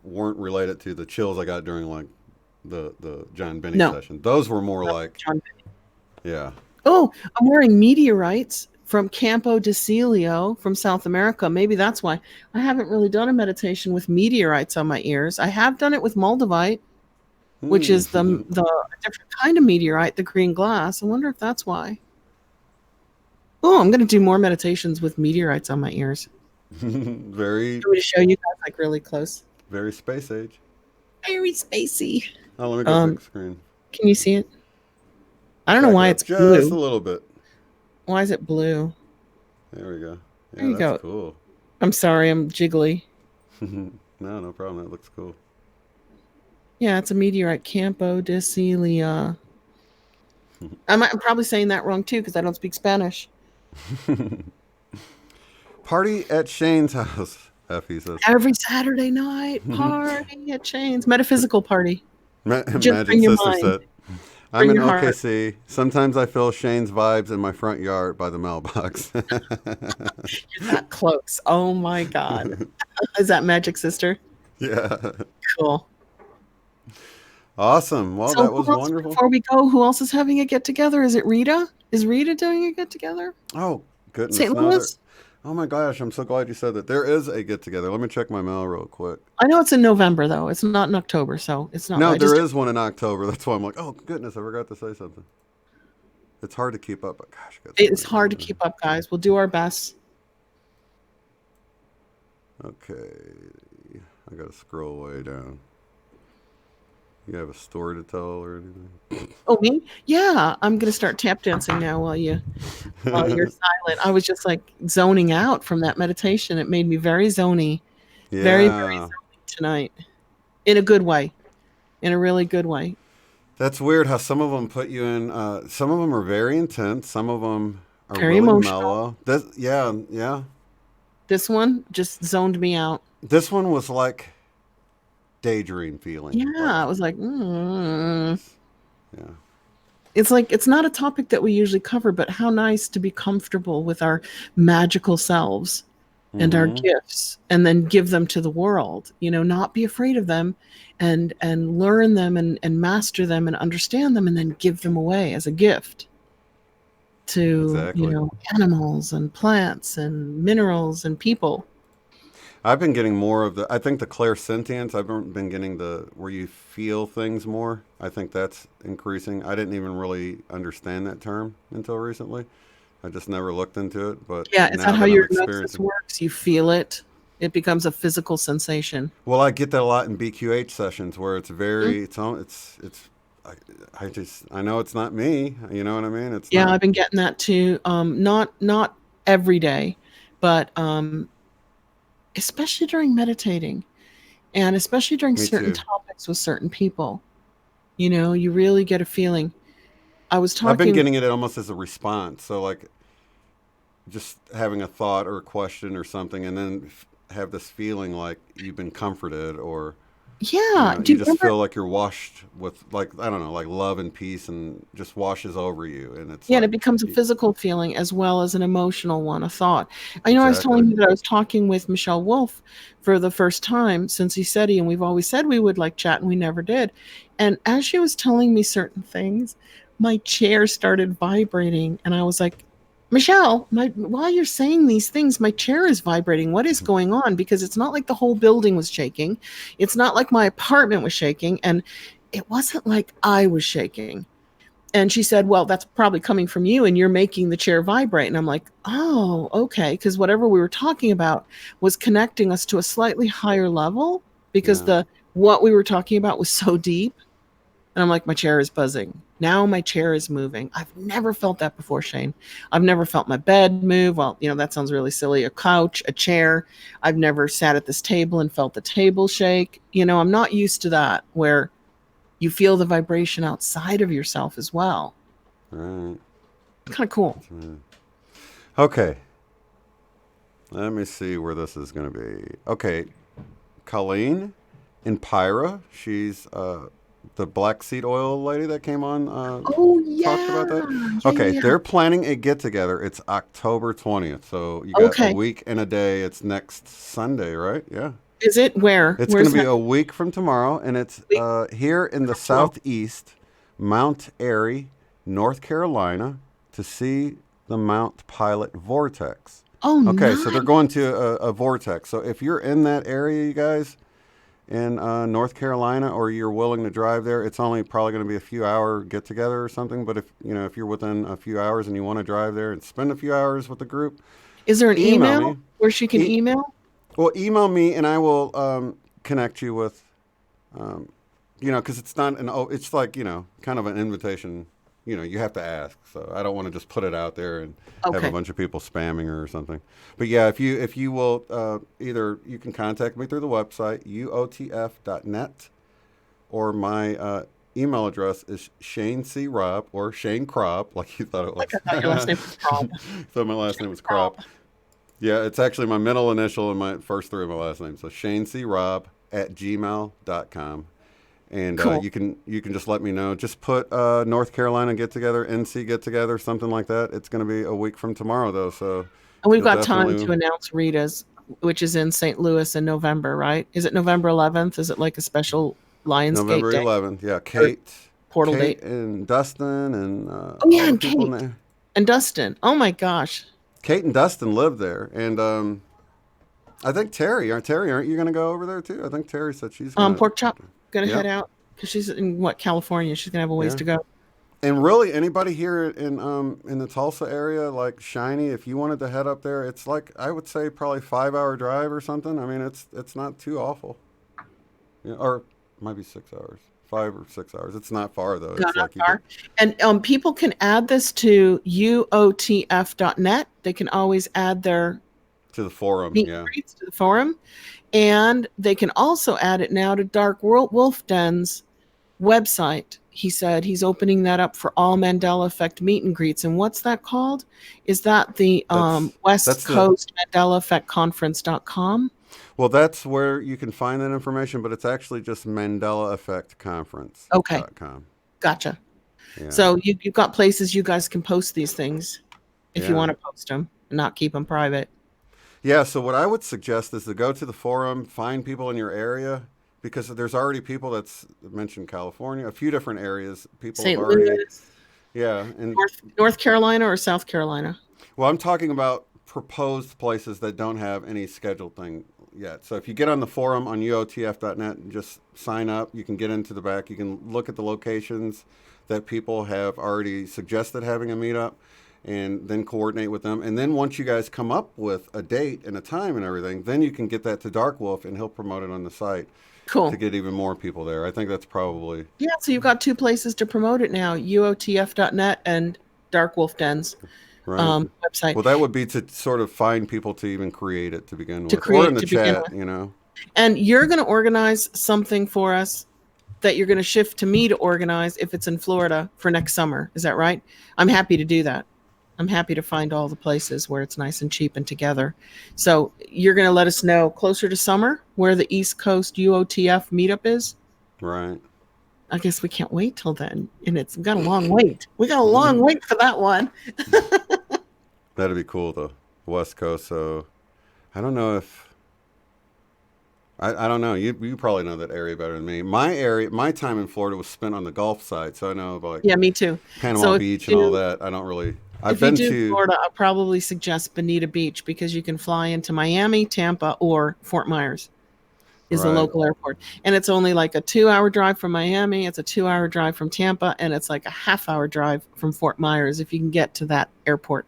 Speaker 2: weren't related to the chills I got during like the John Benny
Speaker 3: No,
Speaker 2: session. Those were more
Speaker 3: not
Speaker 2: like,
Speaker 3: John.
Speaker 2: yeah.
Speaker 3: Oh, I'm wearing meteorites from Campo de Celio from South America. Maybe that's why I haven't really done a meditation with meteorites on my ears. I have done it with Moldavite, which is the
Speaker 2: Hmm.
Speaker 3: different kind of meteorite, the green glass. I wonder if that's why. Oh, I'm going to do more meditations with meteorites on my ears.
Speaker 2: Very,
Speaker 3: I'm going to show you guys like really close.
Speaker 2: very space age.
Speaker 3: Very spacey.
Speaker 2: Oh, let me go
Speaker 3: Um,
Speaker 2: big screen.
Speaker 3: can you see it? I don't know
Speaker 2: Back it
Speaker 3: why
Speaker 2: up
Speaker 3: it's
Speaker 2: just a
Speaker 3: blue.
Speaker 2: little bit.
Speaker 3: Why is it blue?
Speaker 2: There we go.
Speaker 3: There
Speaker 2: Yeah,
Speaker 3: you
Speaker 2: that's
Speaker 3: go.
Speaker 2: cool.
Speaker 3: I'm sorry, I'm jiggly.
Speaker 2: No, no problem. That looks cool.
Speaker 3: Yeah, it's a meteorite, Campo de Celia. I'm probably saying that wrong too because I don't speak Spanish.
Speaker 2: Party at Shane's house, Effie says.
Speaker 3: Every Saturday night, party at Shane's, metaphysical party. Just
Speaker 2: Magic
Speaker 3: bring your
Speaker 2: Sister
Speaker 3: mind,
Speaker 2: said, I'm
Speaker 3: bring
Speaker 2: in
Speaker 3: your heart.
Speaker 2: OKC. Sometimes I feel Shane's vibes in my front yard by the mailbox.
Speaker 3: You're that close. Oh my God. Is that Magic Sister?
Speaker 2: Yeah.
Speaker 3: Cool.
Speaker 2: Awesome. Well,
Speaker 3: So
Speaker 2: that was
Speaker 3: who else,
Speaker 2: wonderful.
Speaker 3: before we go, who else is having a get together? Is it Rita? Is Rita doing a get together?
Speaker 2: Oh, goodness.
Speaker 3: St.
Speaker 2: No, there.
Speaker 3: Louis?
Speaker 2: Oh my gosh, I'm so glad you said that. There is a get together. Let me check my mail real quick.
Speaker 3: I know it's in November though. It's not in October, so it's not.
Speaker 2: No,
Speaker 3: I
Speaker 2: there
Speaker 3: just
Speaker 2: is one in October. That's why I'm like, oh goodness, I forgot to say something. It's hard to keep up, but gosh, I got so
Speaker 3: it's
Speaker 2: many
Speaker 3: hard to
Speaker 2: going
Speaker 3: keep up, guys. We'll do our best.
Speaker 2: on. Okay, I gotta scroll way down. You have a story to tell or anything?
Speaker 3: Oh, me? Yeah, I'm gonna start tap dancing now while you're silent. I was just like zoning out from that meditation. It made me very zony, very, very
Speaker 2: Yeah,
Speaker 3: zony tonight, in a good way, in a really good way.
Speaker 2: that's weird how some of them put you in. Some of them are very intense. Some of them are
Speaker 3: Very
Speaker 2: really
Speaker 3: emotional.
Speaker 2: mellow. This, yeah, yeah.
Speaker 3: This one just zoned me out.
Speaker 2: This one was like daydream feeling. Like,
Speaker 3: Yeah, I was like,
Speaker 2: yeah.
Speaker 3: it's like it's not a topic that we usually cover, but how nice to be comfortable with our magical selves and our
Speaker 2: Mm-hmm.
Speaker 3: gifts and then give them to the world, not be afraid of them and learn them and master them and understand them and then give them away as a gift to
Speaker 2: Exactly.
Speaker 3: animals and plants and minerals and people.
Speaker 2: I've been getting more of the. I think the clairsentience. I've been getting the where you feel things more. I think that's increasing. I didn't even really understand that term until recently. I just never looked into it. But
Speaker 3: Yeah, is that
Speaker 2: now
Speaker 3: how
Speaker 2: that I'm
Speaker 3: your hypnosis
Speaker 2: experiencing,
Speaker 3: works? You feel it, it becomes a physical sensation.
Speaker 2: well, I get that a lot in BQH sessions where it's
Speaker 3: Mhm.
Speaker 2: very. It's. I know it's not me. You know what I mean? It's
Speaker 3: Yeah,
Speaker 2: not.
Speaker 3: I've been getting that too. Not every day, but especially during meditating and especially during
Speaker 2: Me
Speaker 3: certain
Speaker 2: too.
Speaker 3: topics with certain people. You really get a feeling. I was
Speaker 2: I've been
Speaker 3: talking.
Speaker 2: getting it almost as a response. So like just having a thought or a question or something, and then have this feeling like you've been comforted, or
Speaker 3: Yeah, do
Speaker 2: you
Speaker 3: you
Speaker 2: just
Speaker 3: remember?
Speaker 2: feel like you're washed with like I don't know, like love and peace, and just washes over you, and it's
Speaker 3: Yeah, and
Speaker 2: like
Speaker 3: it becomes a physical feeling as well as an emotional one, a thought. I know I was
Speaker 2: exactly,
Speaker 3: telling you that I was talking with Michelle Wolf for the first time since ESETI, and we've always said we would like chat, and we never did. And as she was telling me certain things, my chair started vibrating, and I was like, Michelle, while you're saying these things, my chair is vibrating. What is going on? Because it's not like the whole building was shaking. It's not like my apartment was shaking. And it wasn't like I was shaking. And she said, well, that's probably coming from you and you're making the chair vibrate. And I'm like, oh, okay. Because whatever we were talking about was connecting us to a slightly higher level because what we were talking about was so deep. And I'm like, my chair is buzzing. Now my chair is moving. I've never felt that before, Shane. I've never felt my bed move. Well, that sounds really silly. A couch, a chair. I've never sat at this table and felt the table shake. I'm not used to that where you feel the vibration outside of yourself as well.
Speaker 2: Right.
Speaker 3: Kind of cool.
Speaker 2: Okay. Let me see where this is going to be. Okay. Colleen in Pyra. She's the black seed oil lady that came on. Talked about that. Okay. They're planning a get-together. It's October 20th. So you got a week and a day. It's next Sunday, right? Yeah.
Speaker 3: Is it where?
Speaker 2: It's going to be a week from tomorrow, and it's here in the southeast, Mount Airy, North Carolina, to see the Mount Pilot Vortex.
Speaker 3: Oh,
Speaker 2: okay.
Speaker 3: Nice.
Speaker 2: So they're going to a vortex. So if you're in that area, you guys, in North Carolina, or you're willing to drive there, it's only probably going to be a few hour get together or something. But if you're within a few hours and you want to drive there and spend a few hours with the group,
Speaker 3: is there an email where she can email?
Speaker 2: Well, email me and I will connect you with, because it's not it's like, kind of an invitation. You have to ask. So I don't want to just put it out there and have a bunch of people spamming her or something. But yeah, if you will, either you can contact me through the website, uotf.net, or my email address is Shane C. Robb or Shane Kropp, like you thought it was.
Speaker 3: Like I thought your last name was Kropp.
Speaker 2: So my last name was Kropp. Yeah, it's actually my middle initial and my first three of my last name. So Shane C. Robb at gmail.com. And
Speaker 3: cool.
Speaker 2: You can just let me know. Just put North Carolina get together, NC get together, something like that. It's going to be a week from tomorrow, though. So
Speaker 3: and we've got time to announce Rita's, which is in St. Louis in November, right? Is it November 11th? Is it like a special Lionsgate
Speaker 2: November
Speaker 3: day?
Speaker 2: 11th, yeah. Kate
Speaker 3: date.
Speaker 2: And Dustin and
Speaker 3: and Kate and Dustin. Oh my gosh.
Speaker 2: Kate and Dustin live there, and I think Terry, aren't you going to go over there too? I think Terry said she's going
Speaker 3: Pork Chop going to head out because she's in California. She's going to have a ways to go.
Speaker 2: And really, anybody here in the Tulsa area, like Shiny, if you wanted to head up there, it's like I would say probably 5-hour drive or something. I mean, it's not too awful, or it might be 6 hours. 5 or 6 hours. It's not far though. It's like
Speaker 3: far. And people can add this to uotf.net. They can always add their
Speaker 2: to the forum,
Speaker 3: to the forum, and they can also add it now to Dark Wolf Den's website. He said he's opening that up for all Mandela Effect meet and greets. And what's that called? Is that the West Coast Mandela Effect Conference.com?
Speaker 2: Well, that's where you can find that information, but it's actually just Mandela Effect Conference.
Speaker 3: Okay. Gotcha. Yeah. So you've got places you guys can post these things if you want to post them and not keep them private.
Speaker 2: Yeah. So what I would suggest is to go to the forum, find people in your area, because there's already people that's mentioned California, a few different areas. People
Speaker 3: St. Louis.
Speaker 2: Yeah. And
Speaker 3: North Carolina or South Carolina?
Speaker 2: Well, I'm talking about proposed places that don't have any scheduled thing yet. So if you get on the forum on uotf.net and just sign up, you can get into the back. You can look at the locations that people have already suggested having a meetup and then coordinate with them. And then once you guys come up with a date and a time and everything, then you can get that to Dark Wolf and he'll promote it on the site.
Speaker 3: Cool.
Speaker 2: To get even more people there. I think that's probably...
Speaker 3: Yeah, so you've got two places to promote it now, uotf.net and Dark Wolf Den's. Website.
Speaker 2: Well, that would be to sort of find people to even create it to begin with, or in the chat,
Speaker 3: And you're going to organize something for us that you're going to shift to me to organize if it's in Florida for next summer. Is that right? I'm happy to do that. I'm happy to find all the places where it's nice and cheap and together. So you're going to let us know closer to summer where the East Coast UOTF meetup is?
Speaker 2: Right.
Speaker 3: I guess we can't wait till then. And we've got a long wait. We got a long wait for that one.
Speaker 2: That'd be cool, though. West Coast. So I don't know if... I don't know. You probably know that area better than me. My time in Florida was spent on the Gulf side. So I know about
Speaker 3: me too.
Speaker 2: Panama Beach and all that. I don't really...
Speaker 3: If you do Florida, I'll probably suggest Bonita Beach because you can fly into Miami, Tampa, or Fort Myers. is the
Speaker 2: Right.
Speaker 3: local airport. And it's only like a 2-hour drive from Miami. It's a 2-hour drive from Tampa. And it's like a half-hour drive from Fort Myers if you can get to that airport.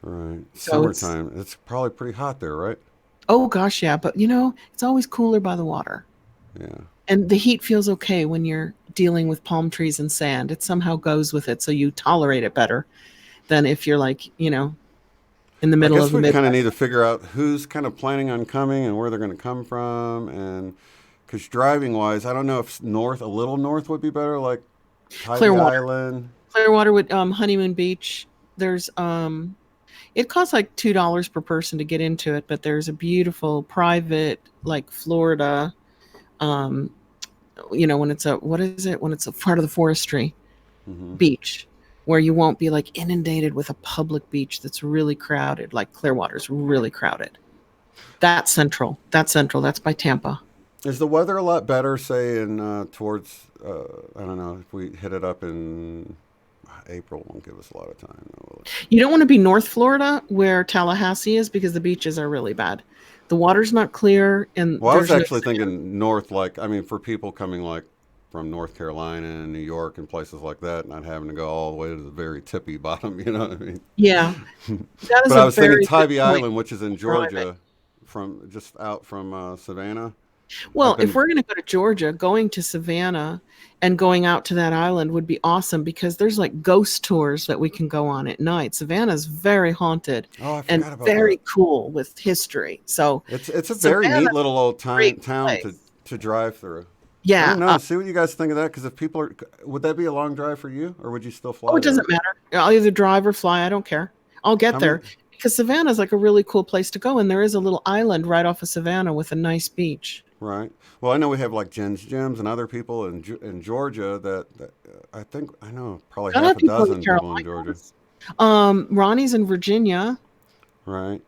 Speaker 2: Right.
Speaker 3: So it's,
Speaker 2: Summertime. It's probably pretty hot there, right?
Speaker 3: oh gosh, yeah. But it's always cooler by the water.
Speaker 2: Yeah.
Speaker 3: And the heat feels okay when you're dealing with palm trees and sand. It somehow goes with it. So you tolerate it better than if you're like, in the
Speaker 2: I
Speaker 3: middle
Speaker 2: guess
Speaker 3: of the
Speaker 2: we kind of
Speaker 3: Midwest.
Speaker 2: need to figure out who's kind of planning on coming and where they're going to come from, and because driving wise, I don't know if a little north would be better, like Tybee
Speaker 3: Clearwater.
Speaker 2: Island.
Speaker 3: Clearwater with Honeymoon Beach. There's it costs like $2 per person to get into it, but there's a beautiful private like Florida when it's a what is it? When it's a part of the forestry
Speaker 2: Hmm.
Speaker 3: beach where you won't be like inundated with a public beach that's really crowded, like Clearwater's really crowded. That's central. That's central. That's by Tampa.
Speaker 2: Is the weather a lot better, say, in towards? I don't know if we hit it up in April. Won't give us a lot of time. Will it?
Speaker 3: You don't want to be North Florida where Tallahassee is because the beaches are really bad. The water's not clear and
Speaker 2: Well, I was
Speaker 3: there's no
Speaker 2: actually
Speaker 3: sand.
Speaker 2: thinking north, like I mean, for people coming like from North Carolina and New York and places like that, not having to go all the way to the very tippy bottom. You know what I mean?
Speaker 3: Yeah, that is
Speaker 2: But I
Speaker 3: a
Speaker 2: was thinking
Speaker 3: very good
Speaker 2: Tybee
Speaker 3: point.
Speaker 2: Island, which is in
Speaker 3: Private.
Speaker 2: Georgia, from just out from Savannah.
Speaker 3: Well,
Speaker 2: I've
Speaker 3: if
Speaker 2: been
Speaker 3: we're going to go to Georgia, going to Savannah and going out to that island would be awesome because there's like ghost tours that we can go on at night. Savannah's very haunted
Speaker 2: Oh, I
Speaker 3: and
Speaker 2: forgot about that.
Speaker 3: very cool with history. So
Speaker 2: It's a very neat
Speaker 3: Savannah's
Speaker 2: little old
Speaker 3: a great
Speaker 2: town
Speaker 3: place.
Speaker 2: to drive through. I
Speaker 3: Yeah.
Speaker 2: don't know. See what you guys think of that. Because if people are, would that be a long drive for you, or would you still
Speaker 3: Oh,
Speaker 2: fly
Speaker 3: it
Speaker 2: there?
Speaker 3: doesn't matter. I'll either drive or fly. I don't care. I'll get
Speaker 2: How many?
Speaker 3: there because Savannah's like a really cool place to go. And there is a little island right off of Savannah with a nice beach.
Speaker 2: Right. Well, I know we have like Jen's Gyms and other people in Georgia that I think I know probably
Speaker 3: Got a lot
Speaker 2: half
Speaker 3: of
Speaker 2: a
Speaker 3: people in the
Speaker 2: dozen people in Georgia.
Speaker 3: Carolinas. Ronnie's in Virginia.
Speaker 2: Right.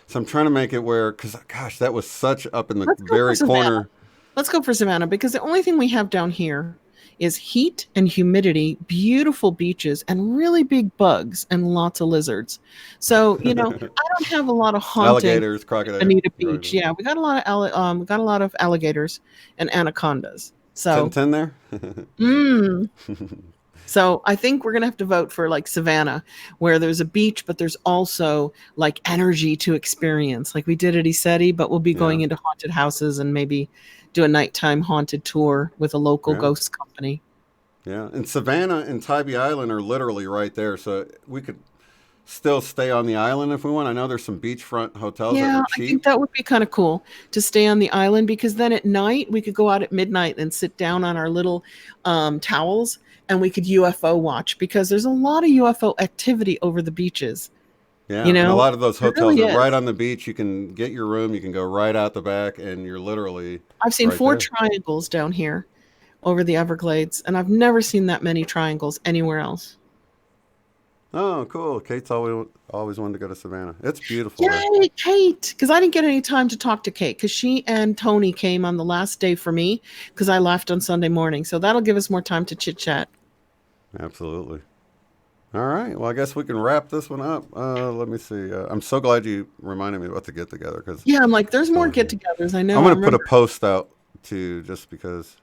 Speaker 2: So I'm trying to make it where, because gosh, that was such up in the
Speaker 3: Let's go for
Speaker 2: very
Speaker 3: Savannah.
Speaker 2: corner.
Speaker 3: Let's go for Savannah because the only thing we have down here is heat and humidity, beautiful beaches, and really big bugs and lots of lizards. So, I don't have a lot of haunting
Speaker 2: Alligators,
Speaker 3: at
Speaker 2: crocodile.
Speaker 3: Bonita
Speaker 2: Right.
Speaker 3: Beach. Yeah, we got a lot of we got a lot of alligators and anacondas.
Speaker 2: 10
Speaker 3: So,
Speaker 2: 10 there.
Speaker 3: mm, so I think we're gonna have to vote for like Savannah, where there's a beach, but there's also like energy to experience, like we did at Isetti, but we'll be going
Speaker 2: Yeah.
Speaker 3: into haunted houses and maybe do a nighttime haunted tour with a local
Speaker 2: Yeah.
Speaker 3: ghost company.
Speaker 2: Yeah. And Savannah and Tybee Island are literally right there. So we could still stay on the island if we want. I know there's some beachfront hotels that were
Speaker 3: Yeah, I think
Speaker 2: cheap.
Speaker 3: that would be kind of cool to stay on the island because then at night we could go out at midnight and sit down on our little towels and we could UFO watch because there's a lot of UFO activity over the beaches.
Speaker 2: Yeah. And a lot of those
Speaker 3: There
Speaker 2: hotels
Speaker 3: really
Speaker 2: are right
Speaker 3: is.
Speaker 2: on the beach. You can get your room, you can go right out the back, and you're literally
Speaker 3: I've seen
Speaker 2: right
Speaker 3: 4
Speaker 2: there.
Speaker 3: triangles down here over the Everglades, and I've never seen that many triangles anywhere else.
Speaker 2: Oh, cool. Kate's always wanted to go to Savannah. It's beautiful there.
Speaker 3: Yay, Kate! Because I didn't get any time to talk to Kate because she and Tony came on the last day for me because I left on Sunday morning. So that'll give us more time to chit chat.
Speaker 2: Absolutely. All right. Well, I guess we can wrap this one up. Let me see. I'm so glad you reminded me about the get together because
Speaker 3: Yeah, I'm like, there's more
Speaker 2: Oh,
Speaker 3: get-togethers. I know.
Speaker 2: I'm
Speaker 3: I
Speaker 2: going to put a
Speaker 3: remember.
Speaker 2: post out too, just because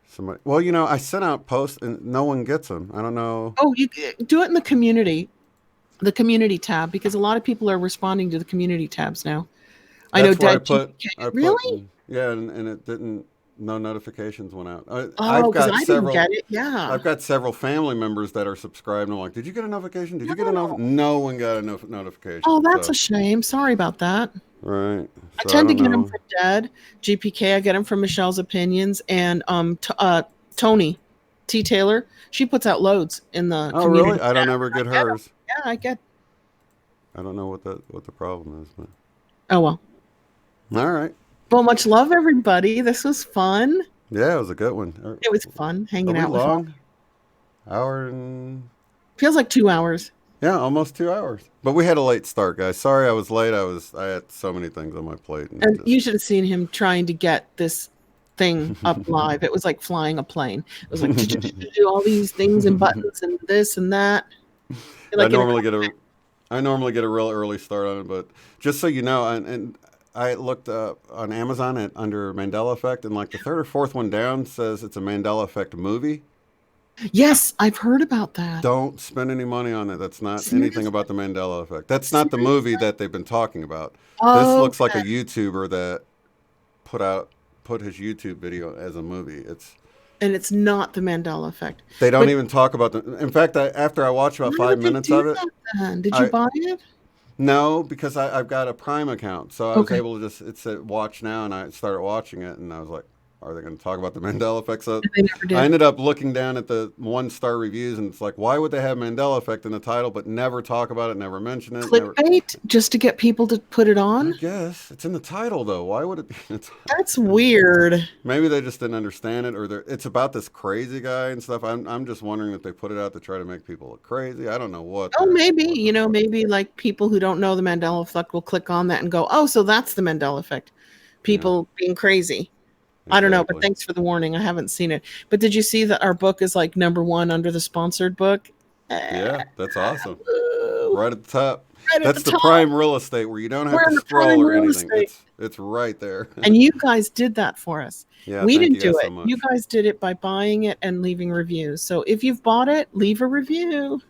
Speaker 2: somebody. Well, I sent out posts and no one gets them. I don't know.
Speaker 3: Oh, you do it in the community tab, because a lot of people are responding to the community tabs now. I know
Speaker 2: That's where I
Speaker 3: Dad
Speaker 2: put.
Speaker 3: GPK.
Speaker 2: I put.
Speaker 3: Really?
Speaker 2: Yeah, and it didn't. No notifications went out.
Speaker 3: Oh,
Speaker 2: I've
Speaker 3: because
Speaker 2: got
Speaker 3: I didn't
Speaker 2: several.
Speaker 3: get it. Yeah.
Speaker 2: I've got several family members that are subscribed. And I'm like, did you get a notification? Did you get a
Speaker 3: No.
Speaker 2: No one got a notification.
Speaker 3: Oh, that's
Speaker 2: So,
Speaker 3: a shame. Sorry about that.
Speaker 2: right.
Speaker 3: I
Speaker 2: So I
Speaker 3: tend to
Speaker 2: don't
Speaker 3: get them
Speaker 2: know.
Speaker 3: from Dad, GPK. I get them from Michelle's Opinions and Tony T Taylor. She puts out loads in the
Speaker 2: Oh,
Speaker 3: community
Speaker 2: really? I don't
Speaker 3: tab.
Speaker 2: ever get
Speaker 3: I get 'em.
Speaker 2: hers.
Speaker 3: Yeah, I get.
Speaker 2: I don't know what the problem is, but
Speaker 3: Oh well.
Speaker 2: all right.
Speaker 3: Well, much love, everybody. This was fun.
Speaker 2: Yeah, it was a good one.
Speaker 3: It was fun
Speaker 2: Are
Speaker 3: hanging
Speaker 2: we
Speaker 3: out with all.
Speaker 2: long? Hour and
Speaker 3: Feels like 2 hours.
Speaker 2: yeah, almost 2 hours. But we had a late start, guys. Sorry, I was late. I had so many things on my plate, and
Speaker 3: And
Speaker 2: just
Speaker 3: you should have seen him trying to get this thing up live. It was like flying a plane. It was like do all these things and buttons and this and that.
Speaker 2: I
Speaker 3: Like in a
Speaker 2: normally get a real early start on it, but just so you know, and I looked on Amazon under Mandela Effect, and like the third or fourth one down says it's a Mandela Effect movie.
Speaker 3: Yes, I've heard about that.
Speaker 2: Don't spend any money on it. That's not
Speaker 3: Seriously?
Speaker 2: anything about the Mandela Effect. That's not the movie that they've been talking about. This looks like a
Speaker 3: Okay.
Speaker 2: YouTuber that put his YouTube video as a movie.
Speaker 3: And it's not the Mandela Effect.
Speaker 2: They don't
Speaker 3: But
Speaker 2: even talk about the. In fact, after I watched about
Speaker 3: why
Speaker 2: 5
Speaker 3: would they
Speaker 2: minutes
Speaker 3: do
Speaker 2: of it,
Speaker 3: that then? Did you
Speaker 2: I
Speaker 3: buy it?
Speaker 2: no, because I've got a Prime account, so I was
Speaker 3: Okay.
Speaker 2: able to just it said watch now, and I started watching it, and I was like, are they going to talk about the Mandela Effect? So
Speaker 3: And they never
Speaker 2: I
Speaker 3: did.
Speaker 2: ended up looking down at the 1-star reviews, and it's like, why would they have Mandela Effect in the title, but never talk about it, never mention it, never.
Speaker 3: Clickbait just to get people to put it
Speaker 2: I
Speaker 3: on?
Speaker 2: guess it's in the title though. Why would it be in the title?
Speaker 3: That's weird.
Speaker 2: Maybe they just didn't understand it, or it's about this crazy guy and stuff. I'm just wondering if they put it out to try to make people look crazy. I don't know what.
Speaker 3: Oh,
Speaker 2: they're-
Speaker 3: maybe,
Speaker 2: what they're fucking-
Speaker 3: maybe like people who don't know the Mandela Effect will click on that and go, oh, so that's the Mandela Effect. People being crazy. I don't know, but
Speaker 2: Exactly.
Speaker 3: thanks for the warning. I haven't seen it. But did you see that our book is like #1 under the sponsored book?
Speaker 2: Yeah, that's awesome.
Speaker 3: Woo.
Speaker 2: Right at the top.
Speaker 3: Right at
Speaker 2: That's
Speaker 3: the
Speaker 2: the
Speaker 3: top.
Speaker 2: prime real estate where you don't have
Speaker 3: We're in
Speaker 2: to
Speaker 3: the
Speaker 2: scroll
Speaker 3: prime
Speaker 2: or
Speaker 3: real
Speaker 2: anything.
Speaker 3: estate.
Speaker 2: It's right there.
Speaker 3: And you guys did that for us.
Speaker 2: Yeah,
Speaker 3: We
Speaker 2: thank
Speaker 3: didn't
Speaker 2: you
Speaker 3: do
Speaker 2: guys
Speaker 3: it.
Speaker 2: so much.
Speaker 3: You guys did it by buying it and leaving reviews. So if you've bought it, leave a review.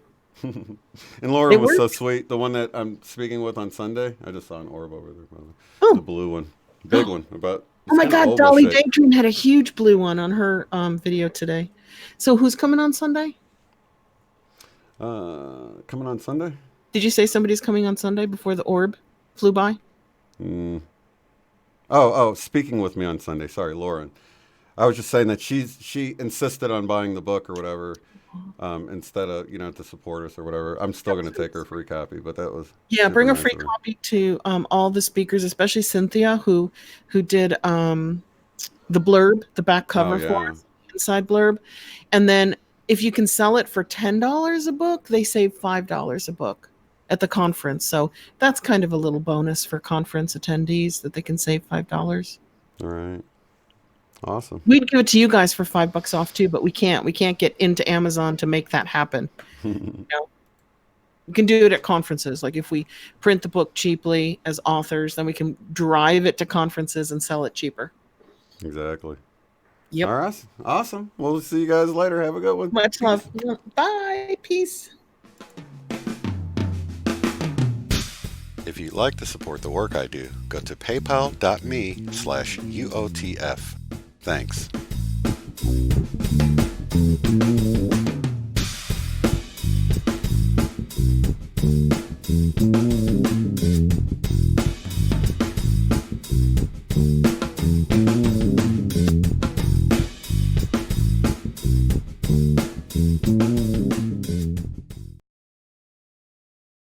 Speaker 2: And Lauren
Speaker 3: It
Speaker 2: was so
Speaker 3: worked.
Speaker 2: sweet. The one that I'm speaking with on Sunday. I just saw an orb over there. By the way.
Speaker 3: Oh.
Speaker 2: The blue one. Big one. About.
Speaker 3: Oh my
Speaker 2: it's kinda
Speaker 3: God,
Speaker 2: oval
Speaker 3: Dolly
Speaker 2: shaped.
Speaker 3: Daydream had a huge blue one on her video today. So who's coming on Sunday?
Speaker 2: Coming on Sunday?
Speaker 3: Did you say somebody's coming on Sunday before the orb flew by?
Speaker 2: Oh, speaking with me on Sunday. Sorry, Lauren. I was just saying that she insisted on buying the book or whatever, instead of to support us or whatever. I'm still going to take her a free copy, but that was
Speaker 3: Yeah,
Speaker 2: super
Speaker 3: bring a
Speaker 2: nice
Speaker 3: free
Speaker 2: of her.
Speaker 3: copy to all the speakers, especially Cynthia, who did the blurb, the back cover
Speaker 2: Oh,
Speaker 3: for
Speaker 2: yeah.
Speaker 3: us, inside blurb. And then if you can sell it for $10 a book, they save $5 a book at the conference. So that's kind of a little bonus for conference attendees that they can save $5.
Speaker 2: All right. Awesome.
Speaker 3: We'd give it to you guys for $5 off too, but we can't. We can't get into Amazon to make that happen. We can do it at conferences. Like if we print the book cheaply as authors, then we can drive it to conferences and sell it cheaper.
Speaker 2: Exactly.
Speaker 3: Yep.
Speaker 2: All right. Awesome. We'll see you guys later. Have a good one.
Speaker 3: Much love. Bye. Peace.
Speaker 2: If you'd like to support the work I do, go to paypal.me/UOTF. Thanks.